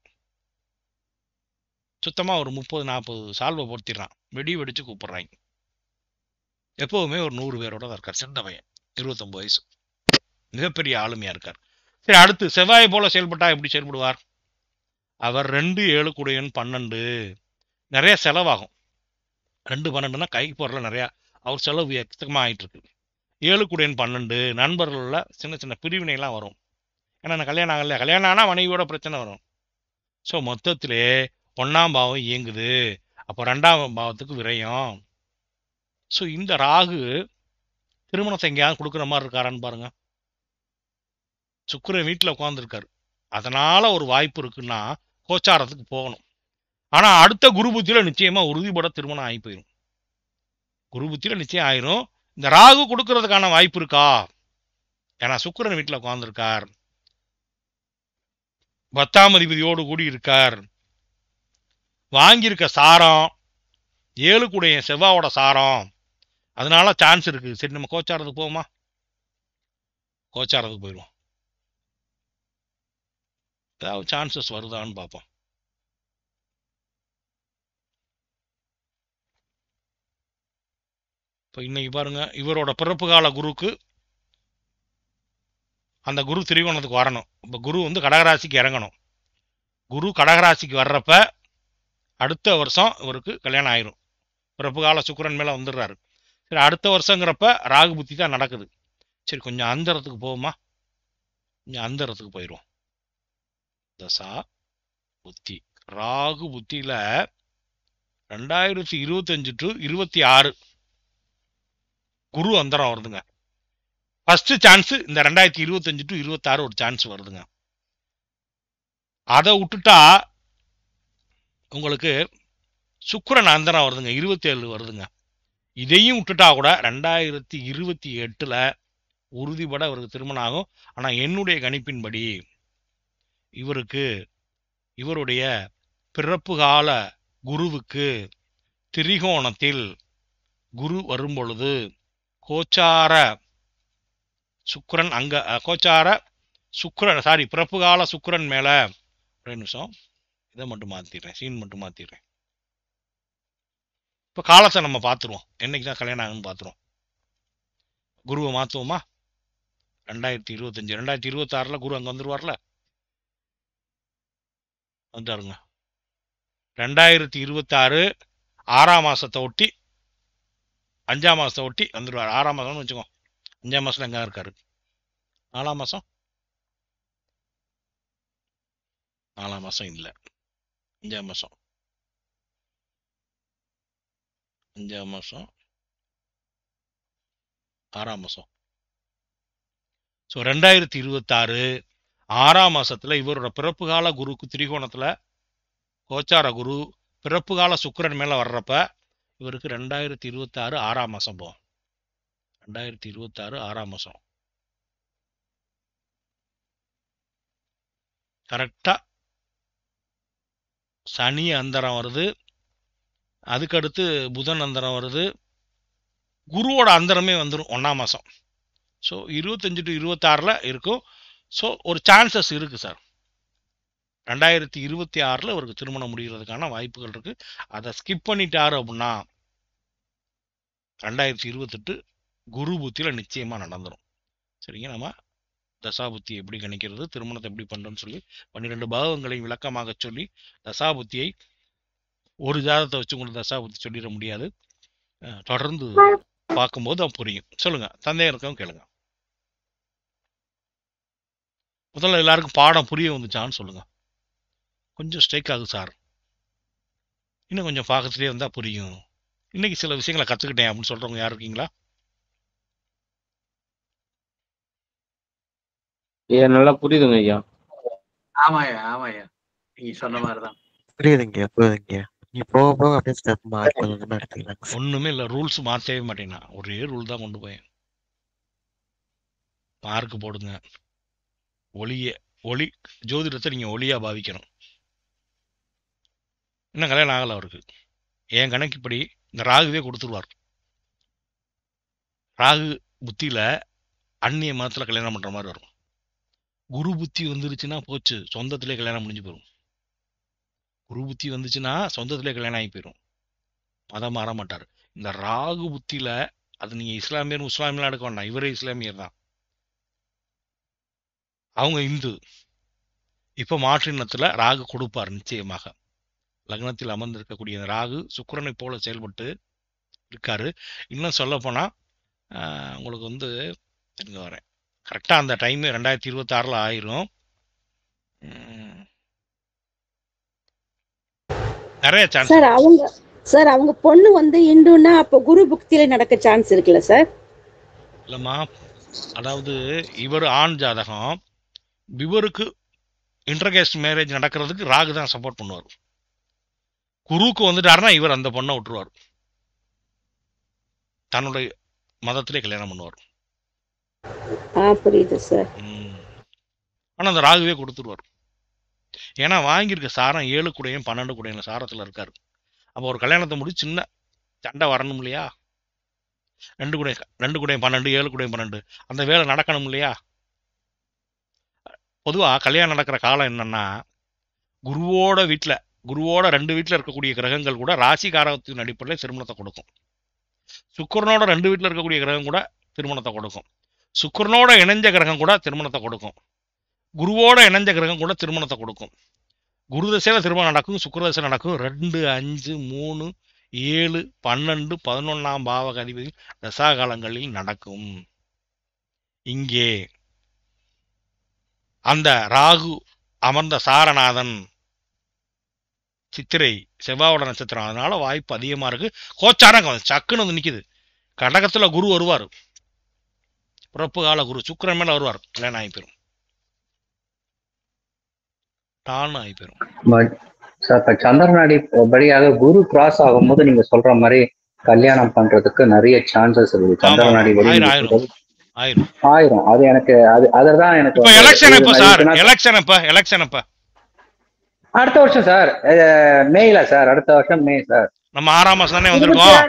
சுத்தமாக ஒரு 30 40 சால்வை பொருத்திடுறான். வெடி வெடிச்சு கூப்பிடுறாங்க. எப்போவுமே ஒரு 100 பேரோட தான் இருக்கார். சின்ன பையன், 29 வயசு, மிகப்பெரிய ஆளுமையா இருக்கார். சரி, அடுத்து செவ்வாய் போல செயல்பட்டா எப்படி செயல்படுவார்? அவர் 2 7 கூடையன் 12. நிறைய செலவாகும். 2 12னா கைக்கு போறல நிறையா அவர் செலவு எக்கச்சக்கமாக ஆகிட்டு இருக்கு. 7 கூடையன் 12 நண்பர்கள்ல சின்ன சின்ன பிரிவினைலாம் வரும். ஏன்னா நான் கல்யாணம் ஆகலையா, கல்யாணம் ஆனால் மனைவியோட பிரச்சனை வரும். ஸோ மொத்தத்திலே 1ஆம் பாவம் இயங்குது. அப்போ 2ஆம் பாவத்துக்கு விரயம். ஸோ இந்த ராகு திருமணத்தை எங்கேயாவது கொடுக்குற மாதிரி இருக்காரான்னு பாருங்க. சுக்கிரன் வீட்டில் உட்காந்துருக்காரு. அதனால ஒரு வாய்ப்பு இருக்குன்னா கோச்சாரத்துக்கு போகணும். ஆனால் அடுத்த குரு புத்தியில் நிச்சயமாக உறுதிப்பட திருமணம் ஆகி போயிடும். குரு புத்தியில் நிச்சயம் ஆயிரும். இந்த ராகு கொடுக்கறதுக்கான வாய்ப்பு இருக்கா? ஏன்னா சுக்கிரன் வீட்டில் உட்காந்துருக்கார். 10ஆம் அதிபதியோடு கூடி இருக்கார். வாங்கியிருக்க சாரம் 7 கூடைய செவ்வாயோட சாரம். அதனால சான்ஸ் இருக்கு. சரி, நம்ம கோச்சாரத்துக்கு போவோமா? கோச்சாரத்துக்கு போயிடுவோம். ஏதாவது சான்சஸ் வருதான்னு பார்ப்போம். இப்போ இன்னைக்கு பாருங்க, இவரோட பிறப்பு கால குருக்கு அந்த குரு திரிகோணத்துக்கு வரணும். இப்போ குரு வந்து கடகராசிக்கு இறங்கணும். குரு கடகராசிக்கு வர்றப்ப அடுத்த வருஷம் இவருக்கு கல்யாணம் ஆயிரும். பிறப்பு கால சுக்கிரன் மேலே வந்துடுறாரு. சரி, அடுத்த வருஷங்கிறப்ப ராகு புத்தி தான் நடக்குது. சரி, கொஞ்சம் அந்தரத்துக்கு போவோமா? கொஞ்சம் அந்தரத்துக்கு போயிடுவோம். தசா புத்தி ராகு புத்தியில் 2025 to 26 குரு அந்தரம் வருதுங்க. ஃபர்ஸ்ட் சான்ஸ் இந்த 2025 to 26 ஒரு சான்ஸ் வருதுங்க. அதை விட்டுட்டா உங்களுக்கு சுக்கிரன் அந்தரம் வருதுங்க, 27 வருதுங்க. இதையும் விட்டுட்டா கூட 2028 உறுதிப்பட இவருக்கு திருமணம் ஆகும். ஆனால் என்னுடைய கணிப்பின்படி இவருடைய பிறப்பு கால குருவுக்கு திரிகோணத்தில் குரு வரும் பொழுது கோச்சார சுக்கிரன் பிறப்பு கால சுக்கிரன் மேல ஒரு நிமிஷம் இதை மட்டும் மாத்திடுறேன், சீன் மட்டும் மாத்திடுறேன். இப்போ காலத்தை நம்ம பார்த்துருவோம். என்னைக்கு தான் கல்யாணம் ஆகுன்னு பார்த்துருவோம். குருவை மாற்றுவோமா? 2025 2026 குரு அங்கே வந்துருவார்ல, வந்துட்டாருங்க. 2026 6ஆம் மாசத்தை ஒட்டி 5ஆம் மாசத்தை ஒட்டி வந்துடுவார். 6ஆம் மாசம்னு வச்சுக்கோ. 5ஆம் மாசத்துல எங்க இருக்காரு? 4ஆம் மாசம் 4ஆம் மாசம் இல்ல. 5ஆம் மாசம் 5ஆம் மாசம் 6ஆம் மாசம். ஸோ 2026 6ஆம் மாசத்துல இவரோட பிறப்பு கால குருக்கு திரிகோணத்துல கோச்சார குரு பிறப்பு கால சுக்கிரன் மேல வர்றப்ப இவருக்கு 2026 6ஆம் மாசம் போகும். 2026 6ஆம் மாசம் கரெக்டா சனி அந்தரம் வருது, அதுக்கடுத்து புதன் அந்தரம் வருது, குருவோட அந்தரமே வந்துடும் 1ஆம் மாசம். ஸோ 25 to 26 இருக்கும். ஸோ ஒரு சான்சஸ் இருக்கு சார். 2026 அவருக்கு திருமணம் முடிகிறதுக்கான வாய்ப்புகள் இருக்கு. அதை ஸ்கிப் பண்ணிட்டாரு அப்படின்னா 2028 குரு புத்தியில நிச்சயமா நடந்துடும். சரிங்க. நம்ம தசாபுத்தி எப்படி கணிக்கிறது, திருமணத்தை எப்படி பண்றோம்னு சொல்லி 12 பாவங்களை விளக்கமாக சொல்லி தசாபுத்தியை ஒரு ஜாதகத்தை வச்சு உங்களுக்கு தசாபுத்தி சொல்லிட முடியாது. தொடர்ந்து பார்க்கும்போது தான் புரியும். சொல்லுங்க, சந்தேகம் இருக்கவங்க கேளுங்க. முதல்ல எல்லாருக்கும் பாடம் புரிய வந்துச்சான்னு சொல்லுங்க. கொஞ்சம் ஸ்ட்ரைக் ஆகுது சார், இன்னும் கொஞ்சம் பார்க்கறதுலேயே இருந்தால் புரியும், இன்னைக்கு சில விஷயங்களை கற்றுக்கிட்டேன் அப்படின்னு சொல்கிறவங்க யார் இருக்கீங்களா? ஐயா நல்லா புரியுதுங்க ஐயா. ஆமாய்யா ஆமாய்யா, நீங்க சொன்ன மாதிரிதான். புரியுதுங்க புரியுதுங்க. நீ போக போக அப்படியே ஸ்டெப் மாறி கொஞ்சம் எடுத்துக்கலாம். ஒன்றுமே இல்லை, ரூல்ஸ் மாற்றவே மாட்டேன்னா ஒரே ரூல் தான் கொண்டு போய் மார்க் போடுங்க. ஒளி ஜோதிடத்தை நீங்கள் ஒளியாக பாவிக்கணும். இன்னும் கல்யாணம் ஆகலை அவருக்கு. என் கணக்குப்படி இந்த ராகுவே கொடுத்துருவார். ராகு புத்தியில் அந்நிய மதத்தில் கல்யாணம் பண்ணுற மாதிரி வரும். குரு புத்தி வந்துருச்சுன்னா போச்சு, சொந்தத்திலே கல்யாணம் முடிஞ்சு போயிடும். குரு புத்தி வந்துச்சுன்னா சொந்தத்திலே கல்யாணம் ஆகி போயிடும், மதம் மாற மாட்டார். இந்த ராகு புத்தியில் அது நீங்கள் இஸ்லாமியர்லாம் எடுக்க வேண்டாம், இவரே இஸ்லாமியர் தான், அவங்க இந்து. இப்போ மாற்றினத்தில் ராகு கொடுப்பார் நிச்சயமாக. லக்னத்தில் அமர்ந்திருக்கக்கூடிய இந்த ராகு சுக்கிரனை போல செயல்பட்டு இருக்காரு. இன்னும் சொல்ல போனால் உங்களுக்கு வந்து இங்க வரேன் கரெக்டாக அந்த டைம் 2026 ஆயிரும். நிறைய சான்ஸ் சார் அவங்க பொண்ணு வந்து இந்துன்னா அப்போ குரு புக்தியில நடக்க சான்ஸ் இருக்குல்ல சார்? இல்லைம்மா, அதாவது இவர் ஆண் ஜாதகம், இவருக்கு இன்டர்கேஸ்ட் மேரேஜ் நடக்கிறதுக்கு ராகு தான் சப்போர்ட் பண்ணுவார். குருவுக்கு வந்துட்டாருன்னா இவர் அந்த பொண்ணை விட்டுருவார், தன்னுடைய மதத்திலே கல்யாணம் பண்ணுவார். புரியுது சார். ஆனால் அந்த ராகுவே கொடுத்துருவார். ஏன்னா வாங்கியிருக்க சாரம் 7 கூடையும் 12 கூடையும் சாரத்தில் இருக்காரு. அப்போ ஒரு கல்யாணத்தை முடிச்சு சின்ன சண்டை வரணும் இல்லையா? 2 கூடையும் 12, 7 கூடையும் 12, அந்த வேலை நடக்கணும் இல்லையா? பொதுவாக கல்யாணம் நடக்கிற காலம் என்னன்னா, குருவோட 2 வீட்டில் இருக்கக்கூடிய கிரகங்கள் கூட ராசி காரகத்தின் அடிப்படையில் திருமணத்தை கொடுக்கும். சுக்கிரனோட 2 வீட்டில் இருக்கக்கூடிய கிரகம் கூட திருமணத்தை கொடுக்கும். சுக்கிரனோட இணைஞ்ச கிரகம் கூட திருமணத்தை கொடுக்கும். குருவோட இணைஞ்ச கிரகம் கூட திருமணத்தை கொடுக்கும். குரு தசையில் திருமணம் நடக்கும், சுக்கிர தசை நடக்கும். 2, 5, 3, 7, 12, 11ஆம் பாவக அதிபதி தசா காலங்களில் நடக்கும். இங்கே அந்த ராகு அமர்ந்த சாரநாதன் சித்திரை செவ்வாயோட நட்சத்திரம், அதனால வாய்ப்பு அதிகமா இருக்கு. கோச்சாரம் சக்குன்னு வந்து நிக்குது. கடகத்துல குரு வருவார், பிறப்பு கால குரு சுக்கிரன் மேல வருவார், கல்யாணம் ஆகி போயிரும், டான்னு ஆகி போயிரும். சார் சந்திரநாடி படியாக குரு கிராஸ் ஆகும்போது நீங்க சொல்ற மாதிரி கல்யாணம் பண்றதுக்கு நிறைய சான்சஸ் இருக்கு. சந்திரநாடி ஆயிரும். அது எனக்கு அதுதான் எனக்கு எலெக்ஷன் எப்ப சார்? எலெக்ஷன் எப்ப? அடுத்த வருஷம் சார், மேல சார், அடுத்த வருஷம் மே சார். நம்ம 6ஆம் மாசம் தானே வந்திருக்கோம்.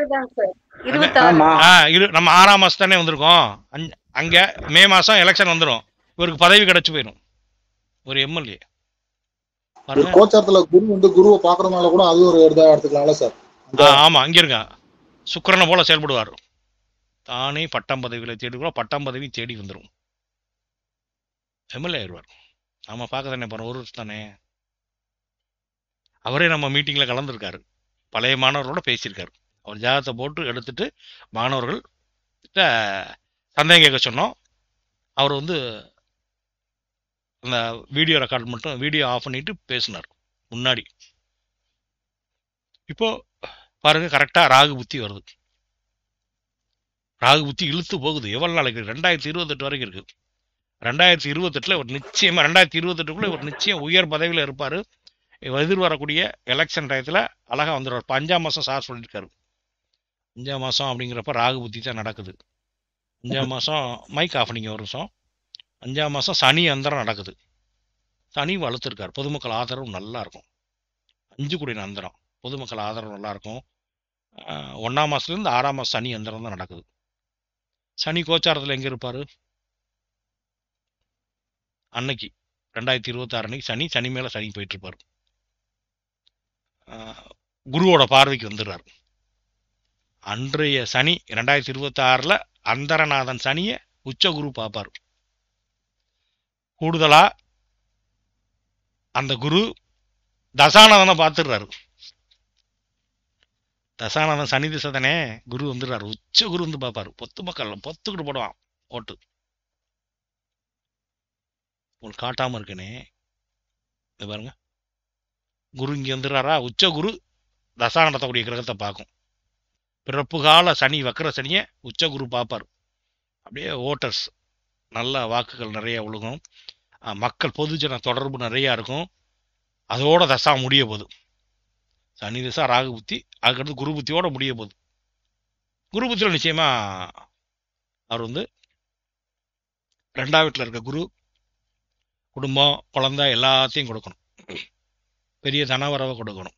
நம்ம 6ஆம் மாசம் தானே வந்திருக்கோம். அங்க மே மாசம் எலெக்ஷன் வந்துடும், இவருக்கு பதவி கிடைச்சு போயிடும், ஒரு எம்எல்ஏ. கோச்சாரத்துல குருவை பாக்குறதுனால கூட அது ஒரு எடுத்துக்கலாம்ல சார்? ஆமா, அங்க இருக்க சுக்கிரனை போல செயல்படுவார், தானே பட்டம் பதவிகளை தேடி கூட பட்டம் பதவி தேடி வந்துடும், எம்எல்ஏ ஆயிடுவார். நம்ம பார்க்க தானே போறோம், ஒரு வருஷம் தானே. அவரே நம்ம மீட்டிங்ல கலந்துருக்காரு. பழைய மாணவர்களோட பேசியிருக்காரு. அவர் ஜாதகத்தை போட்டு எடுத்துட்டு மாணவர்கள் கிட்ட சந்தேகம் கேட்க சொன்னோம். அவர் வந்து அந்த வீடியோ ரெக்கார்ட் மட்டும் வீடியோ ஆஃப் பண்ணிட்டு பேசினார் முன்னாடி. இப்போ பாருங்க, கரெக்டாக ராகு புத்தி வருது. ராகு புத்தி இழுத்து போகுது. எவ்வளோ நாளைக்கு? 2028 வரைக்கும் இருக்குது. 2028 ஒரு நிச்சயமாக 2028க்குள்ளே ஒரு நிச்சயம் உயர் பதவியில் இருப்பார். எதிர்வரக்கூடிய எலெக்ஷன் டயத்தில் அழகாக வந்துடுவார். இப்போ 5ஆம் மாதம் சார் சொல்லியிருக்காரு. 5ஆம் மாதம் அப்படிங்கிறப்ப ராகு புத்தி தான் நடக்குது. 5ஆம் மாதம் மைக் ஆஃப் பண்ணிங்க ஒரு நிமிஷம். 5ஆம் மாதம் சனி அந்தரம் நடக்குது. சனி வளர்த்துருக்கார். பொதுமக்கள் ஆதரவு நல்லா இருக்கும். 5 கூடிய அந்தரம் பொதுமக்கள் ஆதரவு நல்லா இருக்கும். 1ஆம் மாதத்துலேருந்து 6ஆம் மாதம் சனி அந்தரம் தான் நடக்குது. சனி கோச்சாரத்தில் எங்கே இருப்பார்? அன்னைக்கு 2026 அன்னைக்கு சனி மேலே சனி போயிட்டு இருப்பார். குருவோட பார்வைக்கு வந்துடுறார். அன்றைய சனி 2026 அந்தரநாதன் சனியை உச்ச குரு பார்ப்பார். கூடுதலா அந்த குரு தசாநாதனை பார்த்துடுறாரு. தசாநாதன் சனி திசை தானே, குரு வந்துடுறாரு. உச்ச குரு வந்து பார்ப்பாரு. பொத்துக்கிட்டு போடுவான் ஓட்டு. உங்களுக்கு காட்டாம இருக்கனே பாருங்க, குரு இங்கே வந்துடுறாரா. உச்ச குரு தசா நடத்தக்கூடிய கிரகத்தை பார்க்கும். பிறப்பு கால சனி வக்கர சனியை உச்ச குரு பார்ப்பார். அப்படியே ஓட்டர்ஸ் நல்ல வாக்குகள் நிறைய விழுகும். மக்கள் பொதுஜன தொடர்பு நிறையா இருக்கும். அதோட தசா முடிய போகுது. சனி தசா ராகு புத்தி, அதுக்கடுத்து குரு புத்தியோட முடிய போகுது. குரு புத்தியில் நிச்சயமா அவர் வந்து 2ஆம் வீட்டில் இருக்க குரு குடும்பம் குழந்தை எல்லாத்தையும் கொடுக்கணும். பெரிய தனவரவை கொடுக்கணும்.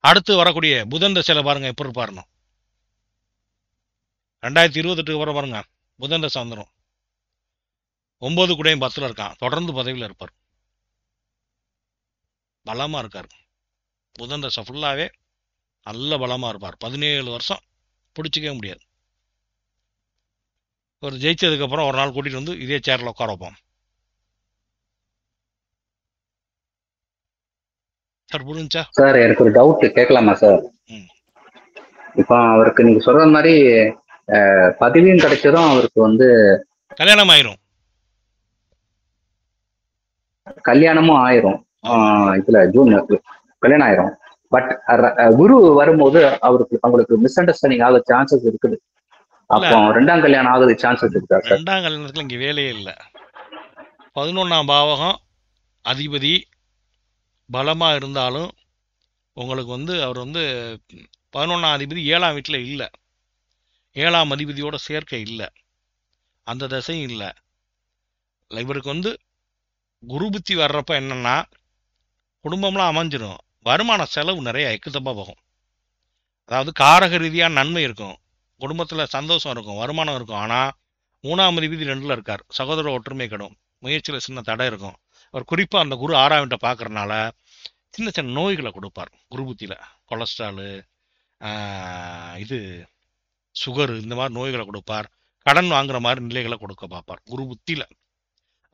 அடுத்து வரக்கூடிய புதன் தசையில பாருங்க எப்படி இருப்பாருன்னு. 2028 வர பாருங்க, புதன் தசை வந்துடும். 9 கூடயும் 10ல் இருக்கான். தொடர்ந்து பதவியில் இருப்பார். பலமா இருக்கார். புதன் தசை ஃபுல்லாவே நல்ல பலமா இருப்பார். 17 வருஷம் பிடிச்சிக்கவே முடியாது. ஒரு ஜெயிச்சதுக்கு அப்புறம் ஒரு நாள் கூட்டிட்டு வந்து இதே சேர்ல உட்கார வைப்போம். சார் புரிஞ்சா? சார் எனக்கு ஒரு டவுட் கேட்கலாமா சார்? இப்போ அவருக்கு நீங்க சொல்ற மாதிரி பதவியும் கிடைச்சதும் அவருக்கு வந்து கல்யாணம் ஆயிரும். கல்யாணமும் ஆயிரும். இதுல ஜூன் கல்யாணம் ஆயிரும். பட் குரு வரும்போது அவங்களுக்கு மிஸ் அண்டர்ஸ்டாண்டிங் ஆக சான்சஸ் இருக்குது. அப்போ 2ஆம் கல்யாணம் ஆகுது சான்சஸ் இருக்கா சார்? 2ஆம் கல்யாணத்துல இங்க வேலையே இல்லை. 11ஆம் பாவகம் அதிபதி பலமா இருந்தாலும் உங்களுக்கு வந்து அவர் வந்து 11ஆம் அதிபதி 7ஆம் வீட்டில் இல்லை. 7ஆம் அதிபதியோட சேர்க்கை இல்லை. அந்த தசையும் இல்லை. இவருக்கு வந்து குரு புத்தி வர்றப்ப என்னன்னா குடும்பம்லாம் அமைஞ்சிடும். வருமான செலவு நிறைய எக்குத்தப்பா போகும். அதாவது காரக ரீதியாக நன்மை இருக்கும், குடும்பத்தில் சந்தோஷம் இருக்கும், வருமானம் இருக்கும். ஆனால் 3ஆம் அதிபதி 2ல் இருக்கார். சகோதர ஒற்றுமை கெடும், முயற்சியில் சின்ன தடை இருக்கும். அவர் குறிப்பாக அந்த குரு 6ஆம் வீட்டை பார்க்கறனால சின்ன சின்ன நோய்களை கொடுப்பார். குரு புத்தியில் கொலஸ்ட்ராலு, இது சுகரு, இந்த மாதிரி நோய்களை கொடுப்பார். கடன் வாங்குற மாதிரி நிலைகளை கொடுக்க பார்ப்பார். குரு புத்தியில்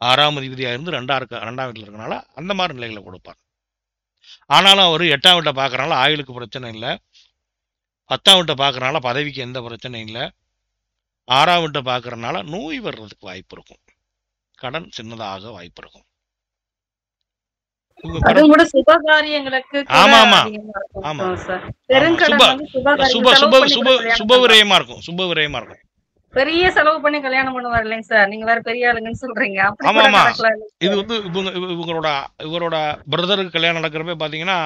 6ஆம் அதிபதியாக இருந்து 2ஆம் வீட்டில் இருக்கனால அந்த மாதிரி நிலைகளை கொடுப்பார். ஆனாலும் அவர் 8ஆம் வீட்டை பார்க்கறனால ஆயுளுக்கு பிரச்சனை இல்லை. 10ஆம் வீட்டை பார்க்கறனால பதவிக்கு எந்த பிரச்சனையும் இல்லை. 6ஆம் வீட்டை பார்க்கறனால நோய் வர்றதுக்கு வாய்ப்பு இருக்கும். கடன் சின்னதாக வாய்ப்பு இருக்கும். அதுவும் கூட சுபகாரியங்களுக்கு ஆமா ஆமா ஆமா சுப விரயமா இருக்கும். சுப விரயமா இருக்கும். பெரிய செலவு பண்ணி கல்யாணம் பண்ணுவார் இல்லைங்க சார்? நீங்க வேற பெரிய ஆளுங்கன்னு சொல்றீங்க. ஆமா ஆமா. இது வந்து இவரோட பிரதருக்கு கல்யாணம் நடக்கிறப்ப பாத்தீங்கன்னா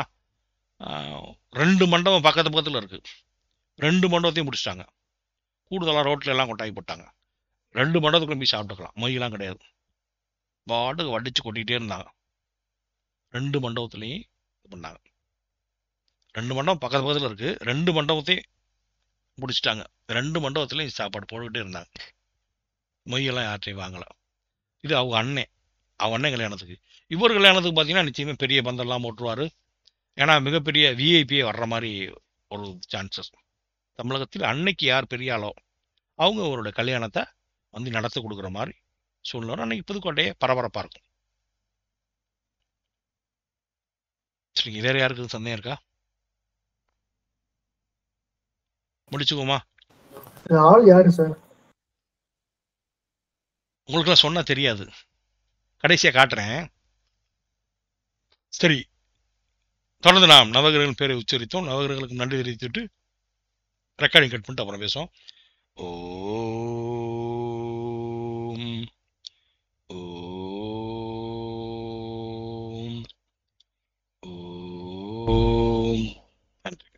2 மண்டபம் பக்கத்துல இருக்கு. 2 மண்டபத்தையும் முடிச்சிட்டாங்க. கூடுதலா ரோட்ல எல்லாம் கொட்டாய் போட்டாங்க. 2 மண்டபத்துக்குள்ள போய் சாப்பிட்டுக்கலாம். மொய்யெல்லாம் கிடையாது. பாட்டுக்கு வடிச்சு கொட்டிகிட்டே இருந்தாங்க. 2 மண்டபத்துலையும் இது பண்ணாங்க. 2 மண்டபம் பக்கத்துல இருக்கு. 2 மண்டபத்தையும் முடிச்சிட்டாங்க. 2 மண்டபத்துலையும் சாப்பாடு போட்டுக்கிட்டே இருந்தாங்க. மொய்யெல்லாம் யார்ட்டையும் வாங்கல. இது அவங்க அண்ணன் கல்யாணத்துக்கு. இவர் கல்யாணத்துக்கு பார்த்தீங்கன்னா நிச்சயமே பெரிய பந்தெல்லாம் போட்டுருவாரு. ஏன்னா மிகப்பெரிய விஐபியே வர்ற மாதிரி ஒரு சான்சஸ். தமிழகத்தில் அன்னைக்கு யார் பெரிய ஆளோ அவங்க அவரோட கல்யாணத்தை வந்து நடத்தி கொடுக்குற மாதிரி சூழ்நிலை அன்னைக்கு புதுக்கோட்டையே பரபரப்பாக இருக்கும். முடிச்சிட்டீங்க. வேற யாருக்கு சந்தேகம் இருக்கா? முடிச்சுக்கோமா. ஆள் யாரு சார்? உங்களுக்குலாம் சொன்னா தெரியாது, கடைசியா காட்டுறேன். சரி, தொடர்ந்து நாம் நவகிரகங்கள் பேரை உச்சரித்தோம். நவகிரகங்களுக்கு நன்றி தெரிவித்துட்டு ரெக்கார்டிங் கட் பண்ணிட்டு அப்புறம் பேசுவோம். ஓம் ஓம் ஓம். நன்றி.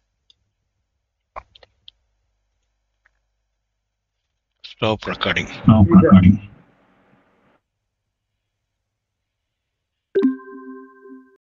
Stop recording.